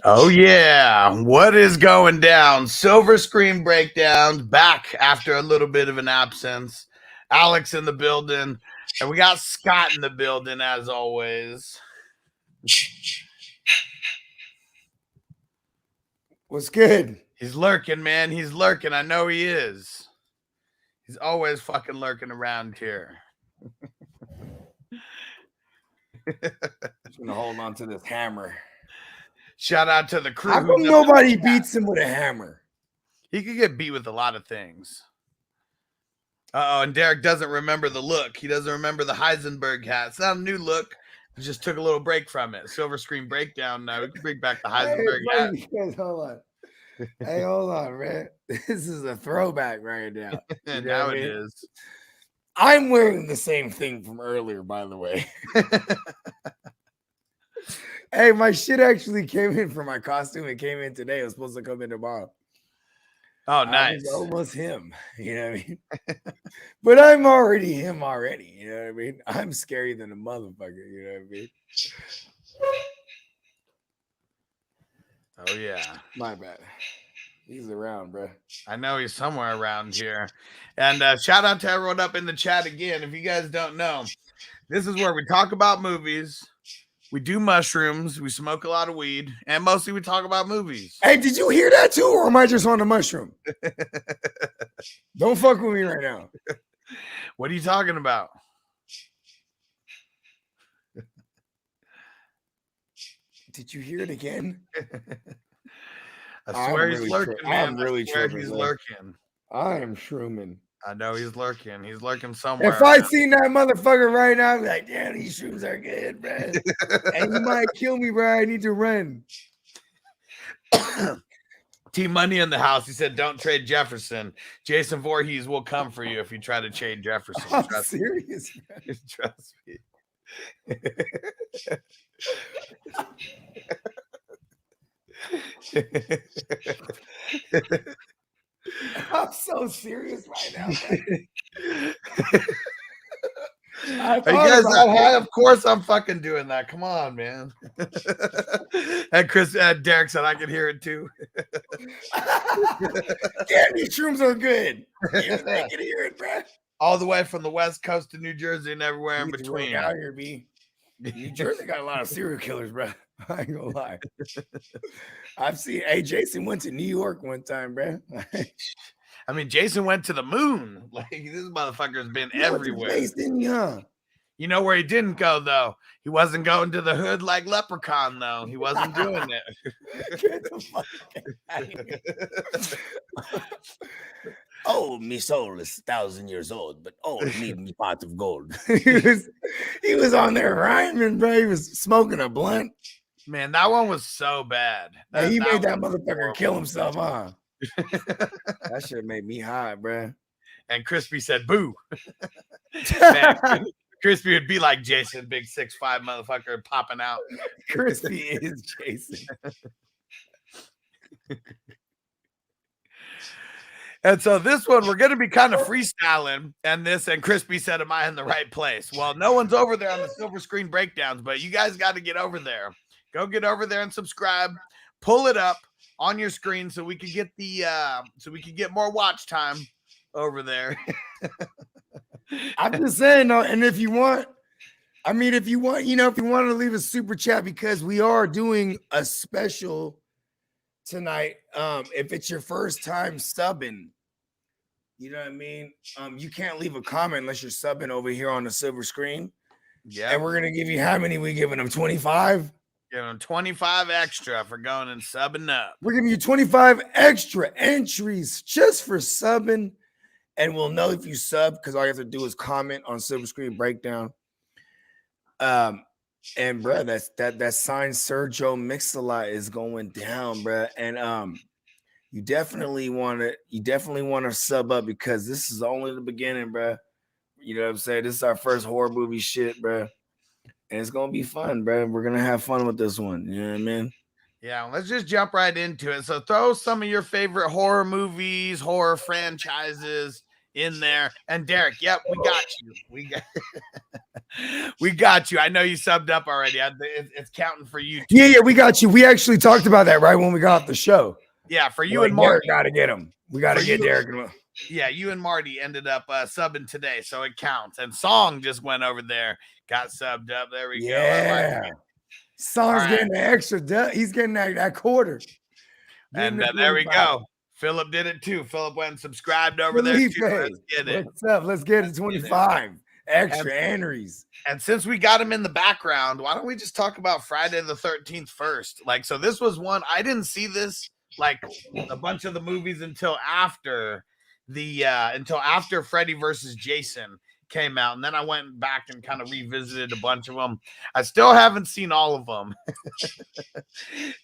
Oh yeah, what is going down? Silver Screen Breakdowns back after a little bit of an absence. Alex in the building, and we got Scott in the building as always. What's good? He's lurking, man. He's lurking. I know he is. He's always fucking lurking around here. Just gonna hold on to this hammer. Shout out to the crew. How come nobody beats him with a hammer? He could get beat with a lot of things. Uh-oh, and Derek doesn't remember the look. He doesn't remember the Heisenberg hat. It's not a new look. He just took a little break from it. Silver Screen Breakdown now. We can bring back the Heisenberg hat. Guys, hold on. Hey, hold on, man. This is a throwback right now. And now it is. I'm wearing the same thing from earlier, by the way. Hey, my shit actually came in for my costume. It came in today. It was supposed to come in tomorrow. Oh, nice. Almost him. You know what I mean? But I'm already him already. You know what I mean? I'm scarier than a motherfucker. You know what I mean? Oh, yeah. My bad. He's around, bro. I know he's somewhere around here. And shout out to everyone up in the chat again. If you guys don't know, this is where we talk about movies. We do mushrooms. We smoke a lot of weed. And mostly we talk about movies. Hey, did you hear that too? Or am I just on the mushroom? Don't fuck with me right now. What are you talking about? Did you hear it again? I swear he's lurking, man. I'm really tripping. He's lurking. I am shrooming. I know he's lurking. He's lurking somewhere. If I seen that motherfucker right now, I'd be like, damn, these shrooms are good, man. And you might kill me, bro. I need to run. Team Money in the house. He said, don't trade Jefferson. Jason Voorhees will come for you if you try to trade Jefferson. I'm serious, man. Trust me. I'm so serious right now. You guys not high? Of course I'm fucking doing that. Come on, man. And Derek said I could hear it too. Damn, these shrooms are good. I can hear it, bro. All the way from the west coast to New Jersey and everywhere in between. Out here, B. New Jersey got a lot of serial killers, bro. I ain't gonna lie. I've seen. Hey, Jason went to New York one time, bro. I mean, Jason went to the moon. Like, this motherfucker's been everywhere. You know where he didn't go, though? He wasn't going to the hood like Leprechaun, though. He wasn't doing it. Get the fuck out of here. Oh, me soul is 1,000 years old, but oh, need me pot of gold. he was on there rhyming, bro. He was smoking a blunt. Man, that one was so bad. He made that motherfucker kill himself, huh? That shit made me high, bro. And Crispy said, boo. Man, Crispy would be like Jason, big 6'5" motherfucker popping out. Crispy is Jason. And so this one, we're going to be kind of freestyling. And Crispy said, am I in the right place? Well, no one's over there on the Silver Screen Breakdowns, but you guys got to get over there. Go get over there and subscribe. Pull it up on your screen so we could get more watch time over there. I'm just saying, though, and if you want to leave a super chat, because we are doing a special tonight. If it's your first time subbing, you know what I mean? You can't leave a comment unless you're subbing over here on the Silver Screen. Yeah. And we're gonna give you, how many we giving them? 25? Giving them 25 extra for going and subbing up. We're giving you 25 extra entries just for subbing. And we'll know if you sub, because all you have to do is comment on Silver Screen Breakdown. And bro, that signed Sergio Mix-a-Lot is going down, bro. And you definitely want to sub up, because this is only the beginning, bro. You know what I'm saying? This is our first horror movie shit, bro. And it's gonna be fun, bro. We're gonna have fun with this one. You know what I mean? Yeah, let's just jump right into it. So throw some of your favorite horror movies, horror franchises in there. And Derek, yep, we got you. We got you. I know you subbed up already. It's counting for you too. Yeah, we got you. We actually talked about that right when we got off the show. Yeah, for you and Marty. Got to get him. We got to get Derek. Yeah, you and Marty ended up subbing today, so it counts. And Song just went over there, got subbed up. There we go. Yeah. Song's getting the extra. He's getting that quarter. And there we go. Philip did it too. Philip went and subscribed over there too. Let's get it. What's up? Let's get it. 25 extra entries. And since we got him in the background, why don't we just talk about Friday the 13th first? Like, so this was one I didn't see this like a bunch of the movies until after Freddy versus Jason came out, and then I went back and kind of revisited a bunch of them. I still haven't seen all of them.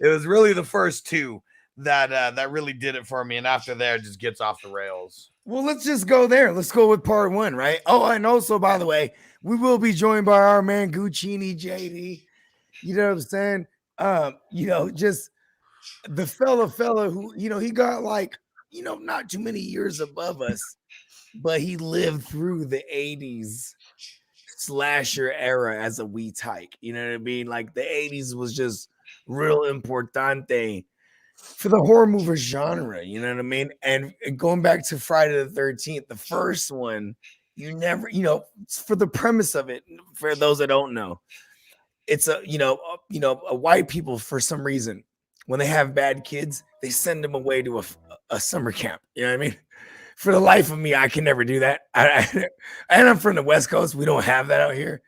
It was really the first two that really did it for me, and after there it just gets off the rails. Well, let's just go there. Let's go with part one, right? Oh, and also, by the way, we will be joined by our man Guccini JD. You know what I'm saying? Just the fella who, he got like, not too many years above us, but he lived through the 80s slasher era as a wee tyke. You know what I mean? Like the 80s was just real importante for the horror movie genre, you know what I mean? And going back to Friday the 13th, the first one, you never, for the premise of it, for those that don't know, it's a white people, for some reason, when they have bad kids, they send them away to a summer camp. You know what I mean? For the life of me, I can never do that. And I'm from the West Coast. We don't have that out here.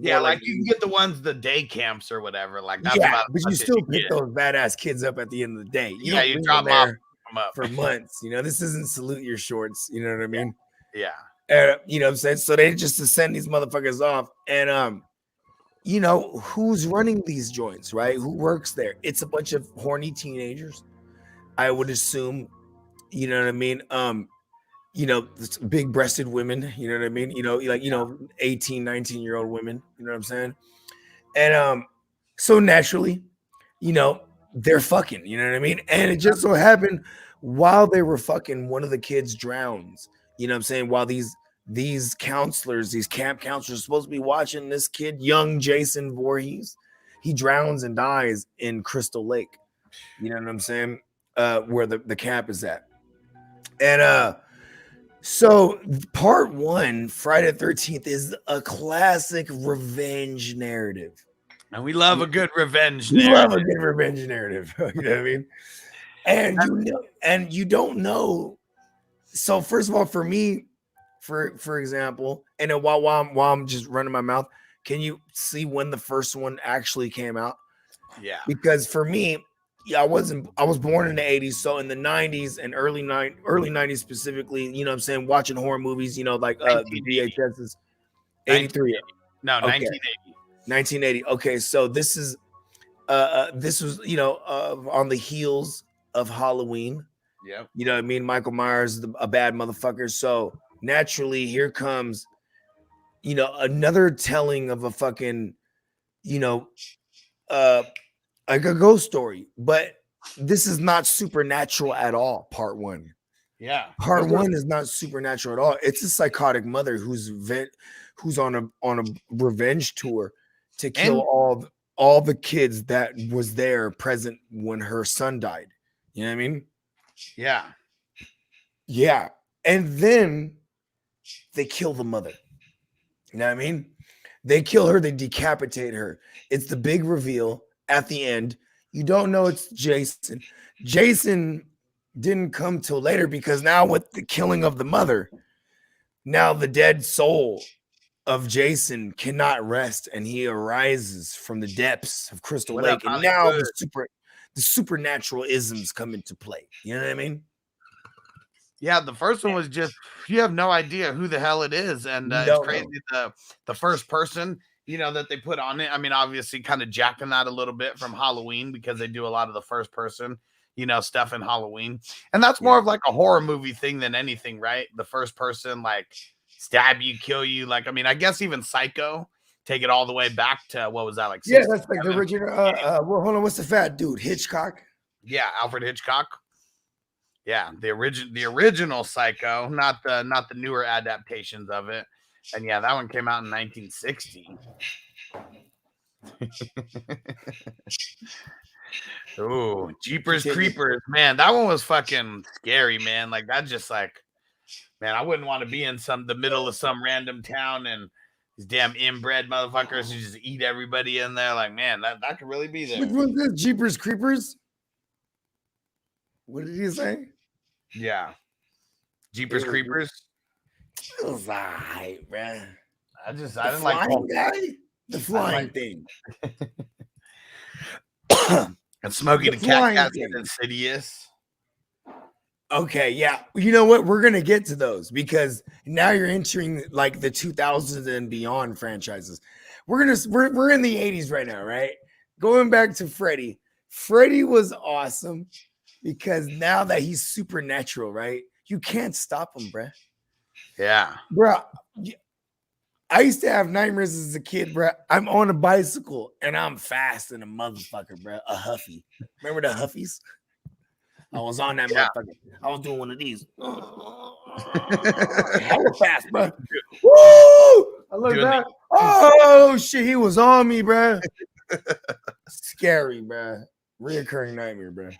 Yeah, like you can get the ones, the day camps or whatever. Like that's but you still pick those badass kids up at the end of the day. You drop them off for months. This isn't salute your shorts. You know what I mean? Yeah. You know what I'm saying? So they just send these motherfuckers off, and who's running these joints, right? Who works there? It's a bunch of horny teenagers, I would assume. You know what I mean? Big-breasted women, you know what I mean? 18, 19-year-old women, you know what I'm saying? And so naturally, they're fucking, you know what I mean? And it just so happened while they were fucking, one of the kids drowns, you know what I'm saying? While these counselors, these camp counselors are supposed to be watching this kid, young Jason Voorhees, he drowns and dies in Crystal Lake, you know what I'm saying? Where the camp is at. And so part one, Friday the 13th, is a classic revenge narrative. And we love a good revenge narrative. We love a good revenge narrative. You know what I mean? And you don't know. So first of all, for me, for example, and then while I'm just running my mouth, can you see when the first one actually came out? Yeah. Because for me, I was born in the 80s, so in the 90s and early 90s specifically, you know what I'm saying, watching horror movies, like the VHSs. 83. No, okay. 1980. Okay, so this was on the heels of Halloween. Yeah. You know what I mean? Michael Myers, a bad motherfucker. So naturally, here comes, another telling of a fucking, like a ghost story, but this is not supernatural at all. Part one. Yeah. Part one is not supernatural at all. It's a psychotic mother who's on a revenge tour to kill all the kids that was there present when her son died. You know what I mean? Yeah. Yeah. And then they kill the mother. You know what I mean? They kill her, they decapitate her. It's the big reveal. At the end, you don't know it's Jason. Jason didn't come till later because now with the killing of the mother, now the dead soul of Jason cannot rest, and he arises from the depths of Crystal Lake. And now the supernatural isms come into play. You know what I mean? Yeah, the first one was just, you have no idea who the hell it is, and it's crazy. The first person, that they put on it. I mean, obviously kind of jacking that a little bit from Halloween because they do a lot of the first person, stuff in Halloween. And that's more of like a horror movie thing than anything, right? The first person, like stab you, kill you. Like, I mean, I guess even Psycho, take it all the way back to, what was that? Like, yeah, that's like the original. Well, hold on. What's the fat dude? Hitchcock? Yeah. Alfred Hitchcock. Yeah, the original Psycho, not the newer adaptations of it. And yeah, that one came out in 1960. Ooh, Jeepers Creepers, man, that one was fucking scary, man. Like that's just like, man, I wouldn't want to be in the middle of some random town and these damn inbred motherfuckers who just eat everybody in there. Like, man, that could really be there. Which one's this? Jeepers Creepers? What did he say? Yeah, Jeepers Creepers. It was alright, man. I didn't like the flying thing. And Smokey the Cat Cat's Insidious. Okay, yeah. You know what? We're gonna get to those because now you're entering like the 2000s and beyond franchises. We're in the 80s right now, right? Going back to Freddy. Freddy was awesome because now that he's supernatural, right? You can't stop him, bruh. Yeah, Bruh. I used to have nightmares as a kid, bruh. I'm on a bicycle and I'm fast and a motherfucker, bruh. A Huffy. Remember the Huffies? I was on that motherfucker. I was doing one of these. Hella fast, bruh. Woo! I looked back. Oh, shit. He was on me, bruh. Scary, bruh. Reoccurring nightmare, bruh.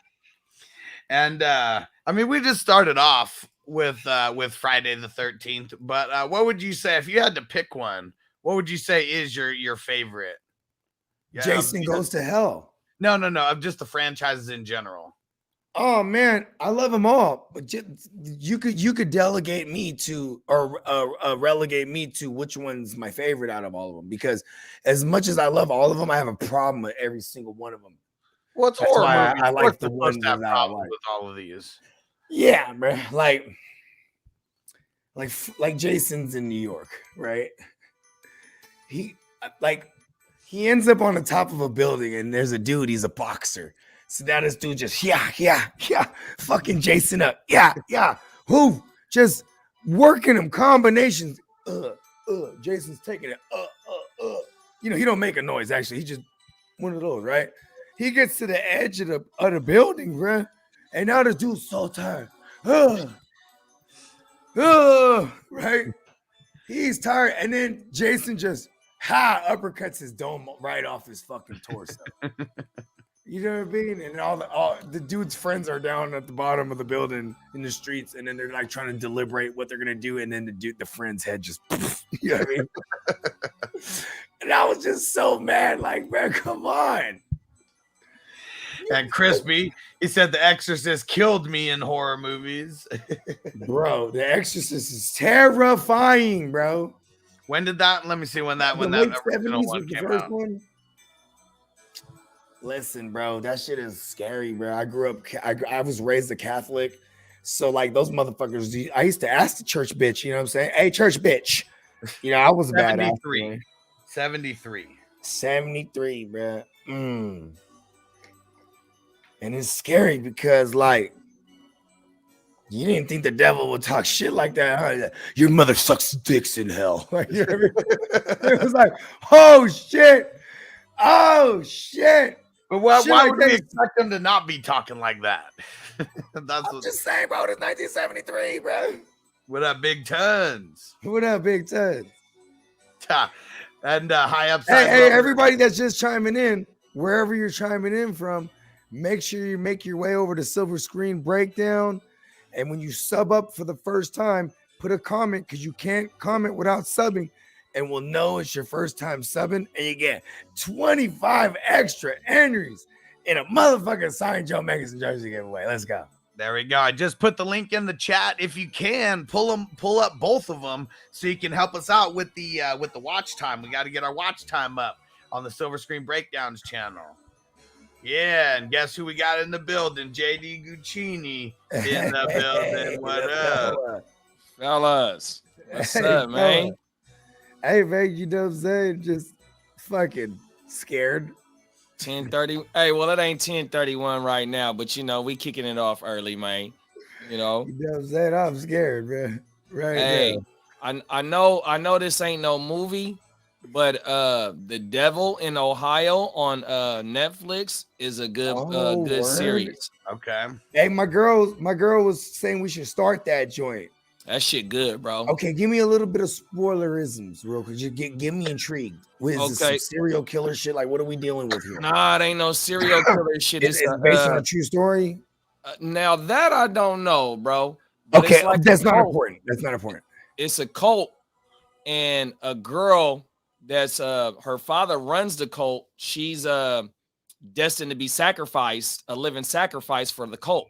And I mean, we just started off with Friday the 13th, but what would you say if you had to pick one? What would you say is your favorite? Jason Goes to Hell. No, of just the franchises in general. Oh man, I love them all. But you could delegate me to or relegate me to which one's my favorite out of all of them, because as much as I love all of them, I have a problem with every single one of them. Well, it's horror movies. I like the ones that I like with all of these. Yeah, bro. Like Jason's in New York, right? He ends up on the top of a building and there's a dude, he's a boxer. So now this dude just fucking Jason up. Who just working him combinations. Jason's taking it. You know, he don't make a noise actually. He just one of those, right? He gets to the edge of the building, bro. And now the dude's so tired. Right? He's tired. And then Jason just uppercuts his dome right off his fucking torso. You know what I mean? And all the dude's friends are down at the bottom of the building in the streets, and then they're like trying to deliberate what they're gonna do, and then the friend's head just you know what I mean? And I was just so mad, like, man, come on. And Crispy, he said The Exorcist killed me in horror movies. Bro, The Exorcist is terrifying, bro. When did that? Let me see when that original one came out. Listen, bro, that shit is scary, bro. I grew up, I was raised a Catholic. So, like, those motherfuckers, I used to ask the church bitch, you know what I'm saying? Hey, church bitch. You know, I was a badass. 73, bro. And it's scary because, like, you didn't think the devil would talk shit like that, huh? Your mother sucks dicks in hell. Like, you know what I mean? It was like, oh, shit. But why would we expect them to not be talking like that? I'm just saying, bro, it's 1973, bro. What up, Big Tons? And high upside. Hey, everybody that's just chiming in, wherever you're chiming in from, make sure you make your way over to Silver Screen Breakdown. And when you sub up for the first time, put a comment, because you can't comment without subbing. And we'll know it's your first time subbing, and you get 25 extra entries in a motherfucking signed Joe Magazine jersey giveaway. Let's go. There we go. I just put the link in the chat. If you can, pull up both of them so you can help us out with the watch time. We got to get our watch time up on the Silver Screen Breakdowns channel. Yeah, and guess who we got in the building? JD Guccini in the building. What up, fellas? What's up, man? Hey, man, you know what I'm saying? Just fucking scared. 10:30. Hey, well, it ain't 10:31 right now, but you know, we kicking it off early, man. You know what I'm saying? I'm scared, man. Right. Hey, now. I know this ain't no movie, But The Devil in Ohio on Netflix is a good good word. series. Okay. Hey, my girl was saying we should start that joint. That shit good, bro. Okay, give me a little bit of spoilerisms, real quick. Just get me intrigued. What is this, some Okay. serial killer shit? Like, what are we dealing with here? Nah, it ain't no serial killer shit. It's based on a true story. Now that I don't know, bro. But Okay, it's like that's a not cult. important. That's not important. It's a cult, and a girl that's her father runs the cult. She's destined to be sacrificed, a living sacrifice for the cult.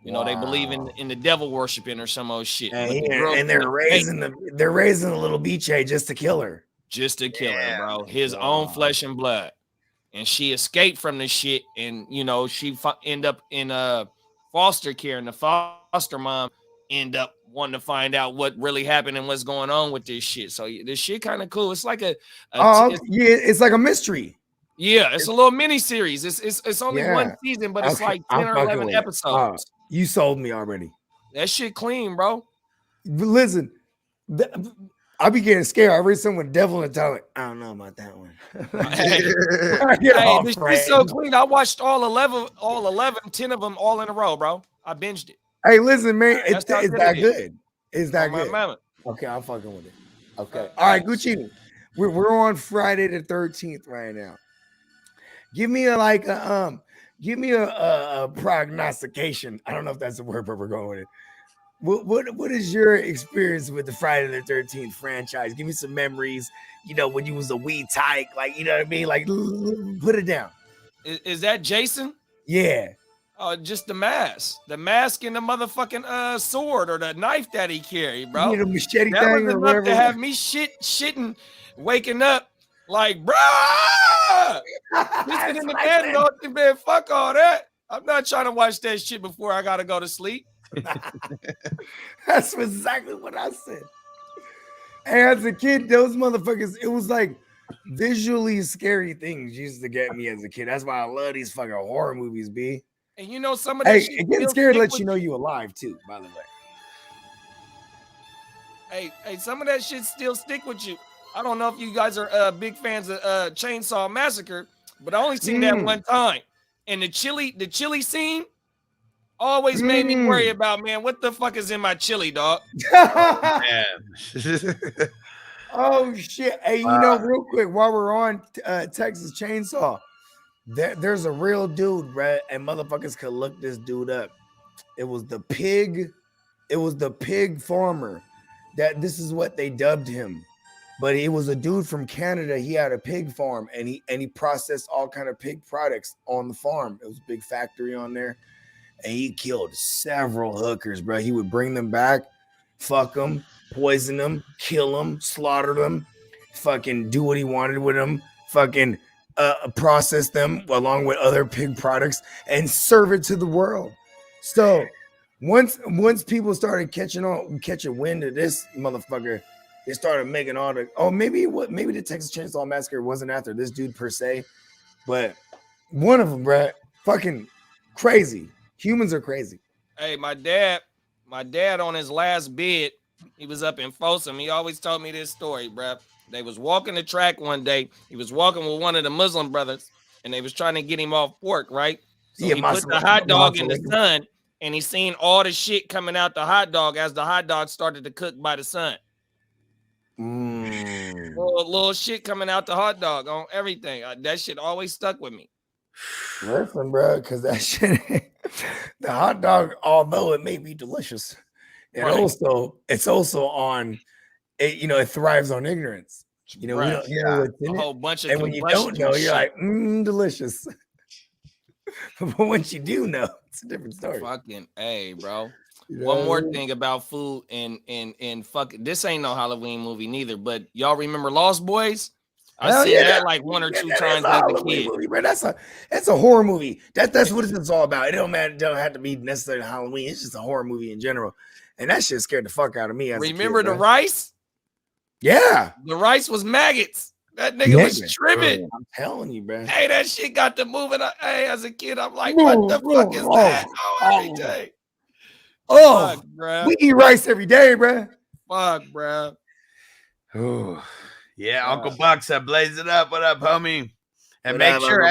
You know, they believe in the devil worshiping or some old shit. But the girl, And they're raising the little BJ just to kill her. Just to kill her, bro. His own flesh and blood. And she escaped from this shit, and you know she end up in foster care, and the foster mom end up wanting to find out what really happened and what's going on with this shit. So this shit kind of cool. It's like it's like a mystery. Yeah, it's a little mini series. It's only one season, but it's like 10 or 11 episodes. You sold me already. That shit clean, bro. Listen, I be getting scared. I read someone devil in the title. Like, I don't know about that one. This shit's so clean. I watched all 11, 10 of them all in a row, bro. I binged it. Hey, listen, man, it's that good. It's that good. Mama. Okay, I'm fucking with it. Okay. All right, Gucci. We're on Friday the 13th right now. Give me a prognostication. I don't know if that's the word, but we're going with it. What is your experience with the Friday the 13th franchise? Give me some memories. You know, when you was a wee tyke, like, you know what I mean? Like, put it down. Is that Jason? Yeah. Just the mask and the motherfucking sword or the knife that he carried, bro. You know, machete that thing was or enough whatever. to have me shitting, waking up like, bro. Listen in the bed, man. Fuck all that. I'm not trying to watch that shit before I gotta go to sleep. That's exactly what I said. And as a kid, those motherfuckers, it was like visually scary things used to get me as a kid. That's why I love these fucking horror movies, B. And you know, some of that shit getting scared lets you know you alive too, by the way. Hey, some of that shit still stick with you. I don't know if you guys are big fans of Chainsaw Massacre, but I only seen that one time. And the chili scene always made me worry about, man, what the fuck is in my chili, dog? Oh shit! Hey, you know, real quick, while we're on Texas Chainsaw, there's a real dude, right? And motherfuckers could look this dude up. It was the pig farmer. This is what they dubbed him. But he was a dude from Canada. He had a pig farm, and he processed all kind of pig products on the farm. It was a big factory on there, and he killed several hookers, bro. He would bring them back, fuck them, poison them, kill them, slaughter them, fucking do what he wanted with them, fucking process them along with other pig products and serve it to the world. So once people started catching wind of this motherfucker, they started making all the maybe the Texas Chainsaw Massacre wasn't after this dude per se, but one of them, bruh, fucking crazy. Humans are crazy. Hey, my dad on his last bid, he was up in Folsom. He always told me this story, bruh. They was walking the track one day. He was walking with one of the Muslim brothers, and they was trying to get him off pork, right? So he put the hot dog in the sun, and he seen all the shit coming out the hot dog as the hot dog started to cook by the sun. Little shit coming out the hot dog on everything. That shit always stuck with me. Listen, bro, because that shit, the hot dog, although it may be delicious, it's also on it. You know, it thrives on ignorance. You know, we don't know what's in a whole bunch of, and when you don't know, you're like, delicious. But once you do know, it's a different story. Fucking A, bro. One more thing about food and fuck, this ain't no Halloween movie neither, but y'all remember Lost Boys? I seen that like one or two times as a kid. Movie, bro. That's a horror movie. That's what it's all about. It don't have to be necessarily Halloween. It's just a horror movie in general. And that shit scared the fuck out of me. Remember the rice? Yeah. The rice was maggots. That nigga was tripping. I'm telling you, bro. Hey, that shit got to moving. Hey, as a kid, I'm like, what the fuck is that? Every day. Fuck, we eat rice every day, bro. Fuck, bro. Oh, Yeah, Uncle Buck said, "Blaze it up." What up, homie? And make sure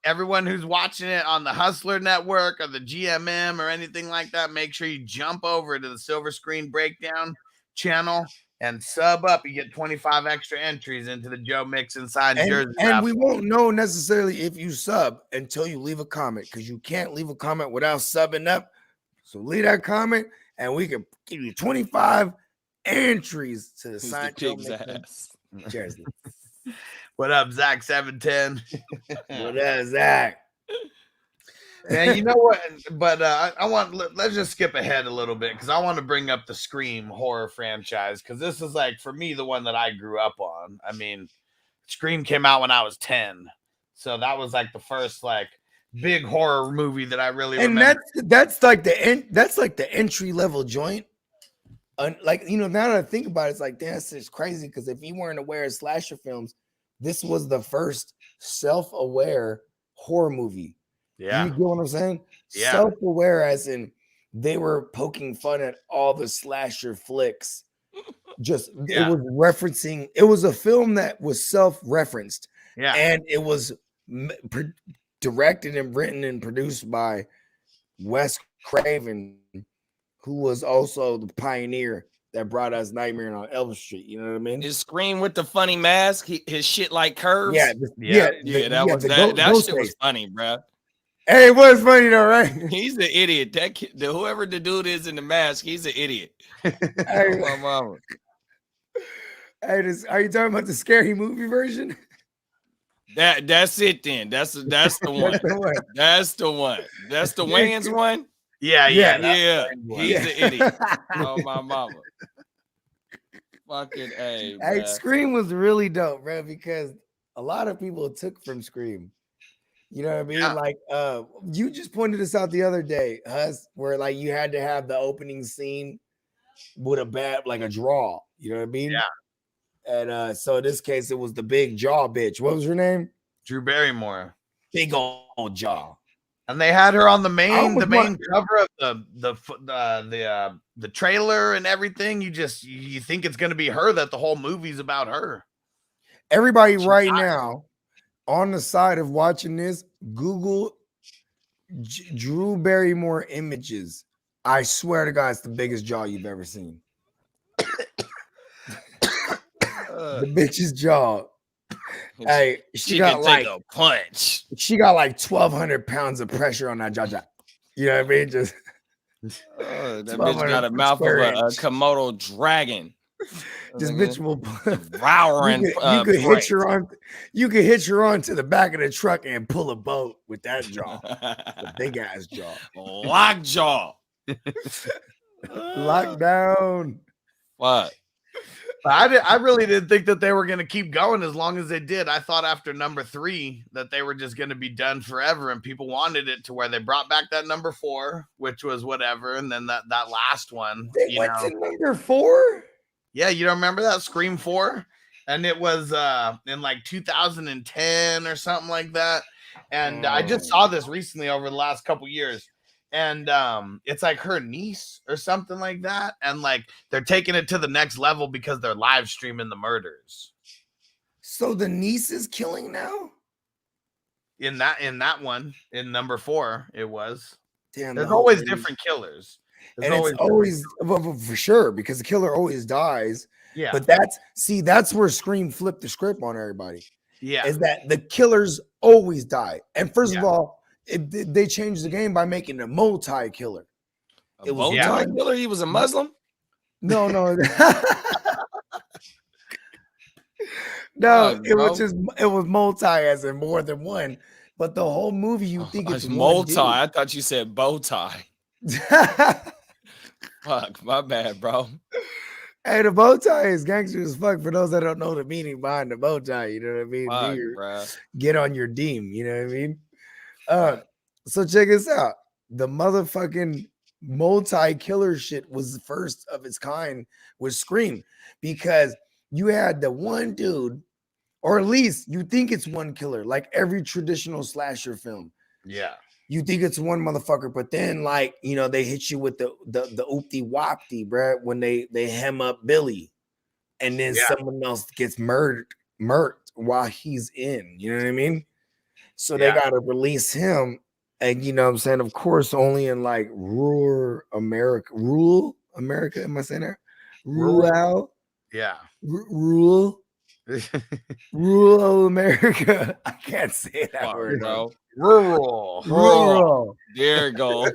everyone who's watching it on the Hustler Network or the GMM or anything like that, make sure you jump over to the Silver Screen Breakdown channel and sub up. You get 25 extra entries into the Joe Mixon signed jersey. And we won't know necessarily if you sub until you leave a comment, because you can't leave a comment without subbing up. So leave that comment and we can give you 25 entries to the signed Joe Mixon jersey. What up, Zach 710? What up, Zach? Man, you know what? But let's just skip ahead a little bit because I want to bring up the Scream horror franchise, because this is like, for me, the one that I grew up on. I mean, Scream came out when I was 10, so that was like the first like big horror movie that I really remember. And that's like the entry level joint. Like, you know, now that I think about it, it's like, damn, that's just crazy, because if you weren't aware of slasher films, this was the first self-aware horror movie. Yeah. You get what I'm saying? Yeah. Self-aware as in they were poking fun at all the slasher flicks. Just it was referencing, it was a film that was self-referenced. Yeah. And it was directed and written and produced by Wes Craven, who was also the pioneer that brought us Nightmare on Elm Street. You know what I mean? His Scream with the funny mask, his shit like curves. That shit was funny, bro. Hey, it was funny though, right? He's an idiot. That kid, whoever the dude is in the mask, he's an idiot. Hey, my mama. Hey, are you talking about the Scary Movie version? That's it then. That's the one. That's the one. That's the Wayans one. Yeah. He's an idiot. Oh, my mama. Fucking A. Hey, Scream was really dope, bro, because a lot of people took from Scream. You know what I mean? Yeah. Like, you just pointed this out the other day, Hus, where like you had to have the opening scene with a draw. You know what I mean? Yeah. And so in this case, it was the big jaw bitch. What was her name? Drew Barrymore. Big old jaw. And they had her on the main cover of the trailer and everything. You think it's gonna be her, that the whole movie's about her. Everybody right now on the side of watching this, Google Drew Barrymore images. I swear to God, it's the biggest jaw you've ever seen. The bitch's jaw. Hey, she got can take a punch. She got like 1,200 pounds of pressure on that jaw. You know what I mean? Just that bitch got a mouth of a Komodo dragon. This bitch will devouring. You could hitch her on to the back of the truck and pull a boat with that jaw. The big ass jaw. Lockjaw. Lockdown. What? I really didn't think that they were going to keep going as long as they did. I thought after number 3 that they were just going to be done forever, and people wanted it to where they brought back that number 4, which was whatever, and then that last one. They went to number 4? Yeah, you don't remember that? Scream 4? And it was in like 2010 or something like that. And I just saw this recently over the last couple years. And it's like her niece or something like that, and like they're taking it to the next level because they're live streaming the murders. So the niece is killing now? In that one, in number 4, it was. Damn, there's always different killers. And it's always for sure, because the killer always dies. Yeah. But that's where Scream flipped the script on everybody. Yeah. Is that the killers always die. And first of all, they changed the game by making a multi-killer. It was multi-killer? He was a Muslim? No. No, it was multi as in more than one. But the whole movie, you think it's multi. I thought you said bow tie. Fuck, my bad, bro. Hey, the bow tie is gangster as fuck for those that don't know the meaning behind the bow tie. You know what I mean? Fuck, get on your deem. You know what I mean? So check this out. The motherfucking multi-killer shit was the first of its kind with Scream, because you had the one dude, or at least you think it's one killer, like every traditional slasher film. Yeah. You think it's one motherfucker, but then like, you know, they hit you with the oopty wopty, bruh, when they hem up Billy. and then Yeah. someone else gets murked while he's in. You know what I mean? So they Yeah. got to release him, and you know what I'm saying. Of course, only in like rural America. Am I saying that? Rural. Yeah. Rural America. I can't say that Fuck, word, bro. Rural. Rural. There you go.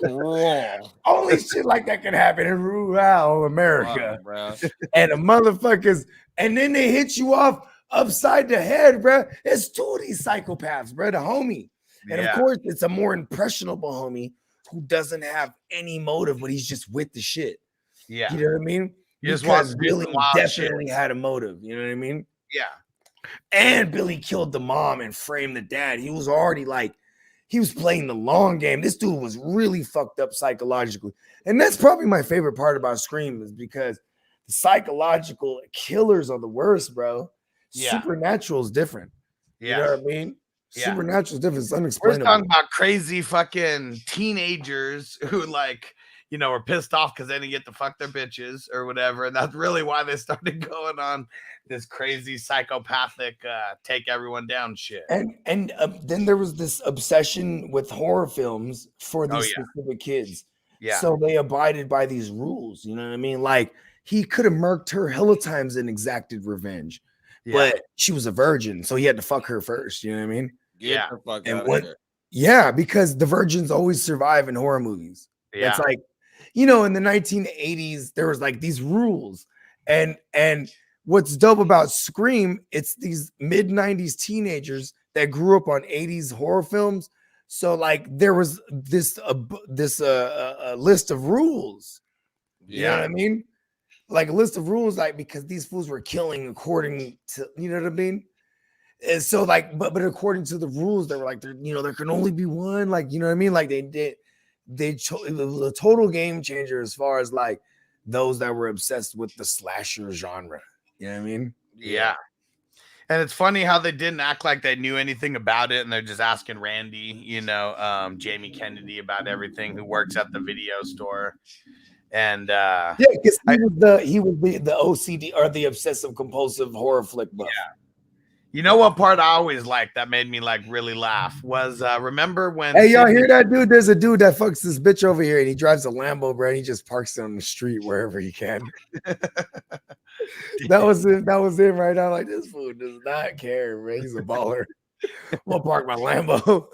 Rural. Only shit like that can happen in rural America. Fuck, bro. And the motherfuckers, and then they hit you off upside the head, bro. It's two of these psychopaths, bro. The homie. And of course, it's a more impressionable homie who doesn't have any motive, but he's just with the shit. Yeah. You know what I mean? He just wants Because to do Billy some wild definitely had a motive. You know what I mean? Yeah. And Billy killed the mom and framed the dad. He was already like, he was playing the long game. This dude was really fucked up psychologically. And that's probably my favorite part about Scream is because the psychological killers are the worst, bro. Yeah. Supernatural is different. Yeah. You know what I mean? Yeah. Supernatural is different. It's We're unexplainable. talking about crazy fucking teenagers who like, you know, were pissed off because they didn't get to fuck their bitches or whatever. And that's really why they started going on this crazy psychopathic take everyone down shit. And then there was this obsession with horror films for these specific kids. Yeah. So they abided by these rules. You know what I mean? Like he could have murked her hella times and exacted revenge. Yeah. But she was a virgin, so he had to fuck her first. You know what I mean? Get the fuck And out what? of here. Yeah, because the virgins always survive in horror movies. Yeah. It's like, you know, in the 1980s, there was like these rules. And what's dope about Scream, it's these mid-90s teenagers that grew up on 80s horror films. So like there was this list of rules. You know what I mean? Like a list of rules, like because these fools were killing according to, you know what I mean? And so like, but according to the rules, they were like, there can only be one. Like, you know what I mean? Like it was a total game changer as far as like those that were obsessed with the slasher genre. You know what I mean? Yeah. And it's funny how they didn't act like they knew anything about it, and they're just asking Randy, you know, Jamie Kennedy about everything, who works at the video store. And yeah, because he was the OCD or the obsessive compulsive horror flick buff. Yeah. You know what part I always liked that made me like really laugh was remember when hey, y'all hear that dude? There's a dude that fucks this bitch over here and he drives a Lambo, bro, and he just parks it on the street wherever he can. That was it right now. Like, this fool does not care, bro. He's a baller. I'm gonna park my Lambo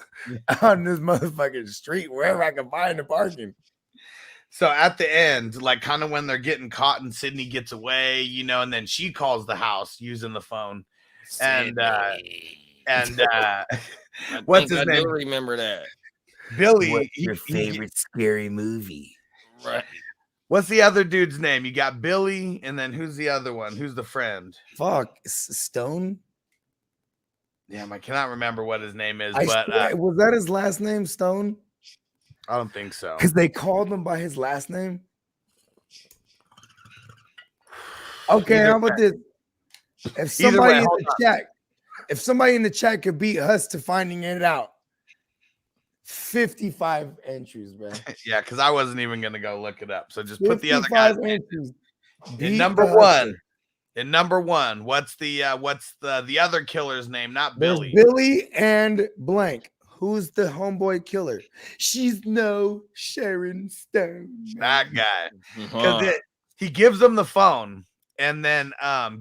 on this motherfucking street wherever I can find the parking. So at the end, like kind of when they're getting caught and Sydney gets away, you know, and then she calls the house using the phone. And what's his name? I do remember that. Billy. What's your favorite scary movie? Right. What's the other dude's name? You got Billy, and then who's the other one? Who's the friend? Fuck, Stone? Damn, I cannot remember what his name is, but was that his last name, Stone? I don't think so. Because they called him by his last name. Okay, how about this? If somebody in the chat could beat us to finding it out, 55 entries, bro. Yeah, because I wasn't even gonna go look it up. So just put the other guys in number one. What's the other killer's name? Not Billy. There's Billy and blank. Who's the homeboy killer? She's no Sharon Stone. That guy. Because he gives them the phone. And then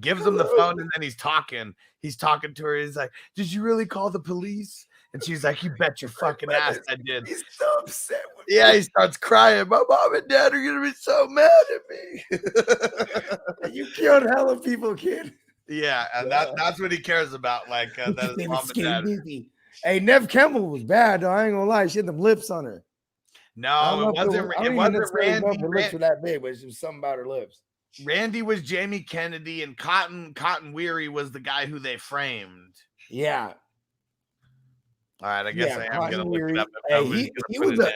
gives him the phone, and then he's talking to her. He's like, "Did you really call the police?" And she's like, "You bet your fucking ass I did." He's so upset with me. He starts crying. My mom and dad are gonna be so mad at me. You killed hella people, kid. Yeah, and that's what he cares about. Like that his mom and dad. Hey, Nev Campbell was bad though. I ain't gonna lie. She had them lips on her. No, it wasn't Randy. Her lips were that big, but it was something about her lips. Randy was Jamie Kennedy, and Cotton Weary was the guy who they framed. Yeah. All right, I guess I am gonna look it up. Hey, he was an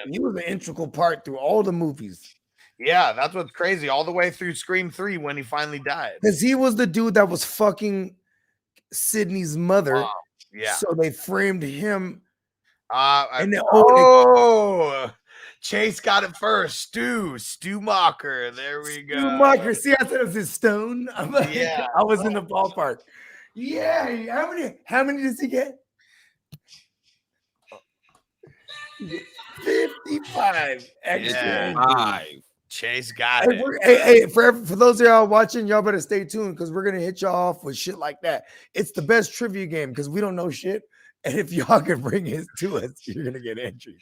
integral part through all the movies. Yeah, that's what's crazy. All the way through Scream 3 when he finally died. Because he was the dude that was fucking Sydney's mother. Yeah. So they framed him. Chase got it first. Stu Mocker. There we go. Stu Mocker. See, I said it was his stone. Yeah. I was in the ballpark. Yeah. How many does he get? 55 extra. Yeah. 5. Chase got Hey, it. for those of y'all watching, y'all better stay tuned because we're gonna hit y'all off with shit like that. It's the best trivia game because we don't know shit, and if y'all can bring it to us, you're gonna get entries.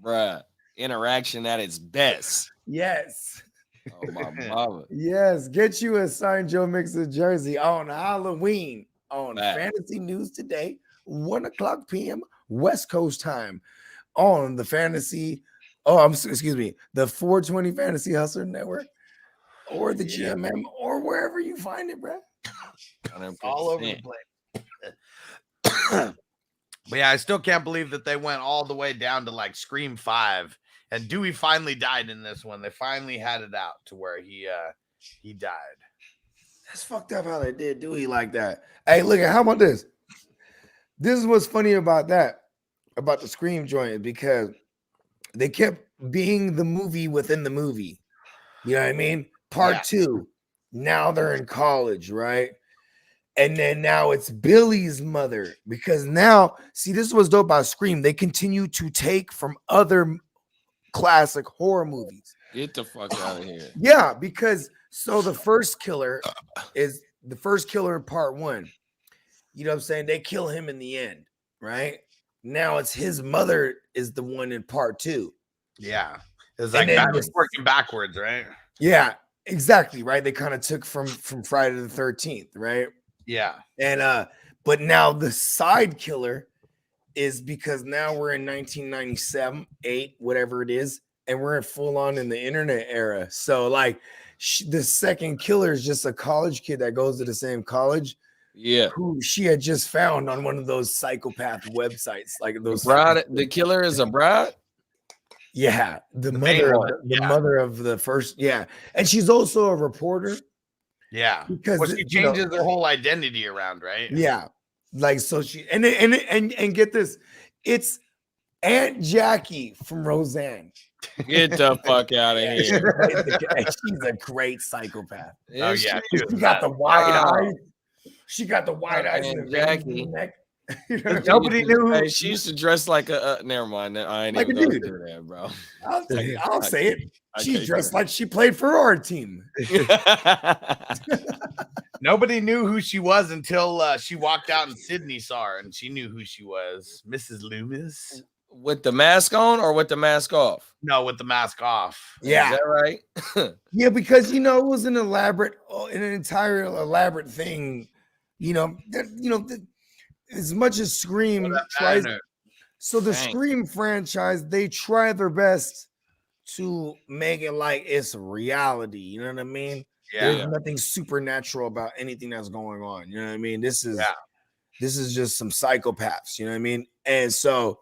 Bruh, interaction at its best. Yes. Oh, my mama. Yes, get you a signed Joe Mixon jersey on Halloween on Fact. Fantasy News Today, 1:00 p.m. West Coast time on the Fantasy. Excuse me, the 420 Fantasy Hustler Network or the GMM or wherever you find it, bro. 100%. All over the place. But yeah, I still can't believe that they went all the way down to like Scream 5. And Dewey finally died in this one. They finally had it out to where he died. That's fucked up how they did Dewey like that. Hey, look at how about this? This is what's funny about that, about the Scream joint, because they kept being the movie within the movie. You know what I mean? Part 2. Now they're in college, right? And then now it's Billy's mother, because now, see, this was dope about Scream. They continue to take from other classic horror movies. Get the fuck out of here. Yeah, because so the first killer is the first killer in part 1. You know what I'm saying? They kill him in the end, right? Now it's his mother is the one in part 2. Yeah. It's like working backwards, right? Yeah, exactly, right? They kind of took from Friday the 13th, right? Yeah. And but now the side killer is because now we're in 1997, 8, whatever it is, and we're in full on in the internet era. So like the second killer is just a college kid that goes to the same college. Yeah. Who she had just found on one of those psychopath websites, like those. The killer is a bride. Yeah, the mother of the first. Yeah, and she's also a reporter. Yeah, because she changes their whole identity around, right? Yeah, like so she and get this, it's Aunt Jackie from Roseanne. Get the fuck out of here. She's a great psychopath. Oh yeah, she got the wide eyes. She got the wide eyes and the Jackie. neck. Nobody knew. Hey, she used to dress like a. Never mind. I ain't like even gonna do that, bro. I'll say it. She dressed like she played for our team. Nobody knew who she was until she walked out and Sydney saw her, and she knew who she was, Mrs. Loomis. With the mask on or with the mask off? No, with the mask off. Yeah, is that right? Yeah, because it was an entire elaborate thing. As much as Scream tries, so the Scream franchise, they try their best to make it like it's reality. You know what I mean? Yeah. There's nothing supernatural about anything that's going on. You know what I mean? This is just some psychopaths. You know what I mean? And so,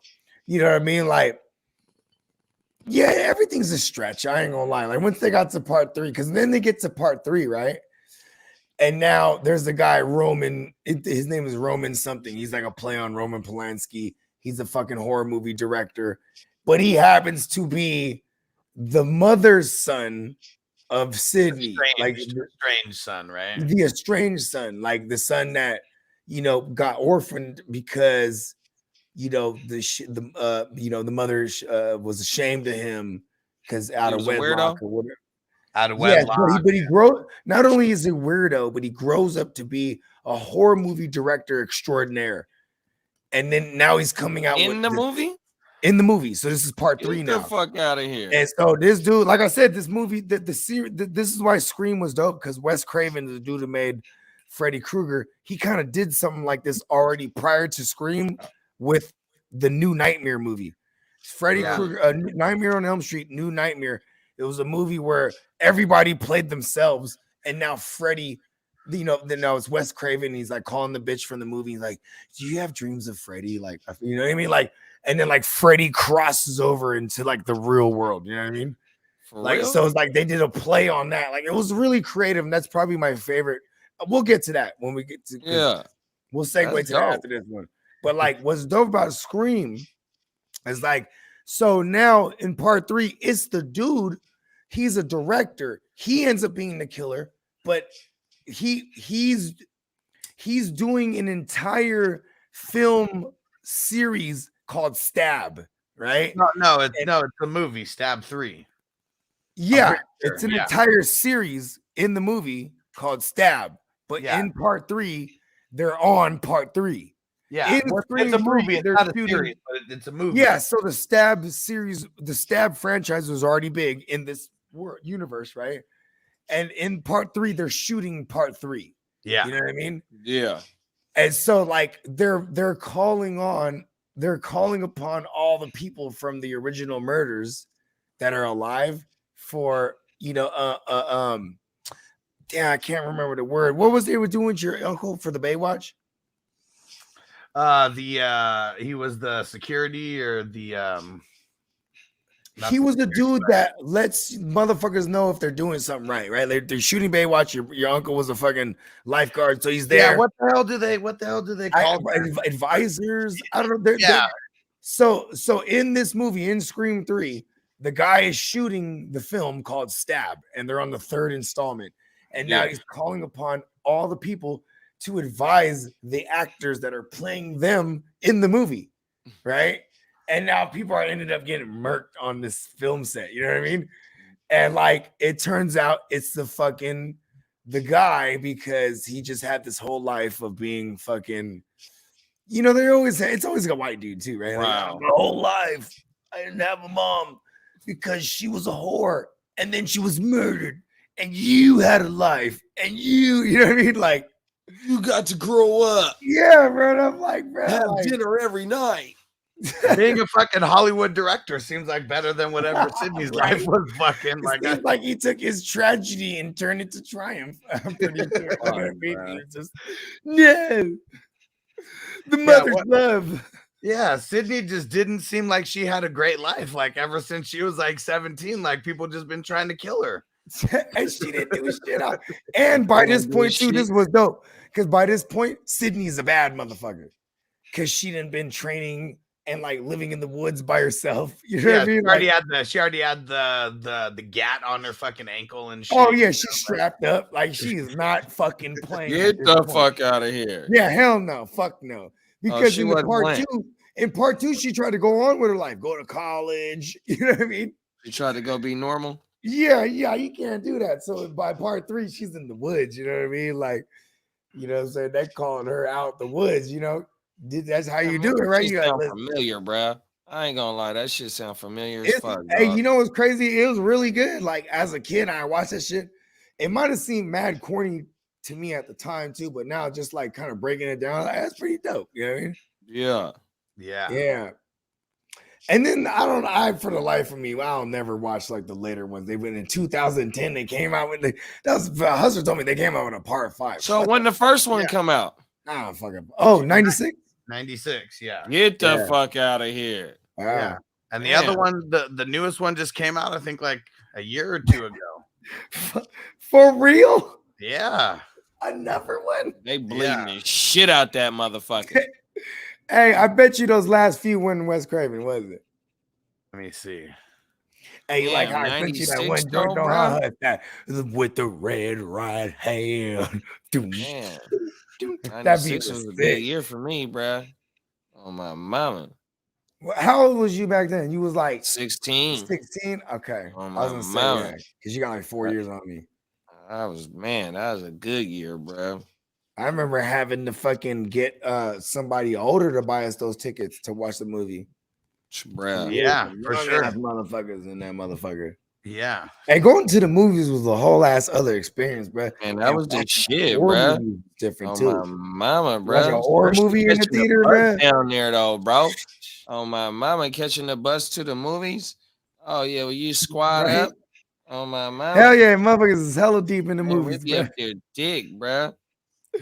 you know what I mean? Like, yeah, everything's a stretch. I ain't gonna lie. Like once they got to part 3, because then they get to part 3, right? And now there's the guy Roman. His name is Roman something. He's like a play on Roman Polanski. He's a fucking horror movie director, but he happens to be the mother's son of Sydney, strange son, right? The estranged son, like the son that got orphaned because the mother was ashamed of him because out of wedlock or whatever. Out of wedlock. Yes, but he grows. Not only is he a weirdo, but he grows up to be a horror movie director extraordinaire. And then now he's coming out in the movie. In the movie, so this is part 3 now. Get the fuck out of here! And so this dude, like I said, this movie, the series, this is why Scream was dope, because Wes Craven, the dude who made Freddy Krueger, he kind of did something like this already prior to Scream with the New Nightmare movie. Freddy Krueger, Nightmare on Elm Street, New Nightmare. It was a movie where everybody played themselves, and now Freddy, then now it's Wes Craven. He's like calling the bitch from the movie. He's like, "Do you have dreams of Freddy?" Like, you know what I mean? Like, and then like Freddy crosses over into like the real world. You know what I mean? Real? So it's like they did a play on that. Like it was really creative, and that's probably my favorite. We'll get to that when we get to we'll segue to that after this one. But like, what's dope about Scream is like So now in part 3, it's the dude. He's a director. He ends up being the killer, but he's doing an entire film series called Stab, right? No, it's a movie, Stab 3. Yeah, pretty sure, it's an yeah. entire series in the movie called Stab, but Yeah. in part 3, they're on part 3. Yeah, In it's Scream a 3, movie. It's they're not a shooting- series, but it's a movie. Yeah, so the Stab series, the Stab franchise was already big in this universe, right? And in part 3, they're shooting part 3. Yeah. You know what I mean? Yeah. And so like they're calling upon all the people from the original murders that are alive for, damn, I can't remember the word. What was they were doing with your uncle for the Baywatch? He was the security or the He was the dude that lets motherfuckers know if they're doing something right, right? They're shooting Baywatch. Your uncle was a fucking lifeguard, so he's there. Yeah, what the hell do they call advisors? I don't know. Yeah. So in this movie, in Scream 3, the guy is shooting the film called Stab, and they're on the 3rd installment. And now he's calling upon all the people to advise the actors that are playing them in the movie, right? And now people are ended up getting murked on this film set. You know what I mean? And like it turns out it's the guy, because he just had this whole life of being fucking, it's always a white dude too, right? Wow. Like, my whole life I didn't have a mom because she was a whore and then she was murdered. And you had a life, and you know what I mean? Like, you got to grow up. Yeah, bro. And I'm like, bro, have dinner every night. Being a fucking Hollywood director seems like better than whatever Sydney's life was fucking like he took his tragedy and turned it to triumph. I'm pretty sure. No, the mother's love. Yeah, Sydney just didn't seem like she had a great life. Like ever since she was like 17, like people just been trying to kill her. And she didn't do shit out. And by this point, too, this was dope. Because by this point, Sydney's a bad motherfucker. Because she done been training and like living in the woods by herself. You know what I mean? She already had the gat on her fucking ankle and shit. Oh yeah, she's strapped up. Like she is not fucking playing. Get the fuck out of here. Yeah, hell no. Fuck no. Because in part two, she tried to go on with her life, go to college. You know what I mean? She tried to go be normal. Yeah, you can't do that. So by part 3, she's in the woods. You know what I mean? Like, you know what I'm saying? They're calling her out the woods, you know? That's how you do it, right? You sound familiar, bro. I ain't gonna lie, that shit sound familiar as fuck. Hey, you know what's crazy? It was really good. Like, as a kid, I watched that shit. It might have seemed mad corny to me at the time, too, but now just like kind of breaking it down, like, that's pretty dope. You know what I mean? Yeah. And then for the life of me, I'll never watch like the later ones. They went in 2010. They came out with Hustler told me they came out with a part 5. So when the first one come out? Nah, fucking 96? 96, yeah. Get the fuck out of here. Wow. Yeah. And the other one, the newest one just came out, I think like a year or two ago. For real? Yeah. Another one. They bleeding the shit out that motherfucker. Hey, I bet you those last few weren't Wes Craven, was it? Let me see. Hey, like how I bet you that one don't know how that with the red right hand. Man, 96 was a big year for me, bro. Oh my mama. How old was you back then? You was like 16. 16? Okay. Oh I my was gonna say mama. because you got like 4 years on me. That was a good year, bro. I remember having to fucking get somebody older to buy us those tickets to watch the movie. Bruh. Yeah, for sure. Motherfuckers in that motherfucker. Yeah. And going to the movies was a whole ass other experience, bro. And that was the shit, bro. Different too. My mama, bro. Like a horror movie in the theater, bro. Down there though, bro. Oh my mama, catching the bus to the movies. Oh yeah, well you squad up. Oh my mama. Hell yeah, motherfuckers is hella deep in the movies, bro. Up there dick, bro.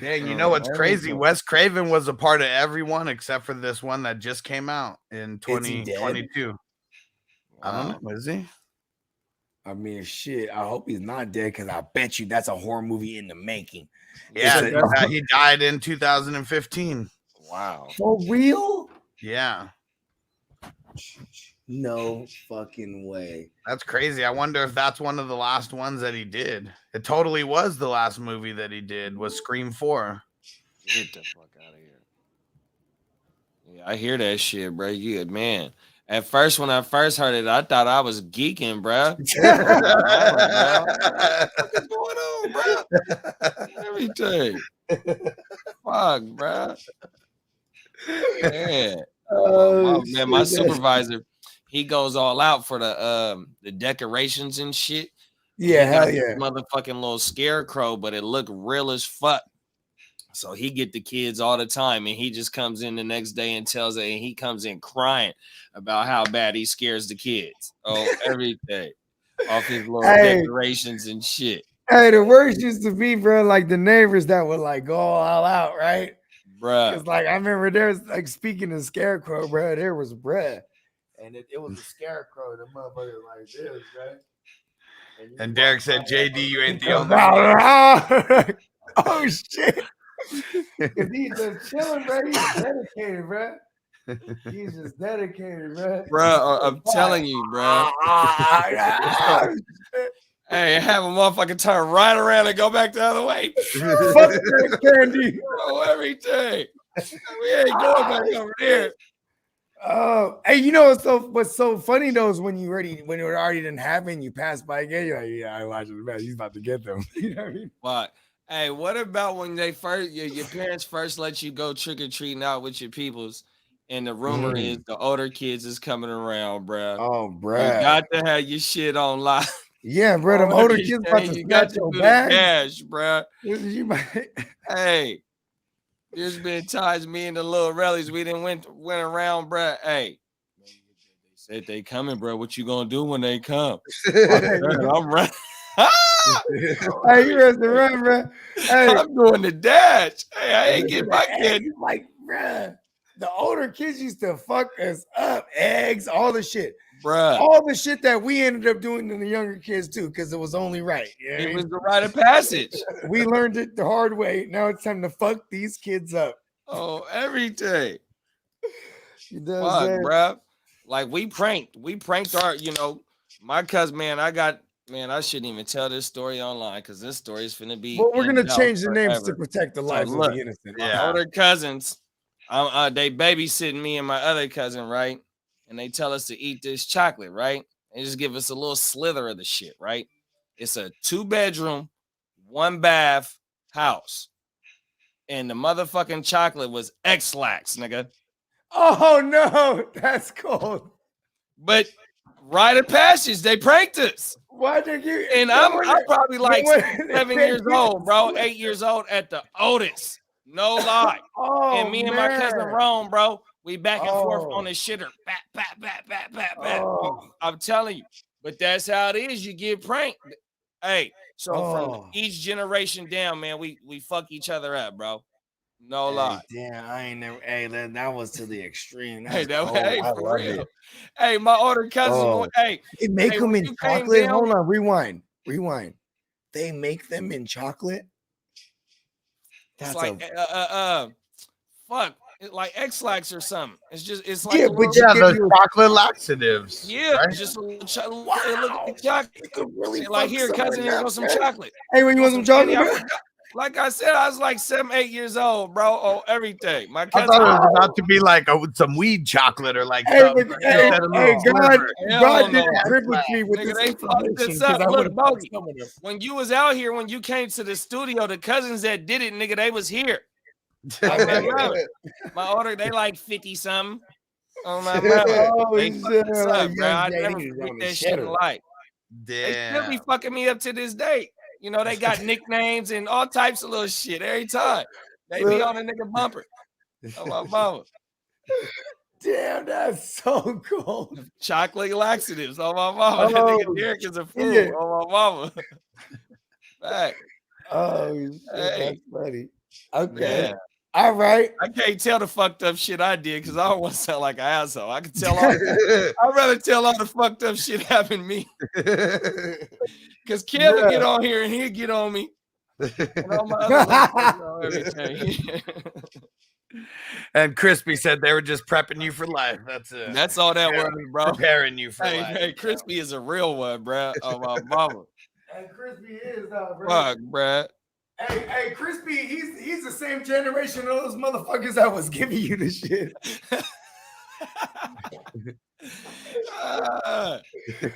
Yeah, you know what's crazy? Wes Craven was a part of everyone except for this one that just came out in 2022. I don't know. Is he? I mean, shit. I hope he's not dead because I bet you that's a horror movie in the making. Yeah, he died in 2015. Wow. For real? Yeah. No fucking way. That's crazy. I wonder if that's one of the last ones that he did. It totally was the last movie that he did was Scream 4. Get the fuck out of here. Yeah, I hear that shit, bro. You man. At first, when I first heard it, I thought I was geeking, bro. What's going on, bro? Everything. Fuck, bro. Man. Man, my supervisor, he goes all out for the decorations and shit. Yeah, hell this yeah. motherfucking little scarecrow, but it looked real as fuck. So he get the kids all the time, and he just comes in the next day and tells it, and he comes in crying about how bad he scares the kids. Oh, everything off his little decorations and shit. Hey, the worst used to be, bro, like the neighbors that would like go all out, right? Bruh. Because like I remember there's like speaking of scarecrow, bro, there was bruh. And it was a scarecrow, the motherfucker like this, right? And Derek said, JD, you ain't the only one. Oh shit. Cause he's just chilling, bro. He's dedicated, bro. He's just dedicated, bro. Bro, I'm telling you, bro. Hey, have a motherfucker turn right around and go back the other way. Fuck that candy. Oh, everything. We ain't going back over there. Oh, hey, you know what's so funny though is when it already didn't happen, you pass by again, you're like, yeah, I watched it, man. He's about to get them. You know what I mean? But hey, what about when they first your parents first let you go trick or treating out with your peoples, and the rumor is the older kids is coming around, bro. Oh, bro, you got to have your shit online. Yeah, bro, them older kids about to snatch your cash, bro. You might. Hey, there's been times me and the little rallies we didn't went around, bro. Hey, they said they coming, bro. What you gonna do when they come? I'm running. Hey, you ready to run, bro? Hey, I'm doing the dash. Hey, I ain't getting my kid. Like, bro, the older kids used to fuck us up, eggs, all the shit. Bruh. All the shit that we ended up doing to the younger kids too, because it was only right. It was the rite of passage. We learned it the hard way. Now it's time to fuck these kids up. Oh, everything. Fuck, bruh. Like we pranked our, my cousin, man. I shouldn't even tell this story online because this story is finna be. Well, we're gonna change the names to protect the lives of the innocent. My older cousins, they babysitting me and my other cousin, right? And they tell us to eat this chocolate, right? They just give us a little slither of the shit, right? It's a 2-bedroom, 1-bath house. And the motherfucking chocolate was X-Lax, nigga. Oh, no. That's cold. But rite of passage, they pranked us. Why did you? And I'm probably like 7 years old, bro. 8 years old at the oldest. No lie. And me and my cousin Rome, bro. We back and forth on the shitter. Bat. I'm telling you. But that's how it is. You get pranked. Hey, so from each generation down, man, we fuck each other up, bro. No lie. Damn, I ain't never. Hey, that was to the extreme. Hey, for real. Hey, my older cousin. Hey, they make them in chocolate. Hold on, rewind. They make them in chocolate. That's like fuck. Like X-Lax or something. It's like the chocolate laxatives. Yeah, right? Just a little chocolate. Really like here, cousin, here goes some chocolate. Hey, when you want some chocolate? Like I said, I was like 7, 8 years old, bro. Oh, everything. My cousin, I thought it was about to be like some weed chocolate or like. God didn't privilege me with this. They fucked this up. Look, Bogey, when you was out here, when you came to the studio, the cousins that did it, nigga, they was here. My older, they like 50 something. Oh my god! They fucked this up, bro. I never forget that shit in life. They still be fucking me up to this day. They got nicknames and all types of little shit every time. They be on a nigga bumper. Oh my mama. Damn, that's so cool. Chocolate laxatives. Oh my mama. That nigga Derek is a fool. Yeah. Oh my mama. Back. Oh shit, that's funny. Okay. Yeah. All right. I can't tell the fucked up shit I did because I don't want to sound like an asshole. I can tell I'd rather tell all the fucked up shit happened to me. Because Kev would get on here and he'd get on me. And all my other everything. And Crispy said they were just prepping you for life. That's it. That's all that was, bro. Preparing you for life. Hey, Crispy is a real one, bro. Oh my mama. Hey, Crispy is though, bro. Fuck, bro. Hey, Crispy, he's the same generation of those motherfuckers that was giving you the shit.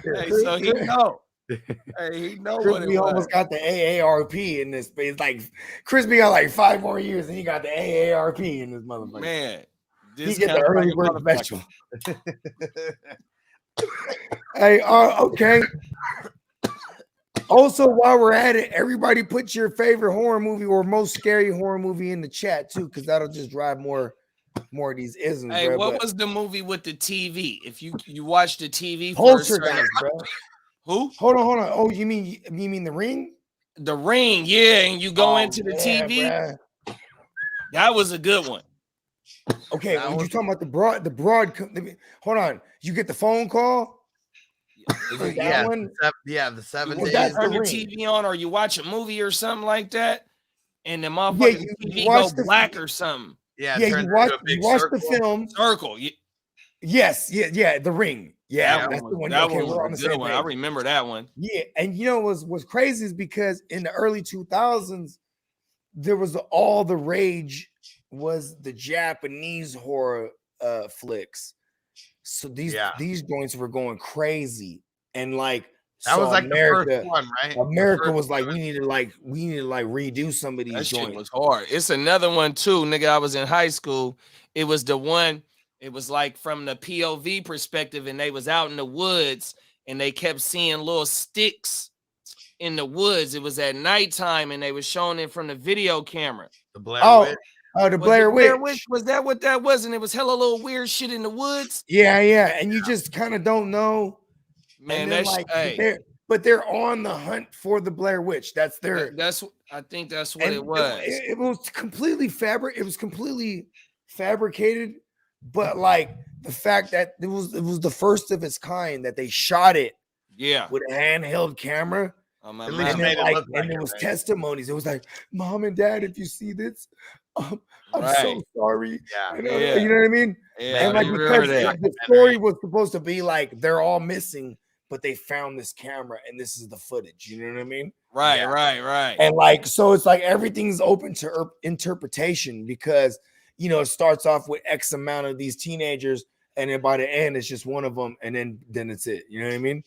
Hey, so he know. Hey, he know what it Crispy was. almost got the AARP in this space. Like Crispy got like 5 more years, and he got the AARP in this motherfucker. Man, he get the early bird special. Hey, okay. Also, while we're at it, everybody put your favorite horror movie or most scary horror movie in the chat too, because that'll just drive more of these isms. Hey, bro, what was the movie with the TV? If you watch the TV for Poltergeist, bro. Who? Hold on. Oh, you mean The Ring? The Ring, yeah, and you go into the TV. Bro. That was a good one. Okay, you talking about the broad? Hold on, you get the phone call. The 7 days. Turn the TV on, or you watch a movie or something like that, and the motherfucking TV go black or something. Yeah, you watch the film. Circle. Yes, The Ring. Yeah, that's the one. That one was a good one. I remember that one. Yeah, and you know what's crazy is because in the early 2000s, there was all the rage was the Japanese horror flicks. So these joints were going crazy, and like that was like America, the first one, right? America was like, we need to redo some of these that joints. Shit was hard. It's another one too, nigga. I was in high school. It was the one. It was like from the POV perspective, and they was out in the woods, and they kept seeing little sticks in the woods. It was at nighttime, and they was showing it from the video camera. The Blair Witch. Oh, the Blair Witch. Was that what that was? And it was hella little weird shit in the woods. Yeah. And you just kind of don't know. Man, that's like, but they're on the hunt for the Blair Witch. That's their. I think that's what it was. It was completely It was completely fabricated, but like the fact that it was the first of its kind that they shot it. Yeah. With a handheld camera. And there was testimonies. It was like, Mom and Dad, if you see this, I'm so sorry. Yeah. You know what I mean? Yeah, and like because the story was supposed to be like they're all missing, but they found this camera and this is the footage. You know what I mean? Right. And like so, it's like everything's open to interpretation because it starts off with X amount of these teenagers, and then by the end, it's just one of them, and then it's it. You know what I mean?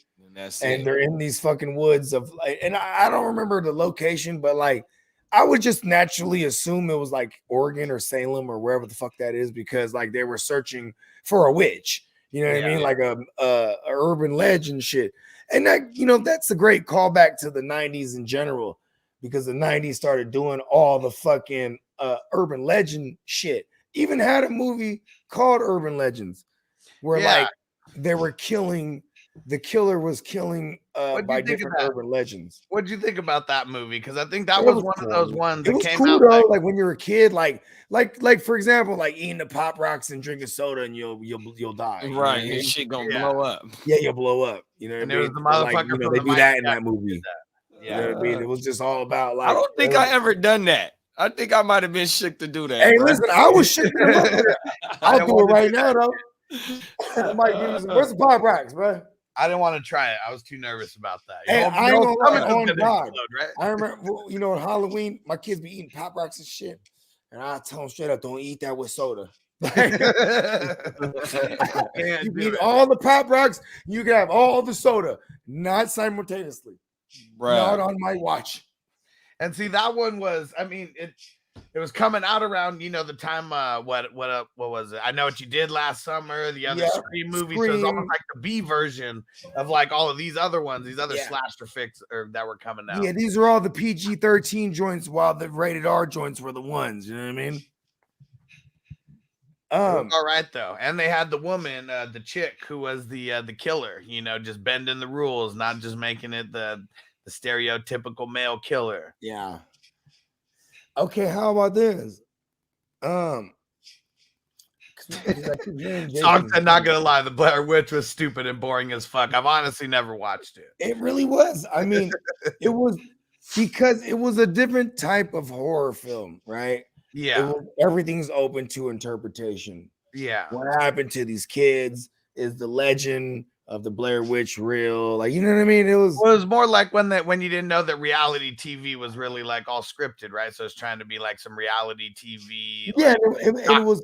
And they're in these fucking woods of like, and I don't remember the location, but like I would just naturally assume it was like Oregon or Salem or wherever the fuck that is, because like they were searching for a witch, you know what I mean? Like a urban legend shit. And that, that's a great callback to the 90s in general, because the 90s started doing all the fucking urban legend shit. Even had a movie called Urban Legends where like they were killing. The killer was killing by different urban legends. What did you think about that movie? Because I think that was one of those ones that came cool, out though. Like when you're a kid, like for example, like eating the Pop Rocks and drinking soda, and you'll die. Right, your shit gonna blow up. Yeah, you'll blow up. You know what I mean? It was the motherfucker. They do that in that movie. Yeah, you know what I mean? It was just all about like. I don't think I ever done that. I think I might have been shook to do that. Hey, listen, I was shook. I'll do it right now, though. Somebody give me some. Where's the Pop Rocks, bro? I didn't want to try it. I was too nervous about that. Hey, I ain't gonna lie, on God. Right? I remember, on Halloween, my kids be eating Pop Rocks and shit, and I tell them straight up, don't eat that with soda. You eat all the Pop Rocks, you can have all the soda, not simultaneously. Not on my watch. And see, that one was, I mean, it was coming out around, the time, what was it? I Know What You Did Last Summer, the other Scream movie. So it's almost like the B version of like all of these other ones, these other slasher flicks that were coming out. Yeah, these are all the PG-13 joints, while the rated R joints were the ones. You know what I mean? All right, though. And they had the woman, the chick who was the killer, just bending the rules, not just making it the stereotypical male killer. Yeah. Okay, how about this? Song said, not gonna lie, the Blair Witch was stupid and boring as fuck. I've honestly never watched it. It really was. I mean, it was because it was a different type of horror film, right? Yeah. Everything's open to interpretation. Yeah. What happened to these kids? Is the legend of the Blair Witch real? Like, you know what I mean? It was more like when you didn't know that reality TV was really like all scripted, right? So it's trying to be like some reality TV, yeah, like, it was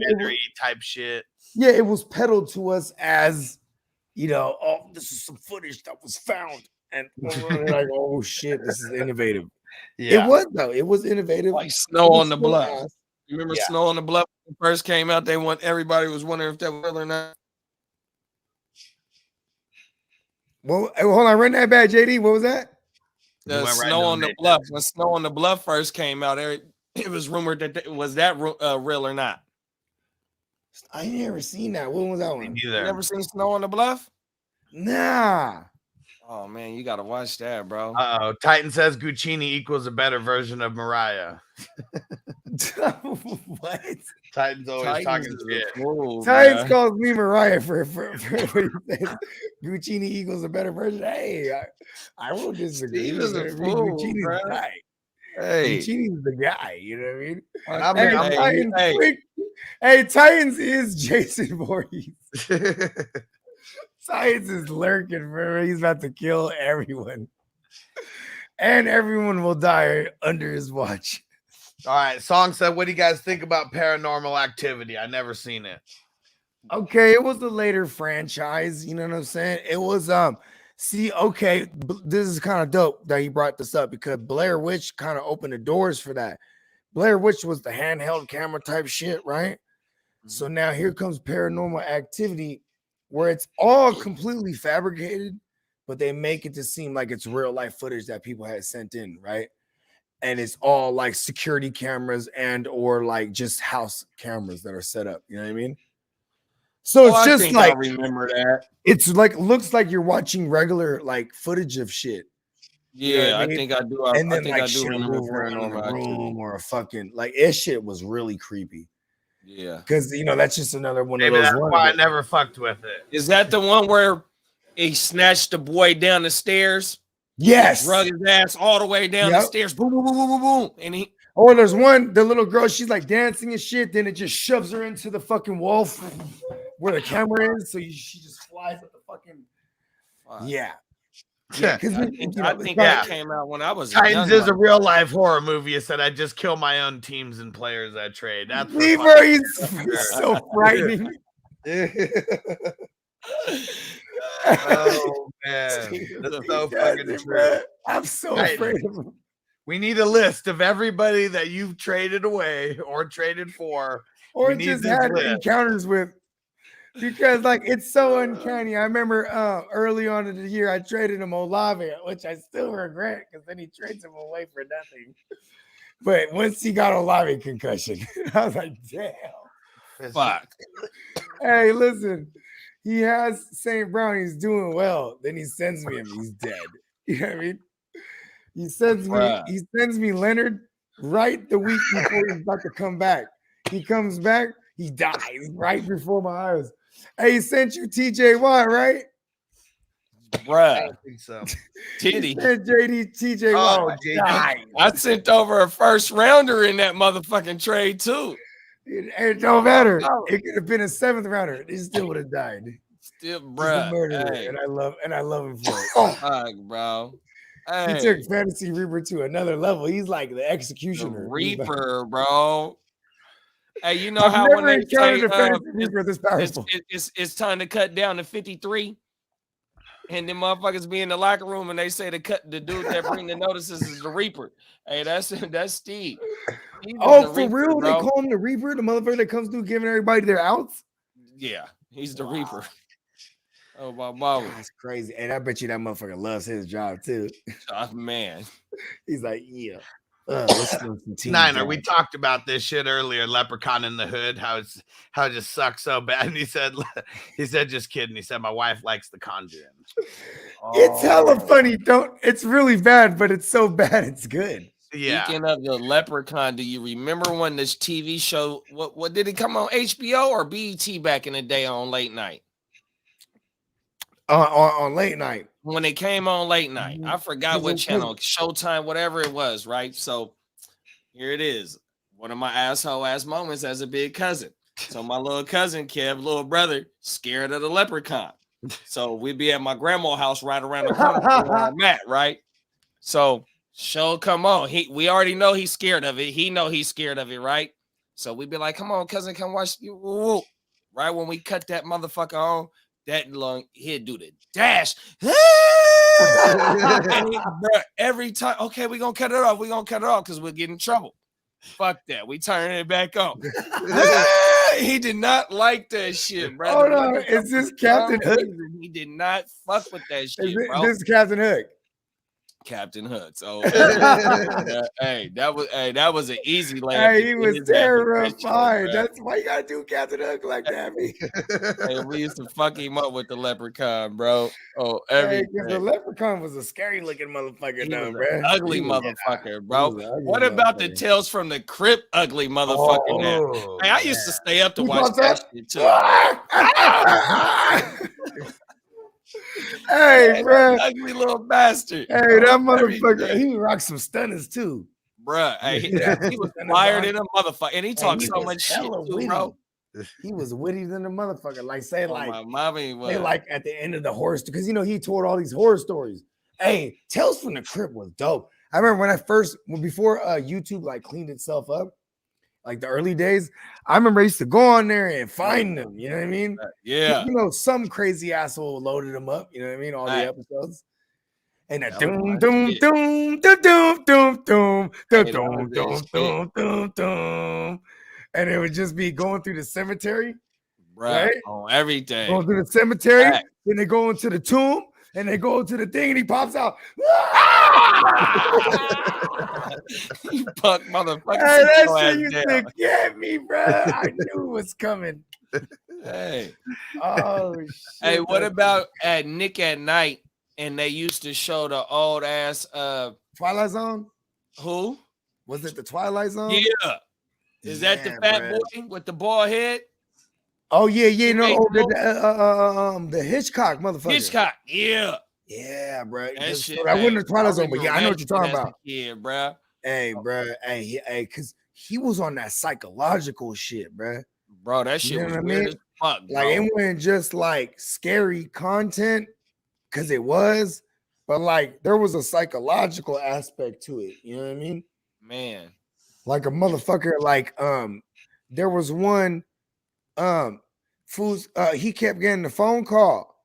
type shit. yeah, it was peddled to us as, you know, oh, this is some footage that was found, and we're like, oh shit, this is innovative. Yeah. It was though, it was innovative. Like Snow on the Bluff. Ass. You remember Snow on the Bluff when it first came out? Everybody was wondering if that was real or not. Well, hold on, run that back, JD. What was that? The Snow on the Bluff. When Snow on the Bluff first came out, it was rumored that was that real or not. I ain't never seen that. When was that one? Me You neither. never seen Snow on the Bluff? Nah. Oh man, you gotta watch that, bro. Uh-oh. Titan says Guccini equals a better version of Mariah. What? Titan's always talking shit. Titans calls me Mariah for what he says. Guccini equals a better version. Hey, I won't disagree. Steve is a fool, Guccini's bro. the guy. Hey, Guccini's the guy. You know what I mean? hey, Titans is Jason Voorhees. Titans is lurking, bro. He's about to kill everyone. And everyone will die under his watch. All right. Song said, what do you guys think about Paranormal Activity? I never seen it. Okay, it was the later franchise. You know what I'm saying? It was see, okay, this is kind of dope that he brought this up because Blair Witch kind of opened the doors for that. Blair Witch was the handheld camera type shit, right? So now here comes Paranormal Activity, where it's all completely fabricated, but they make it to seem like it's real life footage that people had sent in, right? And it's all like security cameras and or like just house cameras that are set up. You know what I mean? So it's just like I remember that. It's like looks like you're watching regular like footage of shit. Yeah, You know what I mean? think I do. And then think like I do shit remember move around in the Paranormal room Activity. or a fucking like it shit was really creepy. Yeah, Because you know that's just another one Maybe of those that's ones. why I never fucked with it. is that the one where he snatched the boy down the stairs? Yes. Drug his ass all the way down the stairs. Boom, boom, boom, boom, boom, boom. And he. Oh, there's one, the little girl, she's like dancing and shit. Then it just shoves her into the fucking wall where the camera is. So she just flies at the fucking. Yeah. Yeah. Because I think that came out when I was. Titans is a real life horror movie. It said I just kill my own teams and players I trade. That's Beaver, he's so frightening. Oh man, that's so fucking true. I'm so afraid of him. We need a list of everybody that you've traded away or traded for, or just had encounters with, because like it's so uncanny. I remember early on in the year I traded him Olave, which I still regret because then he trades him away for nothing. But once he got Olave concussion, I was like, damn, fuck. Hey, listen. He has St. Brown. He's doing well. Then he sends me him. He's dead. You know what I mean? He sends me Leonard right the week before he's about to come back. He comes back. He dies right before my eyes. Hey, he sent you TJ Watt, right? Bruh. I don't think so. Did he? JD TJ Watt. I sent over a first rounder in that motherfucking trade too. It don't matter. It could have been a 7th rounder. He still would have died. Still, bro. Hey. And I love him for it. Fuck, bro. Hey. He took Fantasy Reaper to another level. He's like the executioner. The Reaper, bro. Hey, you know I've how never when they say it's time to cut down to 53, and then motherfuckers be in the locker room and they say the dude that bring the notices is the Reaper. Hey, that's Steve. Oh, for real? They call him the Reaper, the motherfucker that comes through giving everybody their outs? Yeah, he's the Reaper. Oh, my mama. That's crazy. And I bet you that motherfucker loves his job too. Oh, man. He's like, yeah. Niner, we talked about this shit earlier. Leprechaun in the Hood, how it just sucks so bad. And he said, just kidding. He said, my wife likes The Conjuring. It's hella funny. It's really bad, but it's so bad it's good. Yeah. Speaking of the Leprechaun, do you remember when this TV show? What did it come on HBO or BET back in the day on late night? On late night. When it came on late night, I forgot what channel, Showtime, whatever it was, right? So here it is. one of my asshole ass moments as a big cousin. So my little cousin, Kev, little brother, scared of the leprechaun. So we'd be at my grandma's house right around the corner from where I'm at, right? So show come on. We already know he's scared of it. He know he's scared of it, right? So we'd be like, come on, cousin, come watch you. Right when we cut that motherfucker on, that long he'd do the dash. And every time, okay, we're gonna cut it off. We're gonna cut it off because we'll get in trouble. Fuck that. We turn it back on. He did not like that shit, bro. Hold on, is this Captain Hook? He did not fuck with that shit, bro. This is Captain Hook. Captain Hook. So hey, that was an easy layup. Hey, he was terrified. That's why you gotta do Captain Hook like that, man. Hey, we used to fuck him up with the leprechaun, bro. Oh, the leprechaun was a scary looking motherfucker, though, bro. Ugly motherfucker, bro. What about the Tales from the Crypt ugly motherfucker now? Hey, I used to stay up to watch that shit too. Hey, bro. Ugly little bastard. Hey, that motherfucker, he rocked some stunners too. Bruh, hey, he was fired in a motherfucker. And he talked so much shit too, bro. He was witty than a motherfucker. Like, say, like, my mommy was. Say, like, at the end of the horror story, because, you know, he told all these horror stories. Hey, Tales from the Crypt was dope. I remember before YouTube, like, cleaned itself up, like the early days, I remember I used to go on there and find them. You know what I mean? Yeah. You know, some crazy asshole loaded them up. You know what I mean? All the episodes. And that doom, doom, doom, doom, doom, doom, doom, doom, doom, doom, doom. And it would just be going through the cemetery. Right? On everything. Going through the cemetery. Then they go into the tomb. And they go to the thing and he pops out. You punk motherfucker. Hey, that shit used to get me, bro. I knew it was coming. Hey. Oh, shit. Hey, what about at Nick at Night? And they used to show the old ass Twilight Zone? Who? Was it the Twilight Zone? Yeah. Is that the fat boy with the bald head? Oh yeah, no, the Hitchcock motherfucker. Hitchcock, yeah, bro. That shit, I wouldn't have Twilight Zone, but yeah, I know what you're talking about. Yeah, bro. Hey, bro, hey, because he was on that psychological shit, bro. Bro, that shit was weird as fuck. Like it wasn't just like scary content, because it was, but like there was a psychological aspect to it. You know what I mean? Man, like a motherfucker. Like there was one. He kept getting the phone call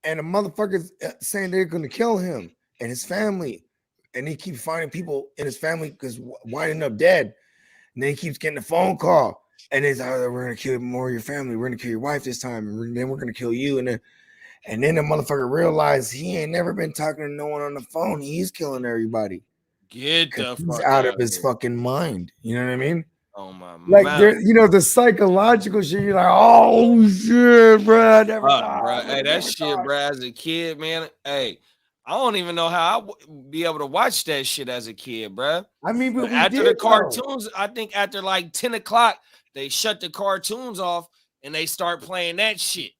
and the motherfuckers saying they're gonna kill him and his family, and he keeps finding people in his family because winding up dead, and then he keeps getting the phone call and it's we're gonna kill more of your family, we're gonna kill your wife this time, and then we're gonna kill you, and then the motherfucker realized he ain't never been talking to no one on the phone, he's killing everybody. Get the he's fuck out of his fucking mind. You know what I mean? Oh my, like you know, the psychological shit. You're like, oh shit, bro. I never thought, bro. Hey, that shit, bro. As a kid, man. Hey, I don't even know how I would be able to watch that shit as a kid, bro. I mean, but after the cartoons, I think after like 10 o'clock, they shut the cartoons off and they start playing that shit.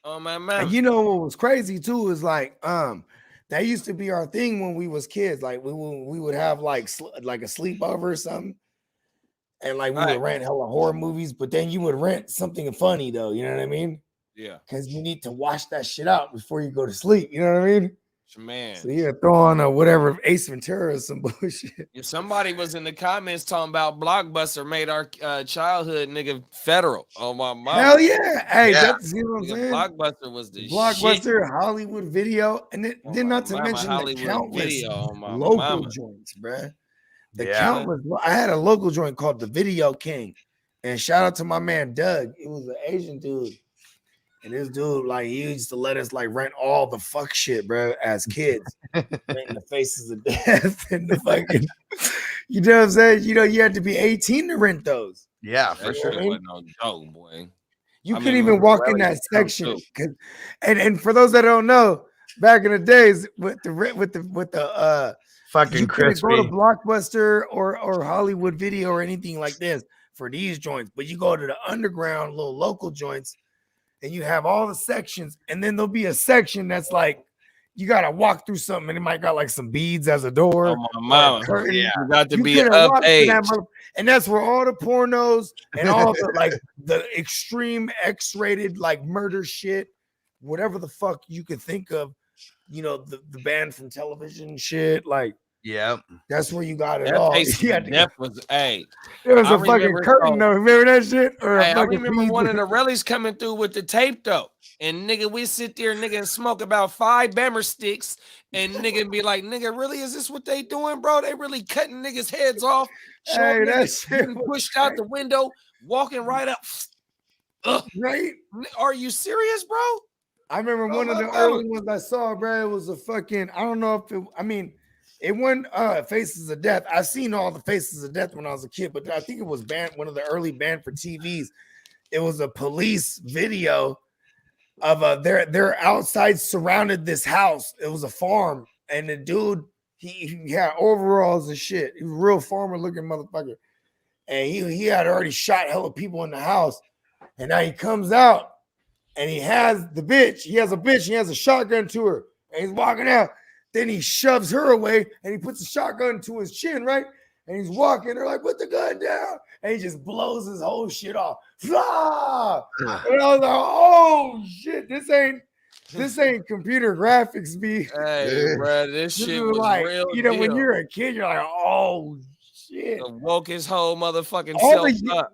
Oh my man. And you know what was crazy too is like, that used to be our thing when we was kids. Like we would have like a sleepover or something. And like we would rent hella horror movies, but then you would rent something funny though, you know what I mean? Yeah. Because you need to wash that shit out before you go to sleep, you know what I mean? Man. So you throw on a whatever Ace Ventura or some bullshit. If somebody was in the comments talking about Blockbuster made our childhood nigga federal. Oh my mom. Hell yeah. Hey, that's you know what I'm saying? Blockbuster was the Blockbuster, shit. Hollywood Video, and then not to mention the countless local joints, bruh. The countless. I had a local joint called the Video King, and shout out to my man Doug. It was an Asian dude, and this dude like he used to let us like rent all the fuck shit, bro, as kids, renting the Faces of Death and the fucking. You know what I'm saying? You know you had to be 18 to rent those. Yeah, for sure. Wasn't no joke, boy. You couldn't even walk in that section. And for those that don't know, back in the days with the fucking crispy. Go to Blockbuster or Hollywood Video or anything like this for these joints, but you go to the underground little local joints and you have all the sections, and then there'll be a section that's like you gotta walk through something, and it might got like some beads as a door. Oh my mama, curtain. Yeah. you got to You be couldn't of walk to age. that and that's where all the pornos and all the like the extreme X-rated like murder shit, whatever the fuck you could think of, you know, the banned from television shit, like Yeah. that's where you got it That all. Faces You of had to Death was, hey. There was I a fucking remember curtain so- though. Remember that shit? Or Hey, a I fucking remember bead? one of the rallies coming through with the tape though, and nigga, we sit there, nigga, and smoke about 5 Bammer sticks, and nigga be like, nigga, really, is this what they doing, bro? They really cutting niggas' heads off, showing Hey, that niggas shit getting was pushed out the window, walking right up. Ugh. right. Are you serious, bro? I remember Oh, one of my the God. early ones I saw, bro. It was a fucking, I don't know if it, I mean, it wasn't Faces of Death. I've seen all the Faces of Death when I was a kid, but I think it was banned, one of the early banned for TVs. It was a police video of their outside surrounded this house. It was a farm, and the dude, he had overalls and shit. He was a real farmer looking motherfucker. And he had already shot hella people in the house. And now he comes out and he has the bitch. He has a bitch. He has a shotgun to her. And he's walking out. Then he shoves her away and he puts the shotgun to his chin, right? And he's walking. They're like, put the gun down. And he just blows his whole shit off. Flah! And I was like, oh shit, this ain't computer graphics, B. Hey, bro, this This shit is was like, real. you know, when deal. you're a kid, you're like, oh shit. Woke his whole motherfucking All self the- up.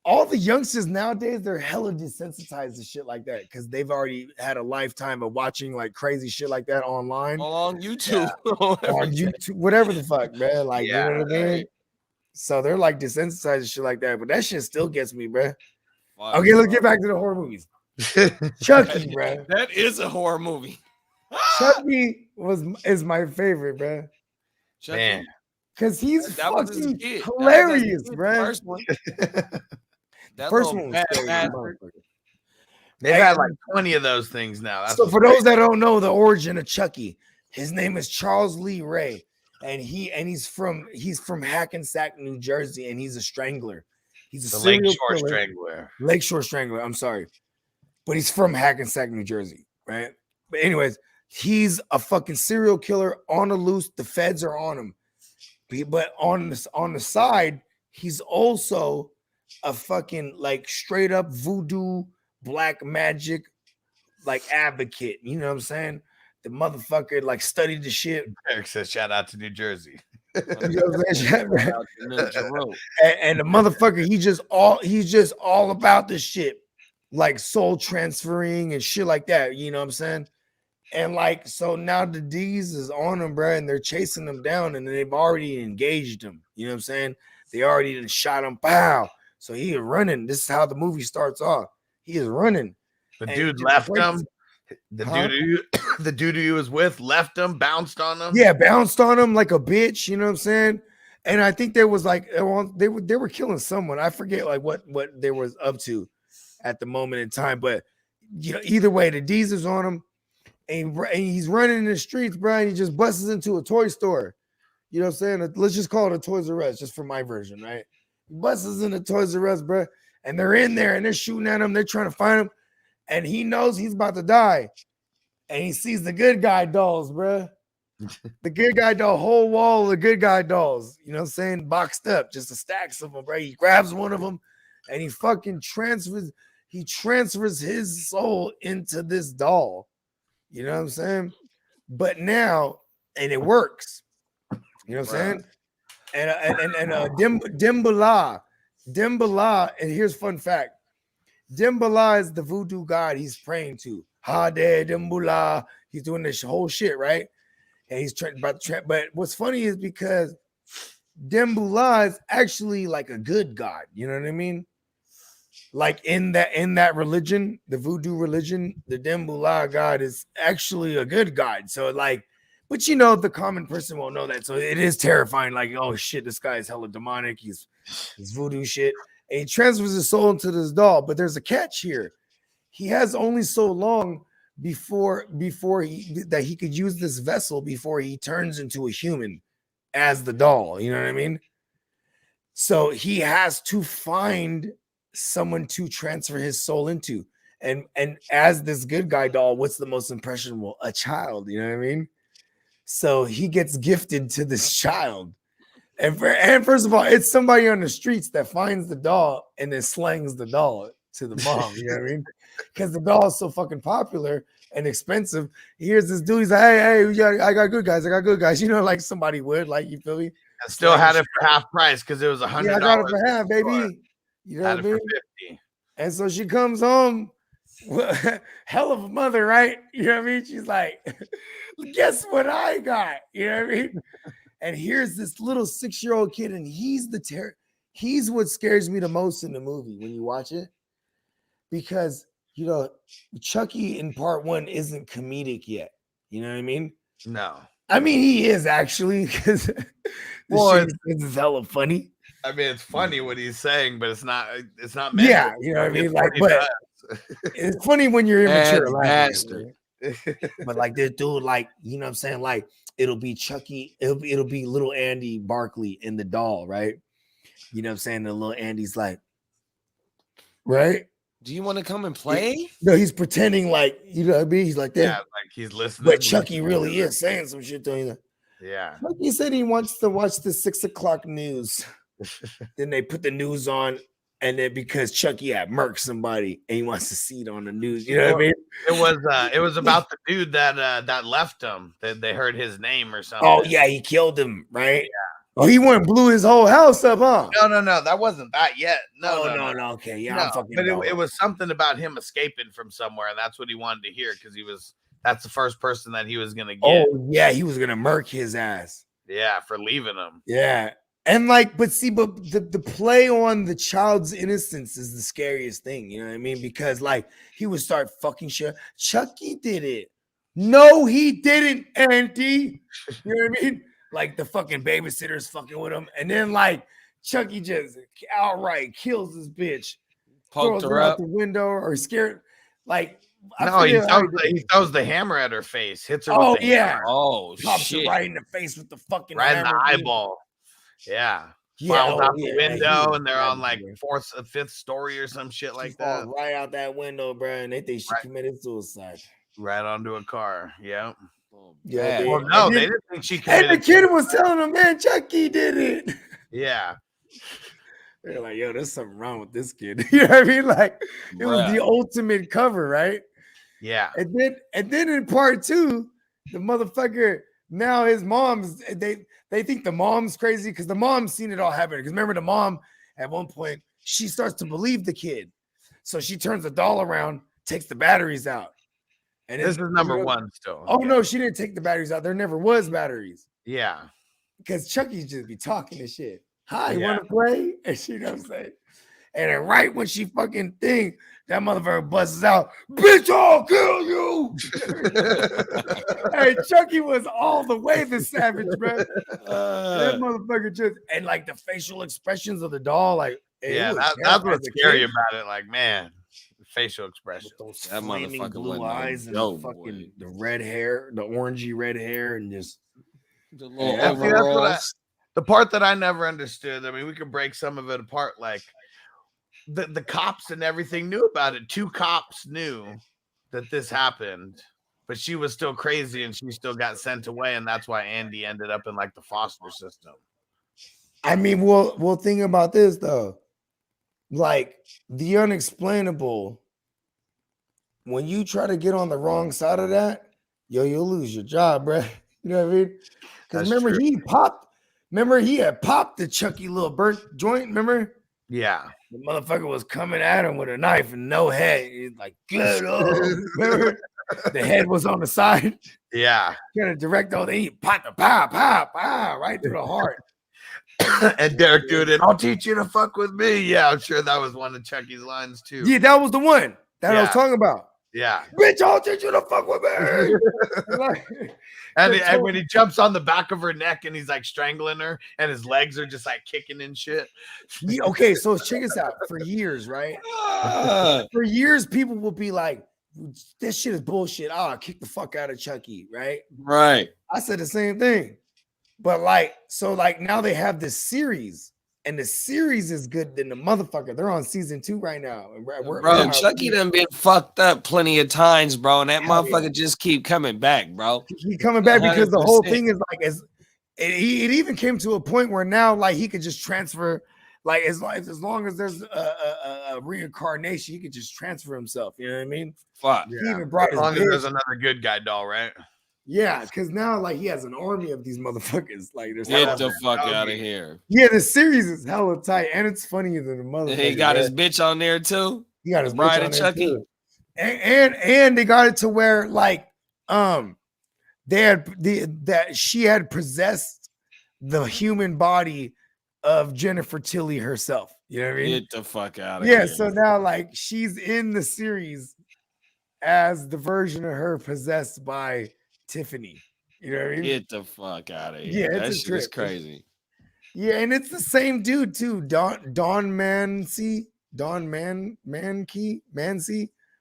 All the youngsters nowadays, they're hella desensitized to shit like that because they've already had a lifetime of watching like crazy shit like that online, On YouTube. on YouTube, whatever the fuck, man. Like, Yeah, you know what I mean? hey. So they're like desensitized to shit like that, but that shit still gets me, bro. Fuck, Okay, let's bro. get back to the horror movies. Chucky, bro. That is a horror movie. Chucky is my favorite, bro. Chucky. Man. Because he's That was his fucking kid. That was his hilarious, kid, bro. First one. That First little one was bad scary, bastard. motherfucker. They've had like 20 of those things now. That's So what's for crazy. those that don't know the origin of Chucky, his name is Charles Lee Ray, and he's from Hackensack, New Jersey, and he's a strangler. He's a the serial Lakeshore killer. Strangler. Lakeshore Strangler. I'm sorry, but he's from Hackensack, New Jersey, right? But anyways, he's a fucking serial killer on the loose. The feds are on him, but on the side, he's also a fucking like straight up voodoo black magic like advocate. You know what I'm saying? The motherfucker like studied the shit. Eric says, shout out to New Jersey. You know what I'm saying? Out to Ninja Road. And the motherfucker, he's just all about this shit, like soul transferring and shit like that. You know what I'm saying? And like, so now the D's is on him, bro, and they're chasing him down, and they've already engaged him. You know what I'm saying? They already done shot him. Pow! So he is running. This is how the movie starts off. He is running. The And dude just left breaks- him. The Huh? dude he was with left him, bounced on him. Yeah, bounced on him like a bitch. You know what I'm saying? And I think there was like they were killing someone. I forget like what they was up to at the moment in time. But you know, either way, the D's is on him, and he's running in the streets, bro. And he just busts into a toy store. You know what I'm saying? Let's just call it a Toys R Us, just for my version, right? He busts into Toys R Us, bro, and they're in there and they're shooting at him. They're trying to find him, and he knows he's about to die, and he sees the good guy dolls, bro. The good guy doll, whole wall of the good guy dolls, you know what I'm saying? Boxed up, just a stacks of them, bro. He grabs one of them and he fucking transfers his soul into this doll. You know what I'm saying? But now, and it works. You know what I'm saying? And Dimbala, and here's fun fact. Dimbala is the voodoo god he's praying to. Hade Dimbala. He's doing this whole shit, right? And he's trying about the but what's funny is because Dembula is actually like a good god, you know what I mean? Like in that religion, the voodoo religion, the Dembula god is actually a good god. So like, but you know, the common person won't know that. So it is terrifying, like, oh shit, this guy is hella demonic, he's voodoo shit. And he transfers his soul into this doll, but there's a catch here. He has only so long before he could use this vessel before he turns into a human as the doll, you know what I mean? So he has to find someone to transfer his soul into, And as this good guy doll, what's the most impressionable? A child, you know what I mean? So he gets gifted to this child. And first of all, it's somebody on the streets that finds the doll and then slangs the doll to the mom. You know what I mean? Because the doll is so fucking popular and expensive. Here's this dude. He's like, hey, I got good guys. I got good guys. You know, like somebody would, like, you feel me? I still had it for half price because it was $100. Yeah, I got it for half, baby. You know Had what it I for mean? 50. And so she comes home, hell of a mother, right? You know what I mean? She's like, guess what I got? You know what I mean? And here's this little 6-year-old kid, and he's he's what scares me the most in the movie when you watch it. Because, you know, Chucky in part 1 isn't comedic yet. You know what I mean? No. I mean, he is actually, because Well, this is hella funny. I mean, it's funny what he's saying, but it's not meant Yeah, to. you know what I mean? It's Like, what he but does. it's funny when you're immature. Bastard. But like this dude, like, you know what I'm saying? Like, it'll be Chucky, it'll be little Andy Barkley in the doll, right? You know what I'm saying? The little Andy's like, right? Do you want to come and play? No, he's pretending like, you know what I mean? He's like that. Yeah, like he's listening. But Chucky really is saying some shit to him. Yeah. Chucky said he wants to watch the 6 o'clock news. Then they put the news on, and then because Chucky had murked somebody and he wants to see it on the news, you know what I mean? It was about the dude that left him. They heard his name or something. Oh yeah, he killed him, right? Yeah. Oh, he went and blew his whole house up, huh? No, that wasn't that yet. No. Okay, yeah, No, I'm fucking. but it was something about him escaping from somewhere, and that's what he wanted to hear because that's the first person that he was gonna get. Oh yeah, he was gonna murk his ass. Yeah, for leaving him. Yeah. And like, but the play on the child's innocence is the scariest thing, you know what I mean? Because like he would start fucking shit. Chucky did it. No, he didn't, Andy. You know what I mean? Like the fucking babysitter's fucking with him, and then like Chucky just outright kills this bitch, Poked throws her out up. the window or scared. Like No, he throws the hammer at her face, hits her. Oh with the yeah, hammer, Oh pops her shit! right in the face with the fucking right in the hammer, dude. eyeball. Yeah. Yeah, Falls out yeah, the window, he and they're was on like bad, 4th, 5th story or some shit She like falls that. right out that window, bro, and they think she Right. committed suicide. Right onto a car. Yeah. Yeah, Bad. Well, no, they didn't think she And committed. the kid was telling him, man, Chucky did it. Yeah. They're like, yo, there's something wrong with this kid. You know what I mean? Like, it was the Bruh. ultimate cover, right? Yeah. And then in part 2, the motherfucker, now his mom's, they think the mom's crazy because the mom's seen it all happen. Because remember, the mom at one point, she starts to believe the kid. So she turns the doll around, takes the batteries out. And This is number 1 still. Oh yeah. no, she didn't take the batteries out. There never was batteries. Yeah. Because Chucky just be talking and shit. Hi, you Yeah. want to play? And she know what I'm saying. And then right when she fucking thing, that motherfucker busts out, bitch, I'll kill you. Hey, Chucky was all the way the savage, bro. That motherfucker just, and like the facial expressions of the doll, like, Yeah, it was that's terrifying what's as a scary kid. about it. Like, man, facial expression. With those That flaming motherfucker blue wasn't no eyes and joke, the fucking boy. the red hair, the orangey red hair, and just The little Yeah, see, that's what overalls. The part that I never understood. I mean, we could break some of it apart. Like the cops and everything knew about it. 2 cops knew that this happened, but she was still crazy and she still got sent away, and that's why Andy ended up in like the foster system. I mean, we'll think about this though. Like the unexplainable, when you try to get on the wrong side of that, you'll lose your job, bro. You know what I mean? Because That's remember, true. he had popped the Chucky little burnt joint. Remember? Yeah. The motherfucker was coming at him with a knife and no head. He's like, get up. Remember? The head was on the side. Yeah. Trying to direct all the pow, right through the heart. And Derek doing it. I'll teach you to fuck with me. Yeah, I'm sure that was one of Chucky's lines too. Yeah, that was the one that I was Yeah. talking about. Yeah. Bitch, I'll teach you to fuck with me. And when he jumps on the back of her neck and he's like strangling her and his legs are just like kicking and shit. Yeah, okay, so check this out. For years, right? Ah, For years, people will be like, this shit is bullshit. I'll kick the fuck out of Chucky, right? right. I said the same thing. But like, so like now they have this series And the series is good than the motherfucker. They're on season 2 right now. Bro, Chucky done been fucked up plenty of times, bro, and that Hell motherfucker yeah. just keep coming back, bro. He coming back because the whole 100%. thing is like it even came to a point where now like he could just transfer, like as long as there's a reincarnation, he could just transfer himself. You know what I mean? Fuck. He even brought As his long as there's bitch. another good guy doll, right? Yeah, because now like he has an army of these motherfuckers. Like there's Get hella- the fuck out of here. yeah, the series is hella tight and it's funnier than the motherfucker. He got his bitch on there too. He got his Bride bitch of on there Chucky. too. And they got it to where like they had that she had possessed the human body of Jennifer Tilly herself. You know what I mean? Get the fuck out of Yeah, here. so now like she's in the series as the version of her possessed by Tiffany. You know what I mean? Get the fuck out of here. Yeah, it's That a shit is trip. crazy. Yeah, and it's the same dude too. Don Mancy,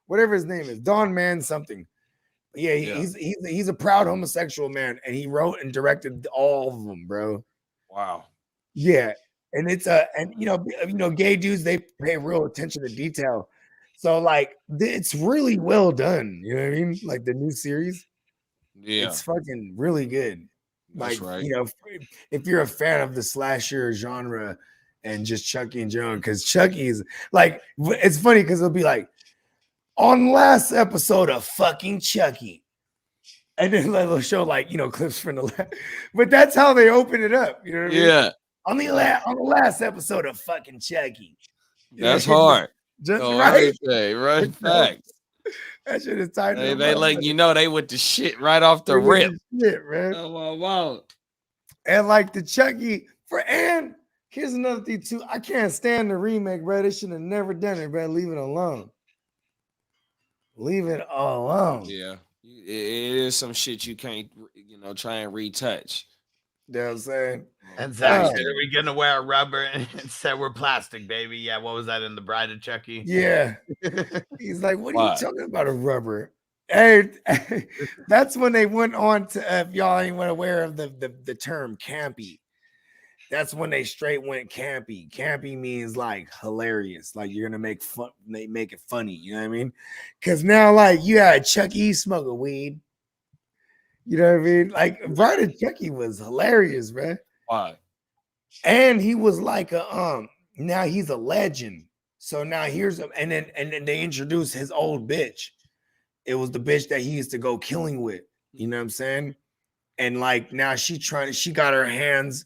whatever his name is, Don Man something. Yeah, he's a proud homosexual man, and he wrote and directed all of them, bro. Wow. Yeah, and it's and you know, gay dudes, they pay real attention to detail. So like, it's really well done. You know what I mean? Like the new series, Yeah. it's fucking really good. That's Like, right. you know, if you're a fan of the slasher genre and just Chucky and Joan, because Chucky's like, it's funny because it'll be like, on last episode of fucking Chucky. And then they'll show like, you know, clips from the last, but that's how they open it up. You know what I mean? Yeah. On the last episode of fucking Chucky. That's hard. Just Oh, right. right. Facts. That shit is tight. They let you know they with the shit right off the rip. Shit, man. Oh, wow. And like the Chucky and here's another thing too. I can't stand the remake, bro. They should have never done it, bro. Leave it alone. Leave it alone. Yeah. It is some shit you can't, you know, try and retouch. You know what I'm saying? And Zach said, "Are we gonna wear a rubber?" And said, "We're plastic, baby." Yeah, what was that in the Bride of Chucky? Yeah. He's like, what are you talking about, a rubber? Hey, that's when they went on to, if y'all ain't aware of the term campy. That's when they straight went campy. Campy means like hilarious. Like you're gonna make fun, they make it funny. You know what I mean? Because now, like, you had Chucky smoking weed. You know what I mean? Like, Bride of Chucky was hilarious, man. Why? And he was like a now he's a legend. So now here's and then they introduced his old bitch. It was the bitch that he used to go killing with. You know what I'm saying? And like now she got her hands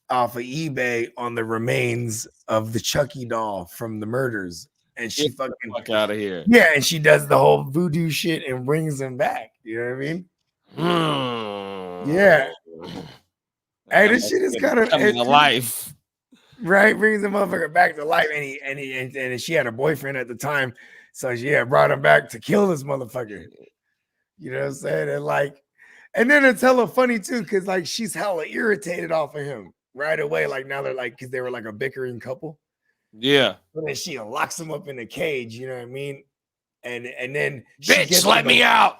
off of eBay on the remains of the Chucky doll from the murders. And she Fuck out of here. Yeah, and she does the whole voodoo shit and brings him back. You know what I mean? Yeah. Hey, this shit is kind of coming to life. Right, brings the motherfucker back to life, and she had a boyfriend at the time, so she brought him back to kill this motherfucker. You know what I'm saying? And then it's hella funny too, because like she's hella irritated off of him right away. Like now they're like, because they were like a bickering couple. Yeah. But then she locks him up in a cage. You know what I mean? And then bitch, let me out.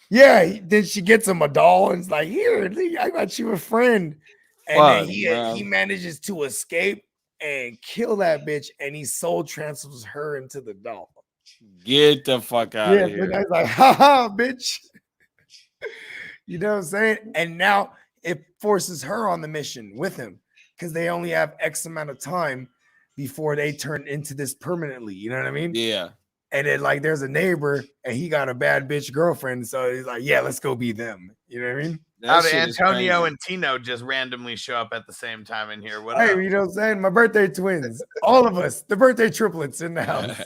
Yeah. Then she gets him a doll and it's like, here, I got you a friend. And then he manages to escape and kill that bitch, and he soul transfers her into the doll. Get the fuck out of here. Yeah, I was like, haha, bitch. You know what I'm saying? And now it forces her on the mission with him because they only have X amount of time before they turn into this permanently. You know what I mean? Yeah. And then like there's a neighbor and he got a bad bitch girlfriend. So he's like, yeah, let's go be them. You know what I mean? How did Antonio and Tino just randomly show up at the same time in here? What hey, up? you know what I'm saying? My birthday twins, all of us, the birthday triplets in the house.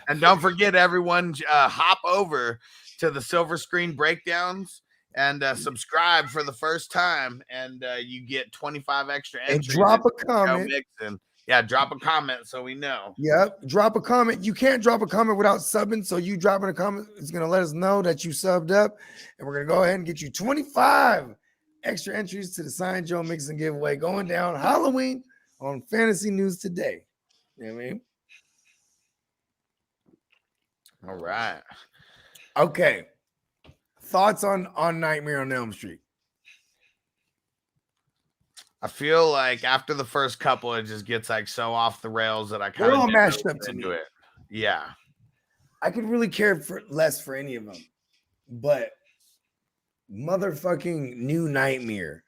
And don't forget, everyone, hop over to the Silver Screen Breakdowns and subscribe for the first time, and you get 25 extra entries. And drop a comment. Yeah, drop a comment so we know. Yep, drop a comment. You can't drop a comment without subbing, so you dropping a comment is going to let us know that you subbed up, and we're going to go ahead and get you 25 extra entries to the Sign Joe Mixon giveaway going down Halloween on Fantasy News Today. You know what I mean? All right. Okay. Thoughts on Nightmare on Elm Street? I feel like after the first couple, it just gets like so off the rails that I kind They're of all mashed up to into me. it. Yeah. I could really care for less for any of them, but motherfucking New Nightmare.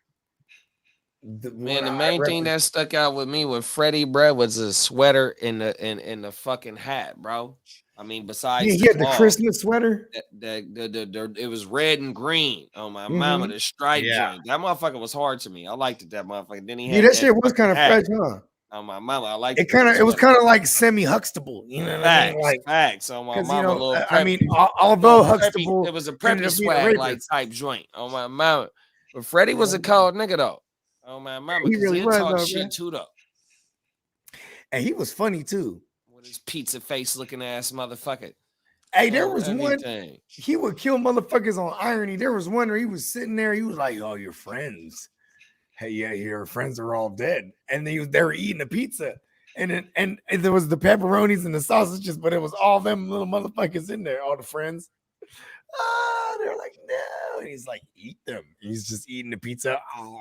Man, the main thing that stuck out with me with Freddie, bro, was the sweater and the fucking hat, bro. I mean, besides he had the Christmas sweater. It was red and green on my mama, the stripe joint. That motherfucker was hard to me. I liked it, that motherfucker. Then he had that shit was kind of fresh, huh? On my mama, I liked it. It was kind of like semi-Huxtable, you know what I mean? Like facts on my mama. You know, I mean, although Huxtable, it was a preppy swag like type joint on my mama. But Freddie was a cold nigga though. On my mama, he really was talk though, shit too though. And he was funny too. With his pizza face looking ass motherfucker. Hey, there was one. He would kill motherfuckers on irony. There was one where he was sitting there. He was like, "Oh, your friends. Hey, yeah, your friends are all dead." And they were eating a pizza, and there was the pepperonis and the sausages, but it was all them little motherfuckers in there, all the friends. They're like, no. And he's like, eat them. He's just eating the pizza. Oh.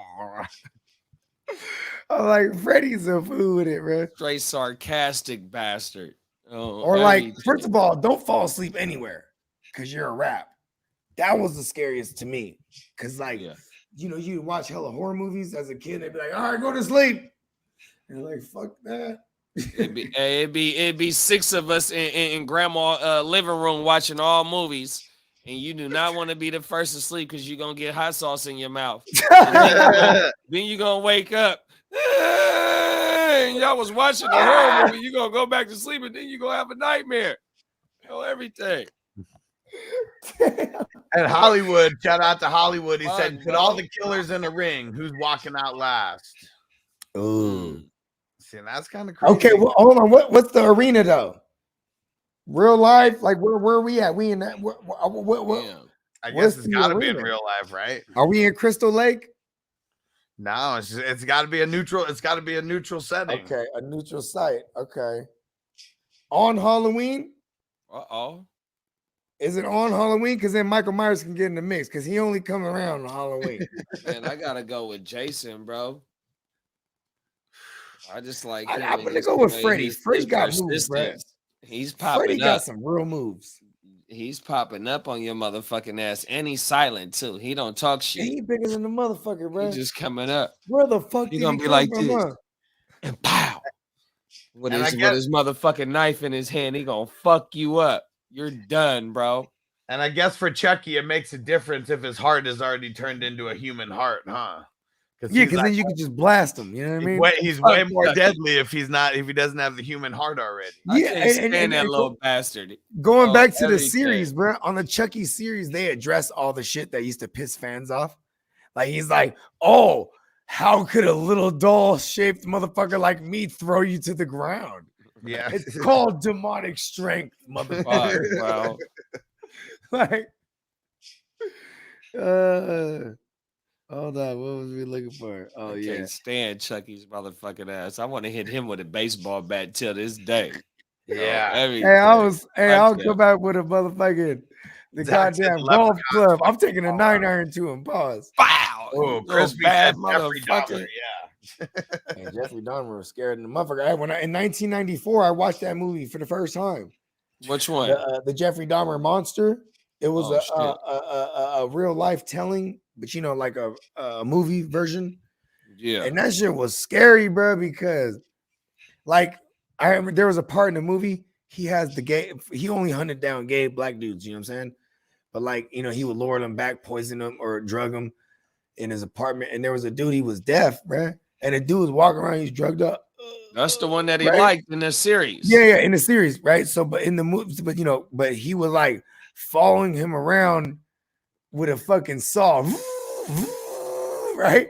I'm like, Freddie's a fool with it, bro. Straight sarcastic bastard. Oh, or like, first of all, don't fall asleep anywhere because you're a rap. That was the scariest to me. Because, like, you know, you watch hella horror movies as a kid, they'd be like, all right, go to sleep. And you're like, fuck that. It'd be six of us in grandma living room watching all movies, and you do not want to be the first to sleep because you're gonna get hot sauce in your mouth. then you're gonna wake up. And y'all was watching the horror movie. You're gonna go back to sleep, and then you're gonna have a nightmare. You know, everything. And Hollywood, shout out to Hollywood. He said, put all the killers in a ring. Who's walking out last? Ooh. See, that's kind of crazy. Okay, well, hold on. What's the arena though? Real life? Like where are we at? We in that? What I guess it's got to be in real life, right? Are we in Crystal Lake? No, it's got to be a neutral. It's got to be a neutral setting. Okay, a neutral site. Okay. On Halloween? Is it on Halloween? Because then Michael Myers can get in the mix because he only come around on Halloween. Man, I gotta go with Jason, bro. I just like. I'm gonna go with Freddy. Freddy got moves, bro. He's popping Freddy up. got some real moves. He's popping up on your motherfucking ass, and he's silent too. He don't talk shit. He bigger than the motherfucker, bro. He's just coming up. Where the fuck he gonna be like this? And pow! With his motherfucking knife in his hand, he gonna fuck you up. You're done, bro. And I guess for Chucky, it makes a difference if his heart is already turned into a human heart, huh? Yeah, because then you can just blast him. You know what I mean? He's way more deadly if he doesn't have the human heart already. Yeah, I can't stand that little bastard. Going back to the series, bro. On the Chucky series, they address all the shit that used to piss fans off. Like he's like, oh, how could a little doll-shaped motherfucker like me throw you to the ground? Yeah, it's called demonic strength, motherfucker. Wow. Like, hold on, what was we looking for? Oh, I can't stand Chucky's motherfucking ass. I want to hit him with a baseball bat till this day. Yeah. I'll come back with a motherfucking goddamn golf club. I'm taking a 9-iron to him. Pause. Wow. Oh, crispy bad motherfucker. Yeah. And Jeffrey Dahmer was scared in the motherfucker. In 1994, I watched that movie for the first time. Which one? The Jeffrey Dahmer Monster. It was a real life telling, but you know, like a movie version. Yeah. And that shit was scary, bro, because like I remember there was a part in the movie, he only hunted down gay black dudes, you know what I'm saying? But like, you know, he would lure them back, poison them, or drug them in his apartment. And there was a dude, he was deaf, bro. And the dude was walking around, he's drugged up. That's the one that he liked in the series. Yeah, in the series, right? So, but in the movies, but he was like following him around with a fucking saw, right?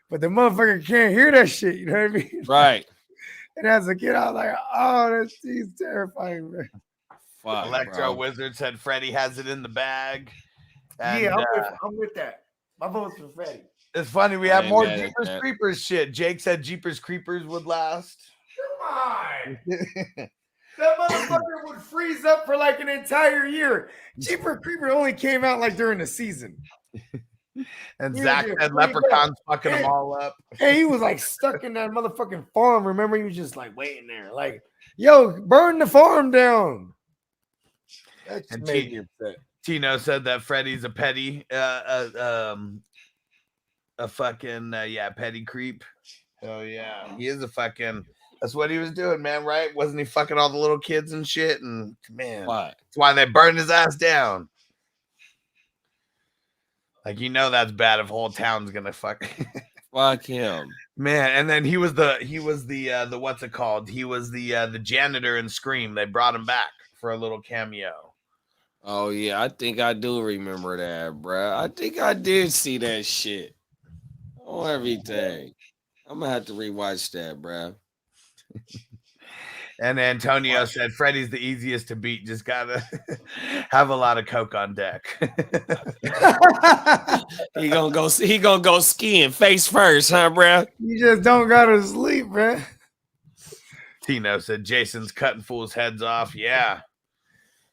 But the motherfucker can't hear that shit, you know what I mean? Right. And as a kid, I was like, oh, he's terrifying, man. Fuck, Electro Wizard said Freddy has it in the bag. And, yeah, I'm with that. My vote's for Freddy. It's funny, we have more Jeepers Creepers shit. Jake said Jeepers Creepers would last. Come on. That motherfucker would freeze up for like an entire year. Jeepers Creepers only came out like during the season. And He was Zach just said freaked out. leprechauns fucking them Hey. all up. And he was like stuck in that motherfucking farm. Remember, he was just like waiting there, like, yo, burn the farm down. That just And made me upset. Tino said that Freddy's a petty, a fucking petty creep. Hell yeah, he is a fucking. That's what he was doing, man. Right? Wasn't he fucking all the little kids and shit? And man, Why? that's why they burned his ass down. Like, that's bad if whole town's gonna fuck. Fuck him. Man, and then he was the what's it called? He was the janitor in Scream. They brought him back for a little cameo. Oh yeah, I think I do remember that, bruh. I think I did see that shit. Oh, everything. I'm gonna have to rewatch that, bruh. And Antonio said Freddy's the easiest to beat. Just gotta have a lot of coke on deck. He gonna go skiing face first, huh, bruh? You just don't gotta sleep, man. Tino said Jason's cutting fools' heads off. Yeah.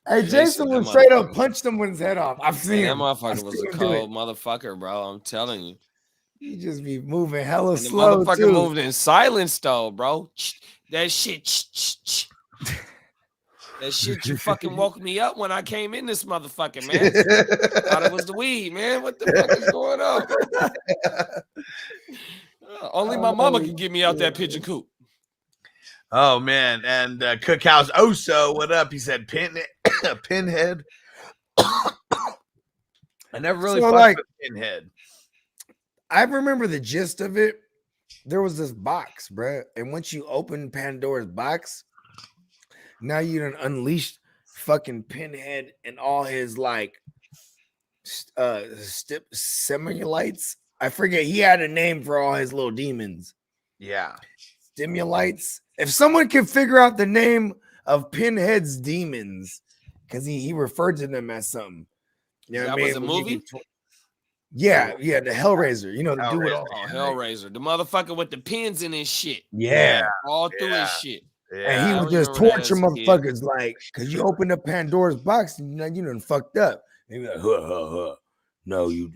Hey, Jason that would straight up motherfucker- punched him with his head off. I've seen That him. motherfucker I've was seen a him do it. cold motherfucker, bro. I'm telling you. He just be moving hella And the slow motherfucker too. moved in silence though, bro. That shit. That shit, you fucking woke me up when I came in this motherfucker, man. Thought it was the weed, man. What the fuck is going on? Only my mama can get me out that pigeon coop. Oh man, and Cookhouse Oso, what up? He said Pinhead. I never really So, fucked like- with Pinhead. I remember the gist of it. There was this box, bruh. And once you open Pandora's box, now you done unleashed fucking Pinhead and all his like simulites. I forget. He had a name for all his little demons. Yeah. Stimulites. If someone can figure out the name of Pinhead's demons, because he referred to them as something. You know That what I was a mean? When you movie? get yeah, the Hellraiser. You know, the dude with all. Oh, Hellraiser. The motherfucker with the pins in his shit. Yeah. All through Yeah. his shit. And Yeah. he I would just remember that torture as a kid. motherfuckers, like, because you opened up Pandora's box and you done fucked up. And he was like, huh. No, you.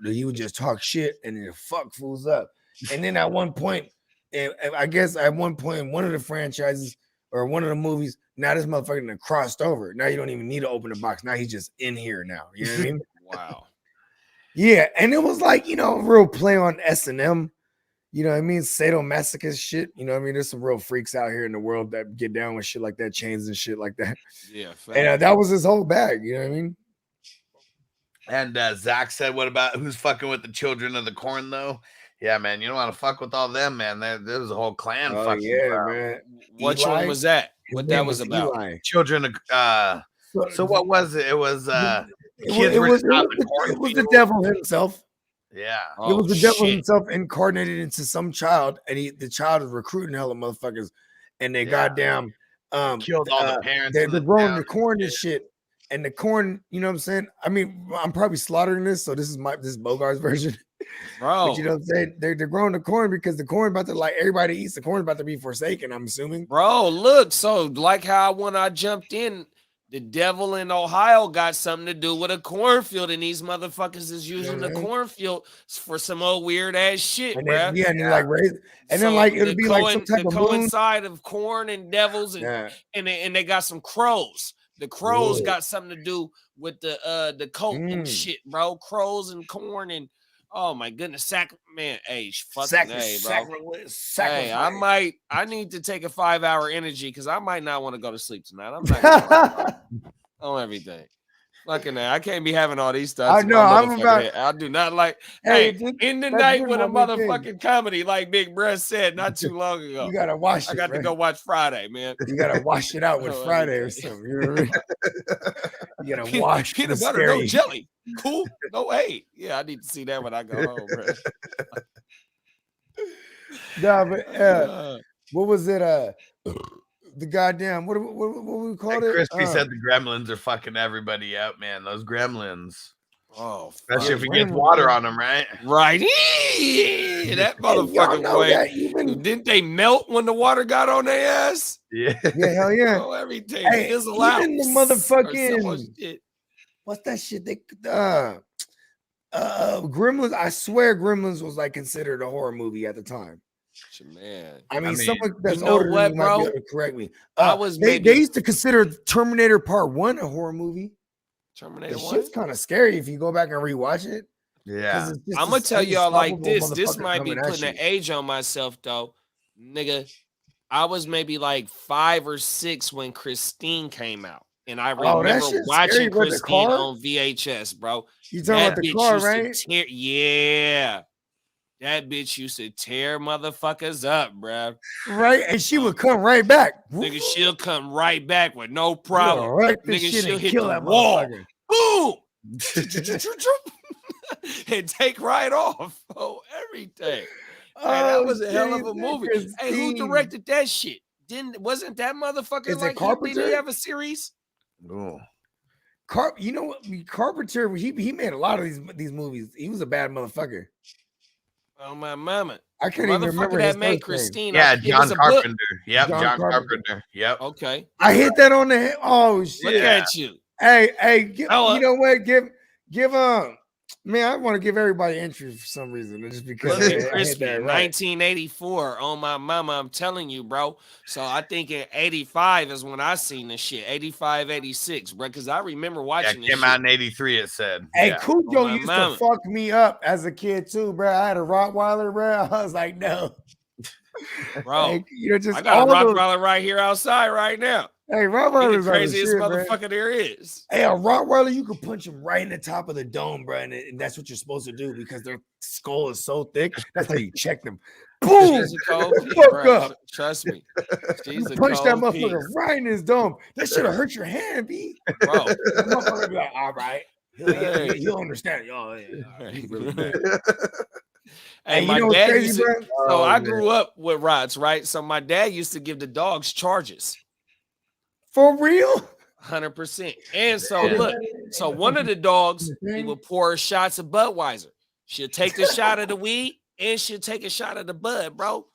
He would just talk shit and then fuck fools up. And then at one point, I guess at one point, one of the franchises or one of the movies, now this motherfucker done crossed over. Now you don't even need to open the box. Now he's just in here now. You know what I mean? Wow. Yeah, and it was like, real play on S&M. You know what I mean? Sadomasochist shit. You know what I mean? There's some real freaks out here in the world that get down with shit like that, chains and shit like that. Yeah. And that was his whole bag. You know what I mean? And Zach said, what about who's fucking with the children of the corn, though? Yeah, man. You don't want to fuck with all them, man. There was a whole clan Oh, fucking yeah, around. man. Which Eli? one was that? His What name that was about? Eli. Children of so what was it? It was kids It were was, just out in the it was the cornfield. devil himself. Yeah. It was the devil shit. himself incarnated into some child, and the child is recruiting hella motherfuckers, and they Yeah. goddamn Killed all the parents. They're in the growing town the corn and shit. shit. And the corn, you know what I'm saying? I mean, I'm probably slaughtering this, so this is Bogart's version. Bro. But you know what I'm saying? They're growing the corn because the corn about to, like, everybody eats the corn about to be forsaken, I'm assuming. Bro, look, so like how when I jumped in, the devil in Ohio got something to do with a cornfield, and these motherfuckers is using the man. cornfield for some old weird ass shit, And bro. then, and then like raise, and then like it'll be like some type of moon. coincide of corn and devils, and Yeah. and they got some crows. The crows Ooh. got something to do with the coat and shit, bro. Crows and corn and oh my goodness, hey, fucking hey, bro. Hey, I need to take a 5-hour energy because I might not want to go to sleep tonight. I'm not gonna on everything. Fucking I can't be having all these stuff. I know, I'm about- I do not like Hey, hey in the that's night good, with a my good motherfucking comedy, like Big Breast said not too long ago. You gotta wash it. I got to right? go watch Friday, man. You gotta wash it out with Oh, Friday or everything. something. You know what I mean? You gotta wash peanut the butter, no scary. jelly. Cool. No, hey. Yeah, I need to see that when I go home, bro. Nah, but what was it? The goddamn what we called it? Crispy said the gremlins are fucking everybody out, man. Those gremlins. Oh, Especially if he fuck. gets water on them, right? right. That Hey, y'all motherfucking know way. that even- Didn't they melt when the water got on their ass? Yeah. Yeah, hell yeah. Oh, everything Hey, fizzle out. even the Or some motherfucking- shit. What's that shit? They Gremlins. I swear, Gremlins was like considered a horror movie at the time. Man, I mean, mean, someone that's you know older what, than me might be bro? able to correct me. I was they maybe used to consider Terminator Part 1 a horror movie. Terminator The 1. shit's kind of scary if you go back and rewatch it. Yeah. It's just I'm gonna this tell y'all like unstoppable this. This motherfucker might be coming at putting an you. age on myself though, nigga. I was maybe like 5 or 6 when Christine came out, and I Oh, that remember shit's scary, watching bro. The Christine car? on VHS, bro. You talking That about the bitch car, used right? to tear, yeah. That bitch used to tear motherfuckers up, bruh. Right, and she would come right back. Nigga, she'll come right back with no You'll problem. wreck this Nigga, shit she'll and hit kill the that wall. motherfucker. Boom! And take right off. Oh, everything. Hey, that was a hell of a movie. Hey, who directed that shit? Wasn't that motherfucker Is it like Carpenter? did he have a series? Ooh. You know what? Carpenter, he made a lot of these movies. He was a bad motherfucker. Oh my mama. I The can't even motherfucker remember that his made first name. Christine. Yeah, it John was a book. Carpenter. Yep, John John Carpenter. Carpenter. Yep. Okay. I hit that on the head. Oh shit! Look at you. Hey, Ella. you know what? Give man, I want to give everybody entry for some reason, just because Look I at hit Crispy, that right. 1984. On my mama, I'm telling you, bro. So I think in 85 is when I seen this shit. 85, 86, bro. Because I remember Yeah, watching this came shit. out in '83. It said. Hey, Yeah. Cujo my used mama. to fuck me up as a kid too, bro. I had a Rottweiler, bro. I was like, no, Bro. Hey, you know, just I got a all those- Rottweiler right here outside right now. Hey, He Rottweilers the are the craziest shit, bro. motherfucker there is. Hey, a Rottweiler, you could punch him right in the top of the dome, bro, and that's what you're supposed to do because their skull is so thick. That's how you check them. Boom! She's a cold piece, Fuck bro. up. Trust me. She's a Punch that cold motherfucker piece. right in his dome. That should have hurt your hand, B. Bro. The motherfucker be like, all right. Hey. He'll understand. Oh, yeah, he's really bad. Hey, you my know what's dad crazy, used to, bro? so Oh, I man. grew up with rods, right? So my dad used to give the dogs charges. For real? 100%. And so Damn. look, so one of the dogs, he would pour shots of Budweiser. She'll take the shot of the weed and she'll take a shot of the bud, bro.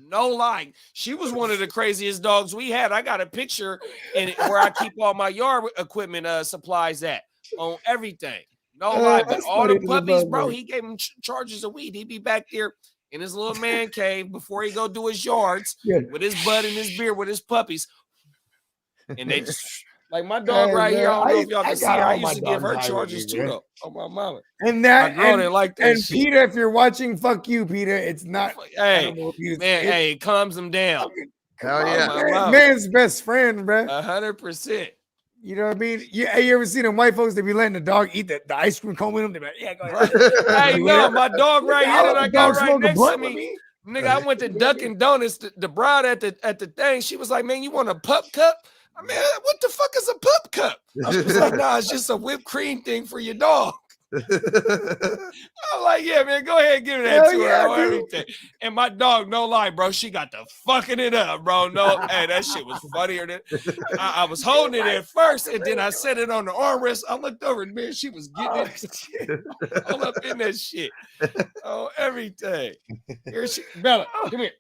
No lie. She was one of the craziest dogs we had. I got a picture in it where I keep all my yard equipment supplies at on everything. No lie. But that's all funny the to the puppies, bro, mother. he gave them charges of weed. He'd be back there in his little man cave before he go do his yards Yeah. with his bud and his beer with his puppies. And they just like my dog Hey, right here. I man, don't know if y'all I can see got her. I all my used to give her dogs high with charges me, too, man. though. Oh my mama. And My that girl didn't like that and shit. Peter, if you're watching, fuck you, Peter. It's not Hey, animal abuse. man, It's hey, it calms them down. Hell come on, yeah. my man. mama. Man's best friend, bro. 100%. You know what I mean? Yeah, hey, you ever seen them white folks? They be letting the dog eat the ice cream cone with them. They be like, yeah, go ahead. Hey, no, my dog right here that I got right next to with me. Nigga, I went to Dunkin' Donuts. The bride at the thing, she was like, man, you want a pup cup? I mean, what the fuck is a pup cup? I was like, nah, it's just a whipped cream thing for your dog. I'm like, yeah, man, go ahead and give that Hell to her yeah, or dude. everything. And my dog, no lie, bro, she got the fucking it up, bro. No, hey, that shit was funnier than I was holding it at first, and then I set it on the armrest. I looked over, and man, she was getting it all up in that shit. Oh, everything. Here she, Bella, come here.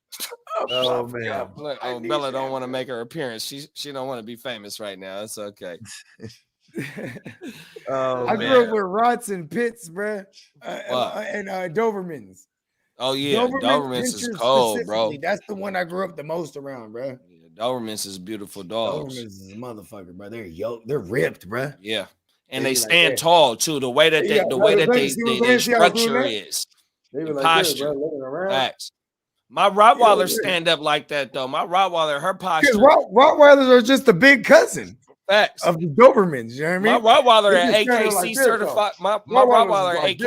Oh man. Look, oh, Bella don't want to make her appearance. She don't want to be famous right now. It's okay. Oh I man. grew up with Rots and Pits, bro, Wow. and Dobermans. Oh yeah, Doberman Dobermans is Pinschers cold, bro. specifically, That's the one I grew up the most around, bro. Yeah, Dobermans is beautiful dogs. Dobermans is a motherfucker, bro. They're ripped, bro. Yeah, and They they be like stand that. tall too. The way that Yeah, they, the bro, way that let me they, see they, what- they let me see how I'm doing structure that. is. They The were like posture. this, bro, looking around. Facts. My Rottweiler Yeah. stand up like that though. My Rottweiler, her Because posture. Rottweilers are just the big cousin Facts. of the Dobermans. You know what I mean? My Rottweiler They at just stand AKC like this, certified. My Rottweilers is Rottweiler like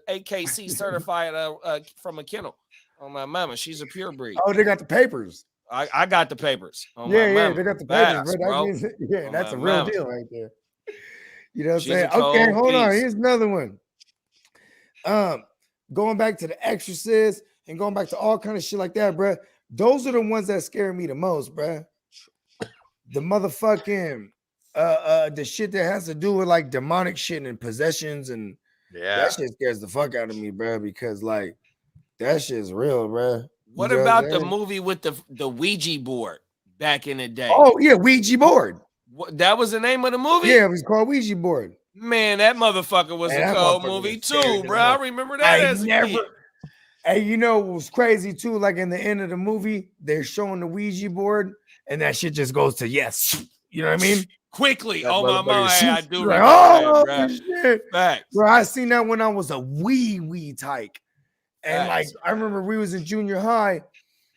AKC certified from a kennel. On my mama, she's a pure breed. Oh, they got the papers. I got the papers. On Yeah, my yeah, mama. they got the Facts, papers, bro. bro. That means, yeah, On that's my a real mama. deal right there. You know what I'm She's saying? a Okay, cold hold on. piece. Here's another one. Going back to The Exorcist and going back to all kind of shit like that, bro. Those are the ones that scare me the most, bro. The motherfucking the shit that has to do with like demonic shit and possessions and Yeah. that shit scares the fuck out of me, bro, because like that shit's real, bro. What You know about I'm the saying? movie with the Ouija board back in the day? Oh yeah, Ouija board. That was the name of the movie? Yeah, it was called Ouija board. Man, that motherfucker was Man, a that cold motherfucker movie was scary too, than bro. a I mother- remember that as a kid. Hey, you know what was crazy too? Like in the end of the movie, they're showing the Ouija board, and that shit just goes to yes. You know what I mean? Quickly. That Oh my motherfucker mom, hey, I shoots. do You're like, remember that, oh bro. shit. Facts. Bro, I seen that when I was a wee tyke. And like Facts. I remember we was in junior high,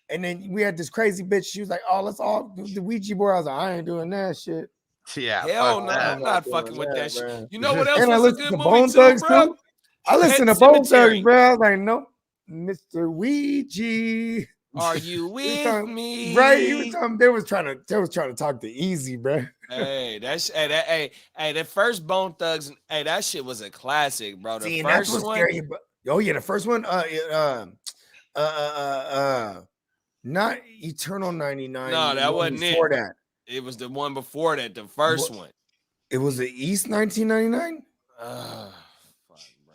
and then we had this crazy bitch. She was like, "Oh, let's all do the Ouija board." I was like, "I ain't doing that shit." Yeah, Hell fuck no, that. I'm not doing fucking with that shit. bro. You know what else And I was a listened good to movie Bone too, Thugs bro? too. I listened to Pet Bone Thugs, Cemetery. bro. I was like, nope, Mr. Ouija. Are you with me? Right? He was talking, they was trying to talk to Easy, bro. Hey, that first Bone Thugs, hey, that shit was a classic, bro. The See, and that's first what's one, scary. But oh yeah, the first one, not Eternal 99. no, the that one wasn't before it. that. It was the one before that, the first one. It was the East 1999. Fuck, bro.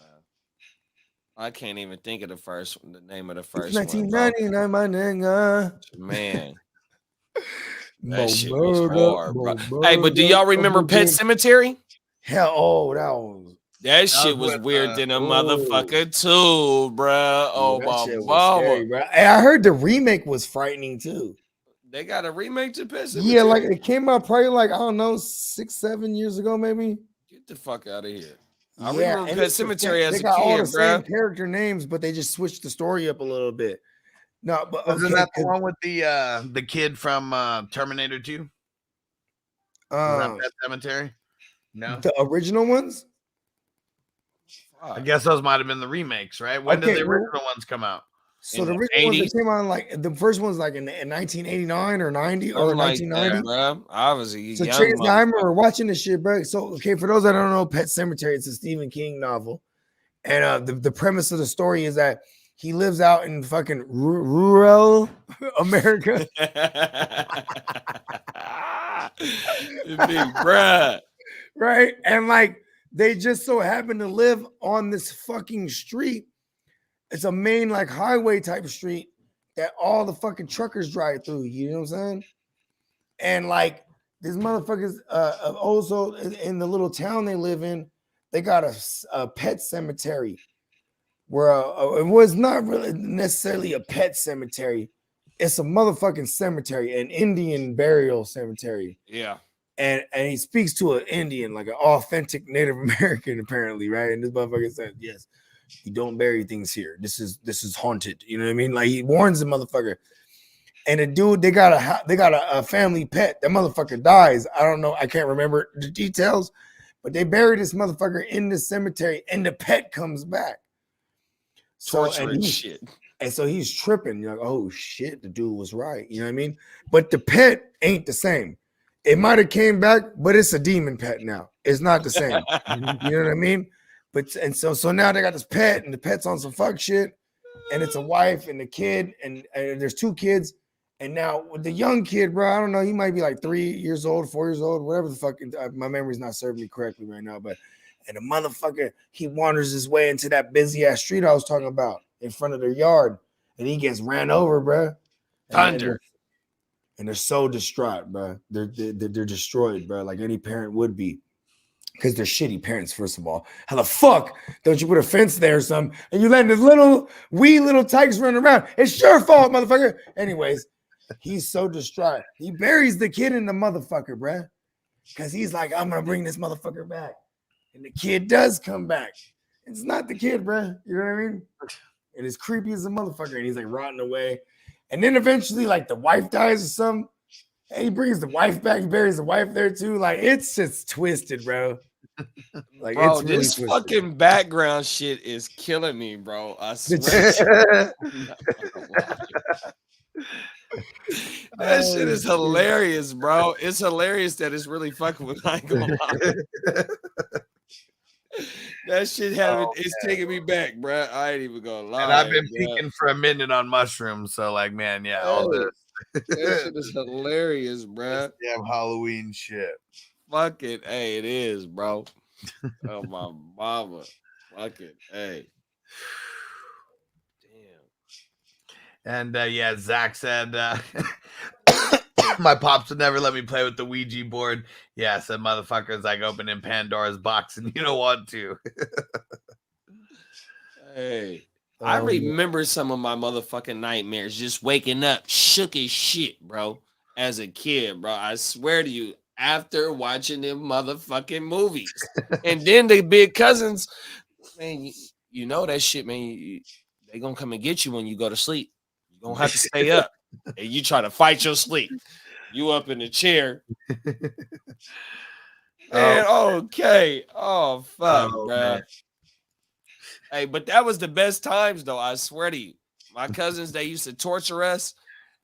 I can't even think of the name of the It's first one, bro. 1999, my nigga. Man, Mo that shit was murder, hard, mo bro. Hey, but do murder, y'all remember double Pet game. Cemetery? Hell, oh, that was. That shit was was with, weird than a oh. motherfucker too, bro. Oh That my shit was mama. scary, bro. And I heard the remake was frightening too. They got a remake to Pet Cemetery. Yeah, like it came out probably like I don't know 6-7 years ago, maybe. Get the fuck out of here. I Yeah, remember and Pet it's the Cemetery same- as they a got all kid, the bro. same character names, but they just switched the story up a little bit. No, but Wasn't okay, that the one with the kid from Terminator 2? Was that Pet Cemetery? No. the original ones. I guess those might have been the remakes, right? When did Okay, the well- original ones come out? So In the the original ones 80s? that came on like the first one's like in 1989 or 90 or Something like 1990. that, bro. I was a So young check this out. I motherfucker. remember watching this shit, bro. So okay, for those that don't know, Pet Cemetery, it's a Stephen King novel, and the premise of the story is that he lives out in fucking rural America. Big bruh. Right? And like they just so happen to live on this fucking street. It's a main like highway type of street that all the fucking truckers drive through. You know what I'm saying? And like these motherfuckers, also in the little town they live in, they got a pet cemetery where it was not really necessarily a pet cemetery. It's a motherfucking cemetery, an Indian burial cemetery. Yeah. And he speaks to an Indian, like an authentic Native American, apparently, right? And this motherfucker says, "Yes, you don't bury things here. This is haunted." You know what I mean? Like he warns the motherfucker. And the dude, they got a family pet. That motherfucker dies. I don't know. I can't remember the details, but they buried this motherfucker in the cemetery, and the pet comes back. Torturing shit. And so he's tripping. You're like, oh shit, the dude was right. You know what I mean? But the pet ain't the same. It might have came back, but it's a demon pet now. It's not the same. You know what I mean? But and so now they got this pet, and the pet's on some fuck shit, and it's a wife and a kid, and there's two kids. And now with the young kid, bro, I don't know, he might be like 3 years old, 4 years old, whatever the fuck. My memory's not serving me correctly right now, but and the motherfucker, he wanders his way into that busy ass street I was talking about in front of their yard, and he gets ran over, bro. Thunder. And they're so distraught, bro. They're destroyed, bro, like any parent would be. Because they're shitty parents, first of all. How the fuck don't you put a fence there or something and you letting this wee little tykes run around? It's your fault, motherfucker. Anyways, he's so distraught. He buries the kid in the motherfucker, bro. Because he's like, I'm gonna bring this motherfucker back. And the kid does come back. It's not the kid, bro. You know what I mean? And it's creepy as a motherfucker. And he's like rotting away. And then eventually, like the wife dies or something. And he brings the wife back. He buries the wife there too. Like it's just twisted, bro. Like Bro, it's really this twisted. fucking background shit is killing me, bro. I swear. That shit is hilarious, bro. It's hilarious that it's really fucking with. I ain't gonna lie. That shit it's taking me back, bro. I ain't even gonna lie. And I've been bro. peeking for a minute on mushrooms, so like, man, yeah, all this. That shit is hilarious, bro. Damn Halloween shit. Fuck it. Hey, it is, bro. Oh, my mama. Fuck it. Hey. Damn. And yeah, Zach said My pops would never let me play with the Ouija board. Yeah, said motherfuckers like opening Pandora's box and you don't want to. Hey, I remember some of my motherfucking nightmares just waking up shook as shit, bro, as a kid, bro. I swear to you, after watching them motherfucking movies. And then the big cousins, man, you know that shit, man. They gonna come and get you when you go to sleep. You're gonna have to stay up. And you try to fight your sleep. You up in the chair. Man, okay. Oh, fuck, bro. Man. Hey, but that was the best times, though. I swear to you. My cousins, they used to torture us.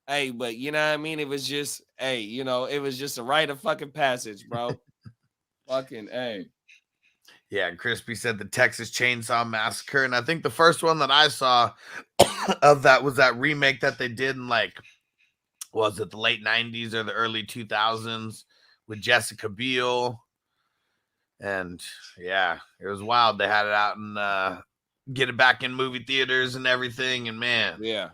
Hey, but you know what I mean? It was just, hey, you know, it was just a rite of fucking passage, bro. Fucking, hey. Yeah, Crispy said the Texas Chainsaw Massacre. And I think the first one that I saw of that was that remake that they did in like, was it the late 90s or the early 2000s with Jessica Biel? And yeah, it was wild. They had it out and get it back in movie theaters and everything. And man, yeah,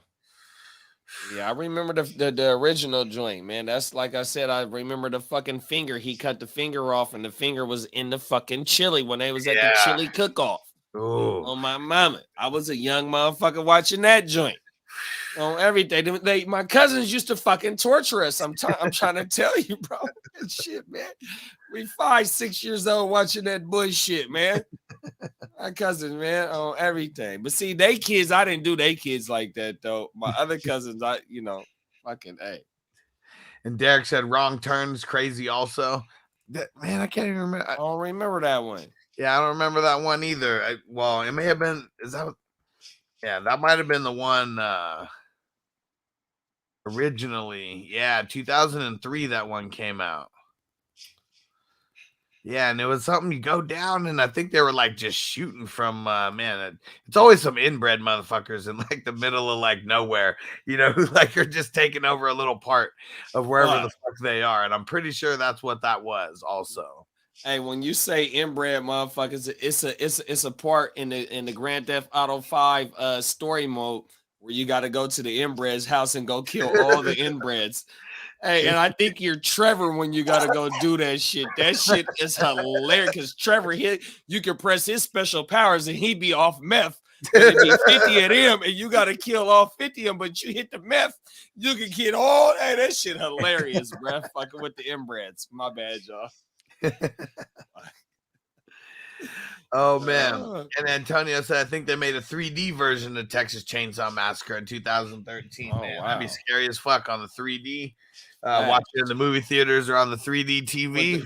I remember the original joint, man. That's like I said, I remember the fucking finger. He cut the finger off, and the finger was in the fucking chili when they was at the chili cook-off. Oh my mama, I was a young motherfucker watching that joint. On everything, my cousins used to fucking torture us. I'm trying to tell you, bro. Shit, man. We 5, 6 years old watching that bullshit, man. My cousins, man, on everything. But see, they kids, I didn't do they kids like that though. My other cousins, fucking hey. And Derek said Wrong Turns crazy also. Man, I can't even remember. I don't remember that one. Yeah, I don't remember that one either. It may have been. Yeah, that might have been the one originally. Yeah, 2003 that one came out. Yeah, and it was something you go down, and I think they were like just shooting from it's always some inbred motherfuckers in like the middle of like nowhere, who like are just taking over a little part of wherever the fuck they are. And I'm pretty sure that's what that was also. Hey, when you say inbred motherfuckers, it's a part in the Grand Theft Auto 5 story mode where you got to go to the inbred's house and go kill all the inbreds. Hey, and I think you're Trevor when you got to go do that shit. That shit is hilarious because Trevor, you can press his special powers and he be off meth. And it'd be 50 of them and you got to kill all 50 of them, but you hit the meth, you can get all. Hey, that shit hilarious, bro. Fucking with the inbreds. My bad, y'all. Oh man. And Antonio said I think they made a 3D version of Texas Chainsaw Massacre in 2013. Man, wow. That'd be scary as fuck on the 3D. Watching it in the movie theaters or on the 3D TV.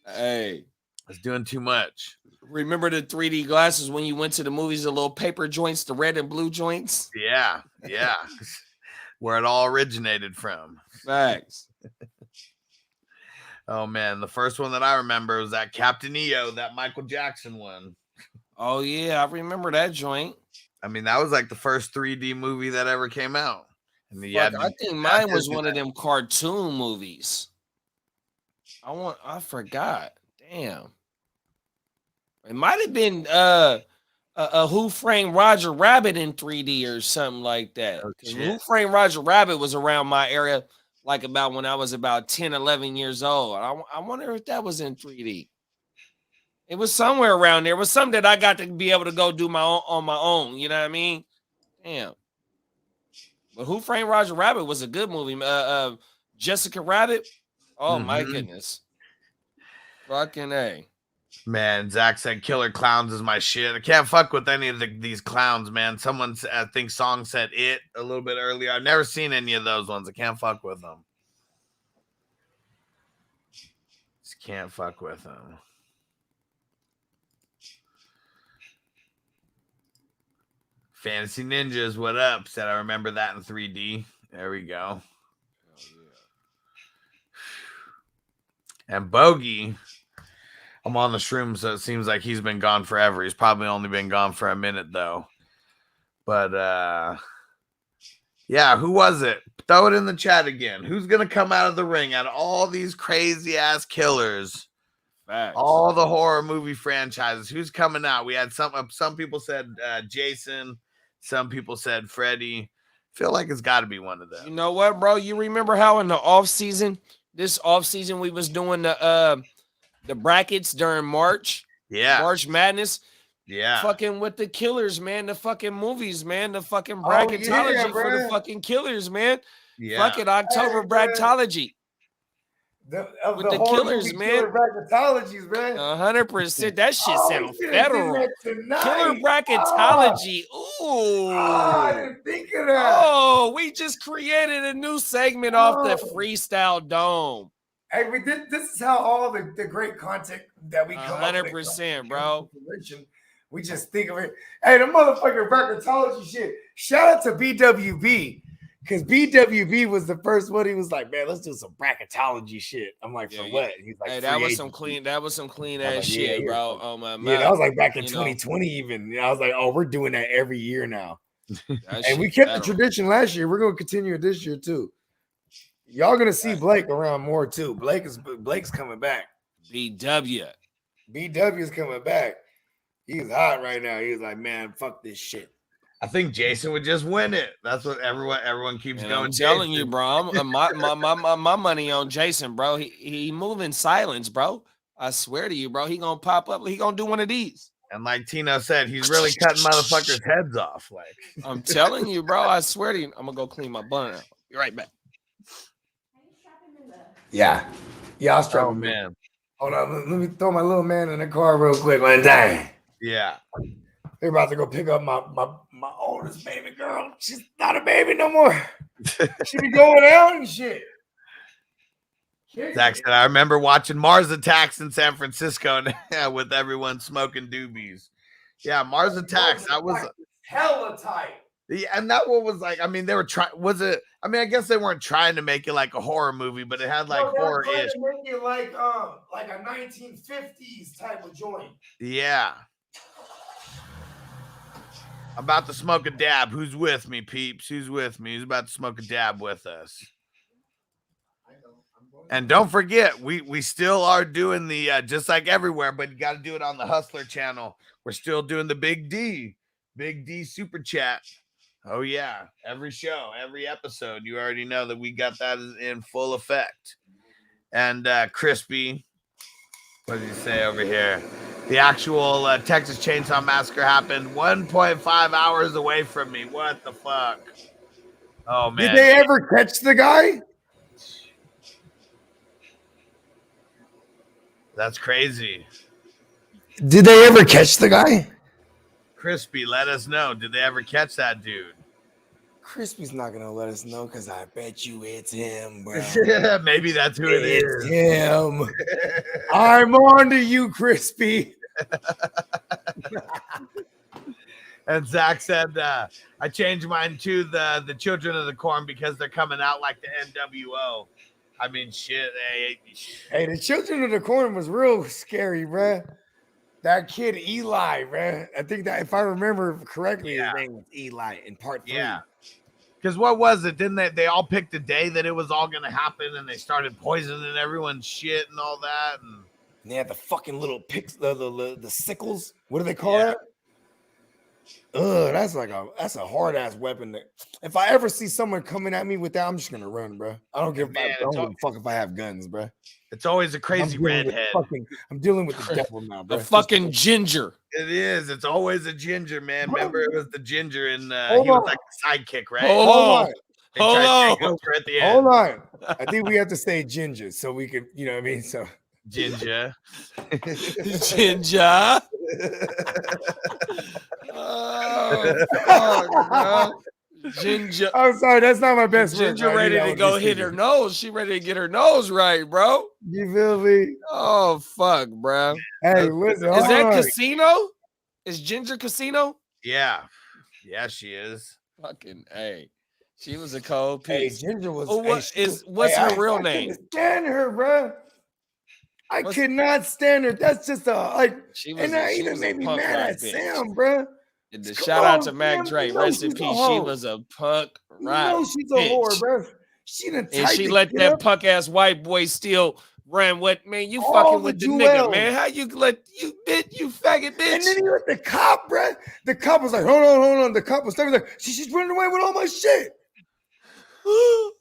Hey, it's doing too much. Remember the 3D glasses when you went to the movies, the little paper joints, the red and blue joints? Yeah. Where it all originated from. Facts. Oh man, the first one that I remember was that Captain EO, that Michael Jackson one. Oh yeah, I remember that joint. I mean, that was like the first 3D movie that ever came out. And I think mine was one of them cartoon movies. I forgot. Damn. It might have been Who Framed Roger Rabbit in 3D or something like that. Oh, Who Framed Roger Rabbit was around my area. Like about when I was about 10, 11 years old. I wonder if that was in 3D. It was somewhere around there. It was something that I got to be able to go do on my own. You know what I mean? Damn. But Who Framed Roger Rabbit was a good movie. Jessica Rabbit. Oh, my goodness. Fucking A. Man, Zach said Killer Clowns is my shit. I can't fuck with any of these clowns, man. Someone, I think Song said It a little bit earlier. I've never seen any of those ones. I can't fuck with them. Just can't fuck with them. Fantasy Ninjas, what up? Said I remember that in 3D. There we go. And Bogey. I'm on the shroom, so it seems like he's been gone forever. He's probably only been gone for a minute, though. But, yeah, who was it? Throw it in the chat again. Who's going to come out of the ring out of all these crazy-ass killers? Facts. All the horror movie franchises. Who's coming out? We had some people said Jason. Some people said Freddy. Feel like it's got to be one of them. You know what, bro? You remember how in the this off season, we was doing the brackets during March Madness. Yeah. Fucking with the killers, man. The fucking movies, man. The fucking bracketology for the fucking killers, man. Yeah. Fucking October bracketology. With the killers, man. Bracketologies, man. 100%. That shit sounds federal. Killer bracketology. Ooh. I didn't think of that. Oh, we just created a new segment off the Freestyle Dome. Hey, this is how all the great content that we come 100%, bro. We just think of it. Hey, the motherfucking bracketology shit. Shout out to BWB. Because BWB was the first one. He was like, man, let's do some bracketology shit. I'm like, for what? He's like, hey, that was some clean ass shit, bro. Oh my man. Yeah, that was like back in 2020 even. I was like, oh, we're doing that every year now. And we kept the tradition last year. We're gonna continue it this year too. Y'all gonna see Blake around more too. Blake's coming back. BW is coming back. He's hot right now. He's like, man, fuck this shit. I think Jason would just win it. That's what everyone keeps going. I'm telling you, bro. My money on Jason, bro. He moving silence, bro. I swear to you, bro. He gonna pop up. He gonna do one of these. And like Tino said, he's really cutting motherfuckers' heads off. Like I'm telling you, bro. I swear to you. I'm gonna go clean my blunt out. Be right back. Yeah, I'll strap him, man. Hold on, let me throw my little man in the car real quick. One time. Yeah. They're about to go pick up my oldest baby girl. She's not a baby no more. She be going out and shit. Zach said, I remember watching Mars Attacks in San Francisco with everyone smoking doobies. Yeah, Mars Attacks. That was hella tight. Yeah, and that one was like, I mean, they were trying. Was it? I mean, I guess they weren't trying to make it like a horror movie, but it had like horror-ish. Make it like a 1950s type of joint. Yeah. I'm about to smoke a dab. Who's with me, peeps? Who's with me? Who's about to smoke a dab with us? And don't forget, we still are doing the just like everywhere, but you got to do it on the Hustler channel. We're still doing the Big D super chat. Oh yeah, every show, every episode, you already know that we got that in full effect. And Crispy, what did he say over here? The actual Texas Chainsaw Massacre happened 1.5 hours away from me. What the fuck? Oh, man. Did they ever catch the guy? That's crazy. Did they ever catch the guy? Crispy, let us know. Did they ever catch that dude? Crispy's not going to let us know because I bet you it's him, bro. Maybe that's who it is. Him. I'm on to you, Crispy. And Zach said, I changed mine to the Children of the Corn because they're coming out like the NWO. I mean, shit. Hey, the Children of the Corn was real scary, bro. That kid, Eli, bro. I think that if I remember correctly, his name was Eli in part 3. Yeah. Because what was it? Didn't they all picked a day that it was all going to happen and they started poisoning everyone's shit and all that? And they had the fucking little picks, the sickles. What do they call that? That's a hard ass weapon. If I ever see someone coming at me with that, I'm just gonna run, bro. I don't give a fuck if I have guns, bro. It's always a crazy redhead. I'm dealing with the devil now, bro. The fucking ginger. It is. It's always a ginger, man. Remember, it was the ginger, and he was like a sidekick, right? Hold on. I think we have to say ginger so we can, you know what I mean? So ginger. Ginger. Oh, fuck, bro. Ginger. I'm sorry, that's not my best friend. Ginger ready to go hit her nose. She ready to get her nose right, bro. You feel me? Oh, fuck, bro. Hey, listen. Is that Casino? Is Ginger Casino? Yeah. Yeah, she is. Fucking A. She was a cold piece. Hey, Ginger was. What's her real name? I couldn't stand her, bro. I could not stand her. That's just that even made me mad at Sam, bro. Shout out to Mac Dre. Rest in peace. She was a punk rock. She's a whore, bro. She let that punk ass white boy still run with, man. You fucking with the nigga, man. How you let you faggot bitch? And then he let the cop, bro. The cop was like, hold on. The cop was like, she's running away with all my shit.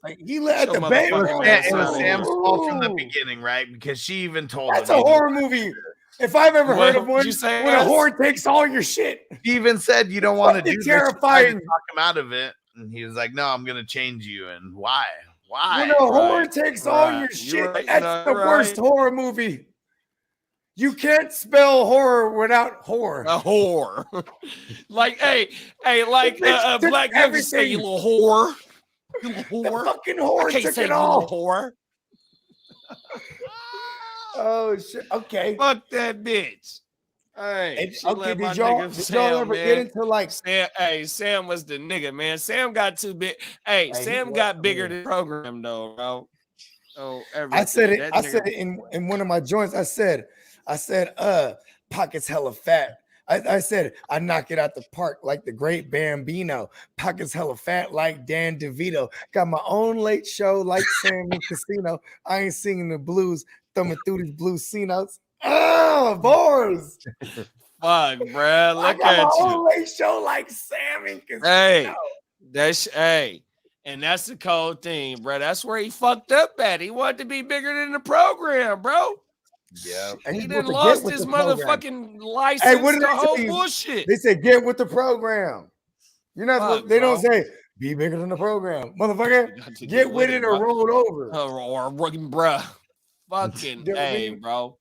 Like he let Your the baby. motherfucking Yeah, ass it was outta Sam's fault from the Ooh. beginning, right? Because she even told That's him. a horror movie. If I've ever heard of What'd one, you say, when a Gus? horror takes all your shit. She even said, "You don't want to do Fucking this." She tried to terrifying. talk him out of it, and he was like, "No, I'm gonna change you." And why? Why? When a horror Right, takes all right. your You're shit, right, that's no, the worst right. horror movie. You can't spell horror without horror. A whore. Like, hey, like Bitch took black girl just say, you everything. little whore. You little The whore. fucking I horror can't took say it you all. little whore. Oh shit. Okay. Fuck that bitch. Hey, And, she okay. let my Did y'all nigga Sam, ever man. get into like? Sam, hey, Sam was the nigga, man. Sam got too big. Hey, Hey, Sam he got was, bigger man. than the program, though, bro. Oh, everything. I said it. That I nigga- said it in one of my joints. I said, pockets hella fat. I said, I knock it out the park like the great Bambino. Pockets hella fat like Dan DeVito. Got my own late show like Sam in Casino. I ain't singing the blues, thumbing through these blue C notes. Oh, bars. Fuck, bruh. I Look got my at you. own late show like Sam in Casino. Hey, hey, and that's the cold thing, bro. That's where he fucked up at. He wanted to be bigger than the program, bro. Yeah. And He he's didn't supposed to get lost with his the program. motherfucking license. Hey, what did the I whole tell you? bullshit. They said get with the program. You're not. Fuck, They don't bro. say be bigger than the program, motherfucker. You got to Get with it or bro. roll it over. Or bruh. Fucking You know what I hey, mean? bro.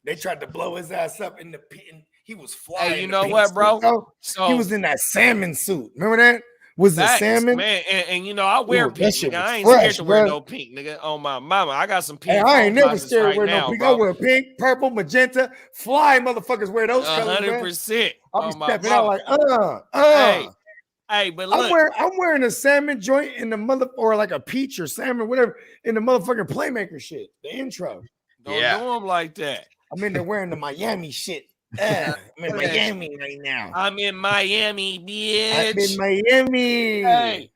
They tried to blow his ass up in the pit. He was flying. Hey, you in the know pink what, suit, bro? though. So He was in that salmon suit. Remember that? Was it facts, salmon? man, and you know I wear Ooh, that pink, shit nigga. was I ain't scared fresh, to wear bro. no pink, nigga. On my mama, I got some pink. Hey, I ain't never closets scared right to wear now, no pink. bro. I wear pink, purple, magenta. Fly motherfuckers wear those colors, man. 100%. I'll be On my stepping out mama. like, Hey, but look, I'm wearing a salmon joint in the mother or like a peach or salmon, whatever, in the motherfucking playmaker shit. The intro. don't Yeah. do them like that. I'm in there wearing the Miami shit. I'm in Miami right now. I'm in Miami, I'm in bitch. Miami.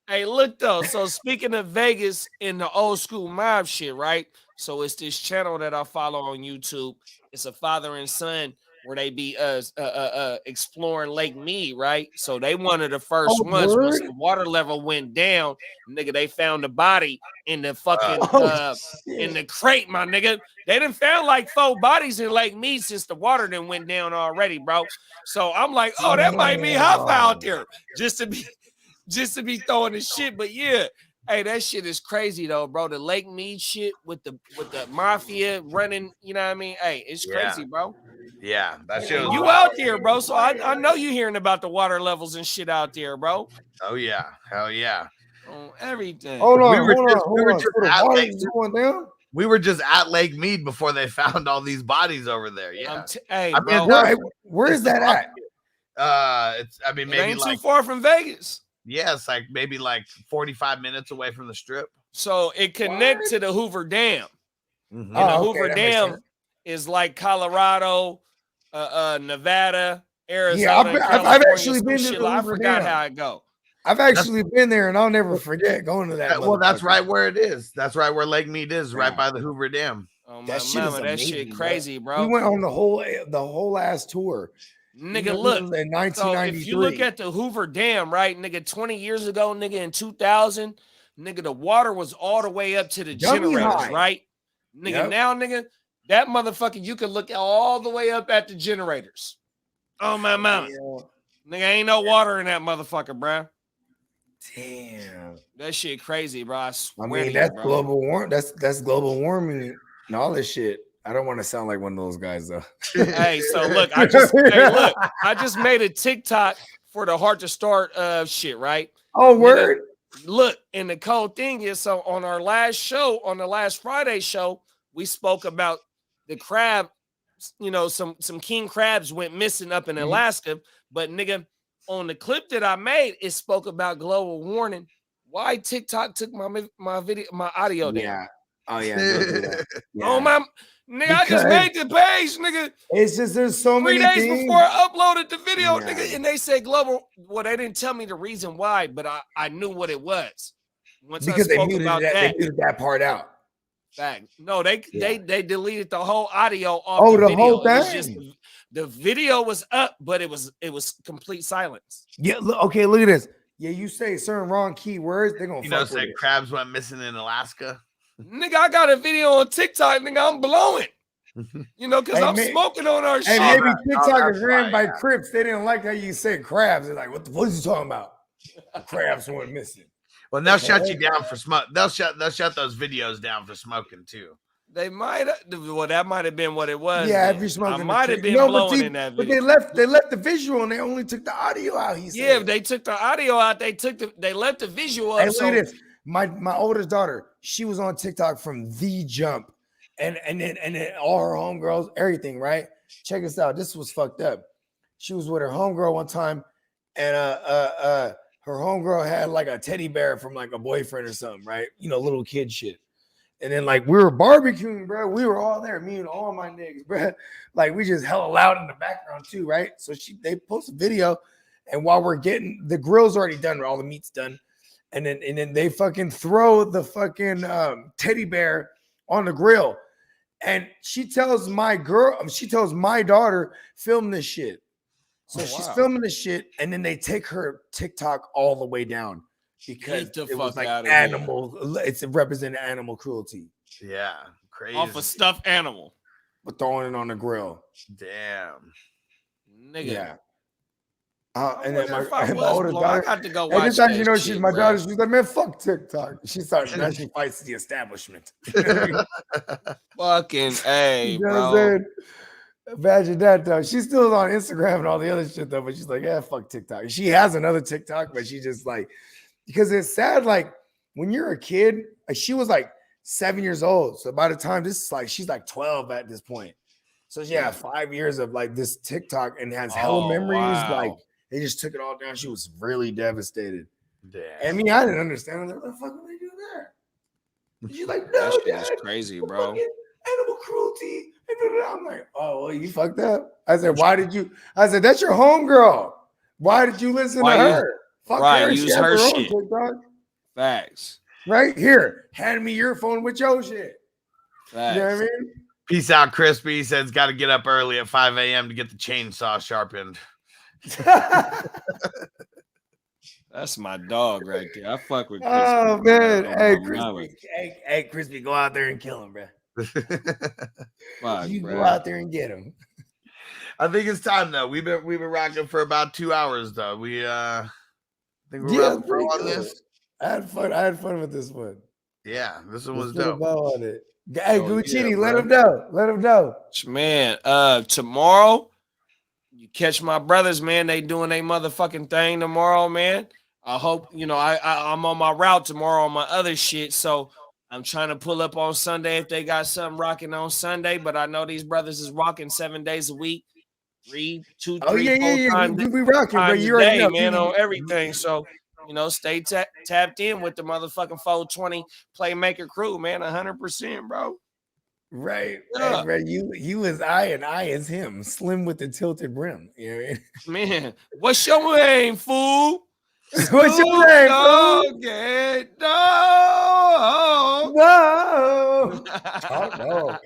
Hey, look though. So speaking of Vegas and the old school mob shit, right? So it's this channel that I follow on YouTube. It's a father and son where they be exploring Lake Mead, right? So they one of the first Oh, ones once word? the water level went down, nigga. They found the body in the fucking in the crate, my nigga. They done found like 4 bodies in Lake Mead since the water done went down already, bro. So I'm like, oh, that might be Hoffa out there just to be throwing the shit. But yeah, hey, that shit is crazy though, bro. The Lake Mead shit with the mafia running, you know what I mean? Hey, it's crazy, bro. Yeah, that shit was You wild. out there, bro. So I know you hearing about the water levels and shit out there, bro. Oh yeah, hell yeah. On everything. Hold on, We were hold just- on, we hold were on. just So the at water Lake- is going down? We were just at Lake Mead before they found all these bodies over there. Yeah. Hey, I mean, bro, Where is that at? It's I mean it maybe ain't like too far from Vegas. yeah, it's like maybe like 45 minutes away from the strip. So it connect to the Hoover Dam. Mhm. And the Oh, okay, Hoover that makes Dam sense. is like Colorado, Nevada, Arizona. Yeah, I've California, actually some been to shit the like- I Hoover forgot Dam. how it go. I've actually been there, and I'll never forget going to that. Well, that's motherfucker. right where it is. That's right where Lake Mead is, right by the Hoover Dam. Oh my That shit is mama, that amazing, shit bro. crazy, bro. We went on the whole ass tour. Nigga, This look. was in So 1993. if you look at the Hoover Dam, right, nigga, 20 years ago, nigga, in 2000, nigga, the water was all the way up to the Dummy generators, high. right? Nigga, Yep. now, nigga, that motherfucker, you can look all the way up at the generators. Oh my mama. Nigga, ain't no water in that motherfucker, bruh. Damn. That shit crazy, bro. I I swear mean, to that's you, bro. global warming. That's global warming and all this shit. I don't want to sound like one of those guys though. Hey, so look, I just made a TikTok for the Heart to Start shit, right? Oh, Nigga, word. Look, and the cold thing is, so on our last show, on the last Friday show, we spoke about the crab, you know, some king crabs went missing up in Alaska, but nigga, on the clip that I made, it spoke about global warming. Why TikTok took my video, my audio down? Yeah. Oh yeah. Don't do that. Oh my nigga, I just Because- made the page, nigga. It's just there's so 3 many days things. before I uploaded the video, Yeah. nigga, and they said global. Well, they didn't tell me the reason why, but I knew what it was. Once Because I they spoke muted about that. that, They muted that part out. fact. No, they Yeah. they deleted the whole audio off Oh, the the video. whole It was just thing? the video was up, but it was complete silence. Yeah. Look, okay. Look at this. Yeah, you say certain wrong keywords, they're gonna You know, fuck with said it. crabs went missing in Alaska. Nigga, I got a video on TikTok, nigga. I'm blowing. You know, because Hey, I'm smoking on our And shit. maybe that- TikTok that's is ran why, by Crips. They didn't like how you said crabs. They're like, what is he talking about? The crabs went missing. Well, they'll shut you down for smoke. They'll shut those videos down for smoking too. They might have. Well, that might have been what it was. Yeah, then. if you're smoking, I might have been but blowing see, in that but video. they left the visual and they only took the audio out. He said, Yeah, if they took the audio out, they left the visual up. Hey, look So at this. My oldest daughter, she was on TikTok from the jump, and then all her homegirls, everything, right? Check this out. This was fucked up. She was with her homegirl one time, and her homegirl had like a teddy bear from like a boyfriend or something, right? You know, little kid shit. And then like we were barbecuing, bro. We were all there, me and all my niggas, bro. Like we just hella loud in the background too, right? So they post a video, and while we're getting the grill's already done, all the meat's done, and then they fucking throw the fucking teddy bear on the grill, and she tells my daughter, film this shit. So she's filming the shit, and then they take her TikTok all the way down because it was like animal. It's representing animal cruelty. Yeah, crazy. off a stuffed animal. But throwing it on the grill. Damn. Nigga. Yeah. And then my I older daughter, got to go and watch this time, that you know, shit, she's my bro. daughter. She's like, man, fuck TikTok. She starts, now she fights the establishment. Fucking A, You know what bro. I'm saying? Imagine that though. She's still on Instagram and all the other shit though, but she's like, yeah, fuck TikTok. She has another TikTok, but she just like, because it's sad. Like when you're a kid, like she was like 7 years old. So by the time this is like, she's like 12 at this point. So she had 5 years of like this TikTok and has hella memories. Wow. Like they just took it all down. She was really devastated. Damn. I mean, I didn't understand. I was like, what the fuck are they doing there? And she's like, no, That shit Dad, is crazy, the bro. fucking animal cruelty. I'm like, oh, well, you fucked up. I said, why did you? I said, that's your homegirl. Why did you listen to her? Fuck her. use She has her own shit. TikTok. Facts. Right here. Hand me your phone with your shit. Facts. You know what I mean? Peace out, Crispy. He says got to get up early at 5 a.m. to get the chainsaw sharpened. That's my dog right there. I fuck with Crispy. Oh man. Hey, Mama. Crispy. Hey, Crispy, go out there and kill him, bro. Fuck, You bro. go out there and get him. I think it's time though. We've been rocking for about 2 hours though. I think we're Yeah, wrapping up pretty on good. this. I had fun with this one. Yeah, this one was Let's put a dope. bow on it. Hey, Oh, Guccini, yeah, let bro. him know. Let him know. Man, tomorrow you catch my brothers, man. They doing a motherfucking thing tomorrow, man. I hope I'm on my route tomorrow on my other shit, so I'm trying to pull up on Sunday if they got something rocking on Sunday. But I know these brothers is rocking 7 days a week, 3, 2, 3, Oh, yeah, 4 yeah. times, We rocking, bro. times You a already day, know. man, on everything. So stay tapped in with the motherfucking 420 Playmaker crew, man. 100%, bro. Right, Yeah. right, bro. You is I and I is him. Slim with the tilted brim. You know what I mean? Man, what's your name, fool? What's your name, fool? Dog, no. Whoa. Oh, no.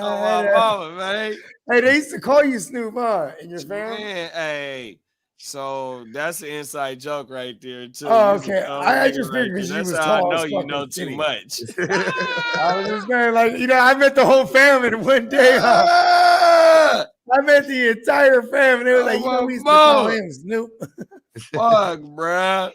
Oh, my mama, man. Hey, they used to call you Snoop, huh? In your family? Man, hey. So that's an inside joke right there, too. Oh, You okay. know, I just right figured there. you was That's how I tall know as you fucking know too skinny. much. I was just saying, like, I met the whole family in one day, huh? I met the entire family. They were like, Oh, we used to my call mama. him Snoop. Fuck, bruh.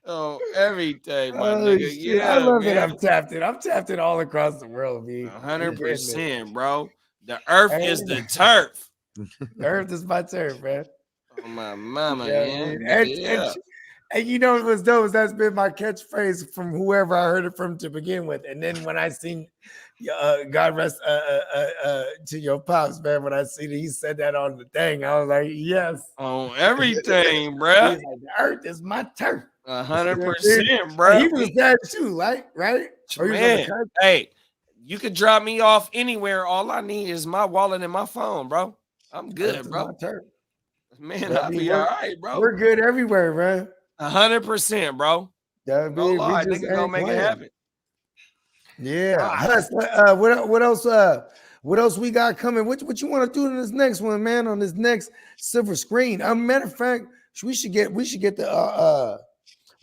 Oh, everything, my Oh, nigga. shit. Yeah, I love man. it. I'm tapped in. I'm tapped in all across the world, B. 100%, bro. The earth is the turf. The earth is my turf, man. Oh, my mama, Yeah, man. man. Yeah. And you know what was dope is that's been my catchphrase from whoever I heard it from to begin with. And then when I seen God rest to your pops, man, when I seen he said that on the thing, I was like, yes. On everything, He's bruh. like, the earth is my turf. 100%, He bruh. was a dad too, right? Right? Or he was on the Man, couch? hey, you could drop me off anywhere. All I need is my wallet and my phone, bro. I'm Earth good, is bro. my turf. Man, Bro, I'll we be work- all right, bro. We're good everywhere, man. 100%, bro. Yeah, No we lie, just nigga gonna ain't make playing. it happen. Yeah. Ah. Huss, what else? What else we got coming? What you want to do in this next one, man? On this next silver screen. Matter of fact, We should get the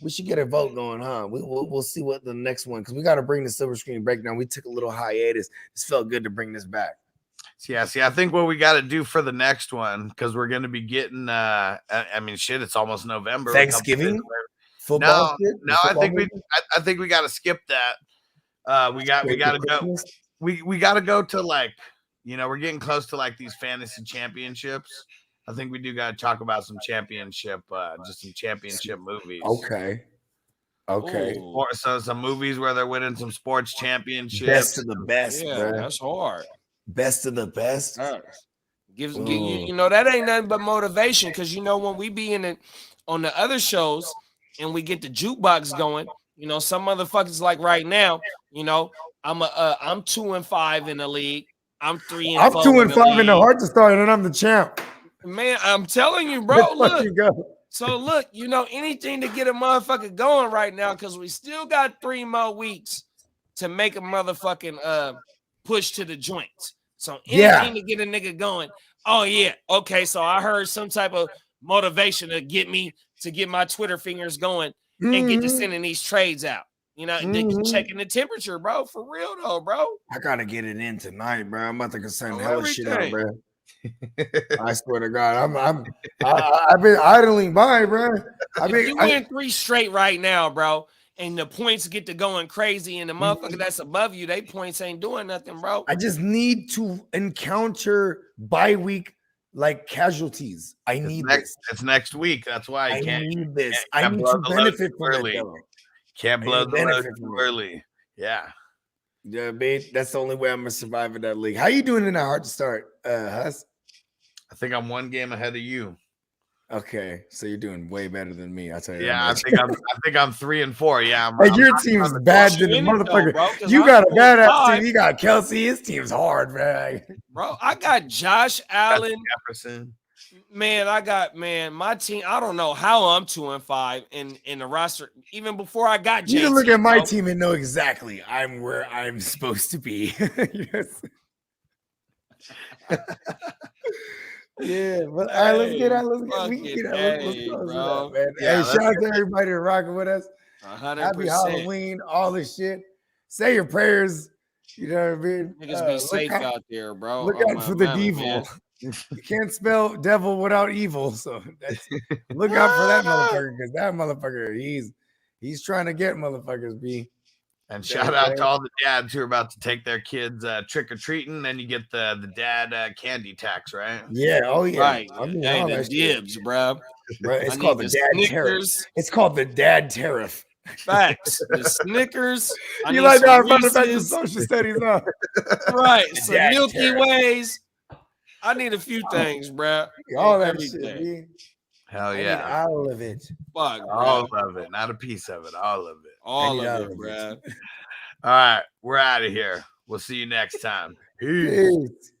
we should get a vote going, huh? We'll see what the next one, because we got to bring the silver screen breakdown. We took a little hiatus. This felt good to bring this back. Yeah, see, I think what we got to do for the next one, because we're going to be getting, I mean, shit, it's almost November. Thanksgiving football. No, I think we got to skip that. We got to go. We got to go to, like, you know, we're getting close to like these fantasy championships. I think we do got to talk about some championship, just some championship movies. Okay. Or so some movies where they're winning some sports championships. Best of the best, bro. That's hard. Best of the best. You know, that ain't nothing but motivation, because you know when we be in it on the other shows and we get the jukebox going, you know, some motherfuckers like right now, you know, I'm 2-5 in the league. I'm 3-4. I'm 2-5 in the heart to start, and I'm the champ. Man, I'm telling you, bro. Look, go. so look, you know, anything to get a motherfucker going right now, because we still got 3 more weeks to make a motherfucking push to the joints. So anything to get a nigga going. Oh yeah, okay. So I heard some type of motivation to get my Twitter fingers going and get to sending these trades out. You know, checking the temperature, bro. For real though, bro. I gotta get it in tonight, bro. I'm about to send hella shit out, bro. I swear to God, I've been idling by, bro. You win 3 straight right now, bro, and the points get to going crazy, and the motherfucker that's above you, they points ain't doing nothing, bro. I just need to encounter bye-week like casualties. I need this. It's next week. That's why I need this. I need to benefit from it, though. Can't blow the load too early. Yeah. Yeah, babe. That's the only way I'm gonna survive in that league. How you doing in that hard to start, Huss? I think I'm 1 game ahead of you. Okay, so you're doing way better than me. I'll tell you. Yeah, I think I'm 3-4. Yeah, your team's bad than the motherfucker. Though, you got a badass team. You got Kelsey. His team's hard, man. Bro, I got Josh Allen. Jefferson. Man, my team. I don't know how I'm 2-5 in the roster. Even before I got JT, you can look at my team and know exactly I'm where I'm supposed to be. Yes. Yeah, but all right, let's get out. Let's go, man. Yeah, hey, shout out to everybody that rocking with us. 100%. Happy Halloween, all this shit. Say your prayers. You know what I mean? Niggas be safe out there, bro. Look out for the devil. You can't spell devil without evil, so look out for that motherfucker, because that motherfucker, he's trying to get motherfuckers, B. And shout out to all the dads who are about to take their kids trick or treating. Then you get the dad candy tax, right? Yeah. Oh yeah. Right. I mean, the dibs, bro. It's called the dad tariff. It's called the dad tariff. Facts. The Snickers. You like that? I'm about to social studies, huh? Right. Some Milky Ways. I need a few things, bro. All that shit, B. Hell yeah. All of it. Fuck, all of it. Not a piece of it. All of it. All of it, bro. All right. We're out of here. We'll see you next time. Peace.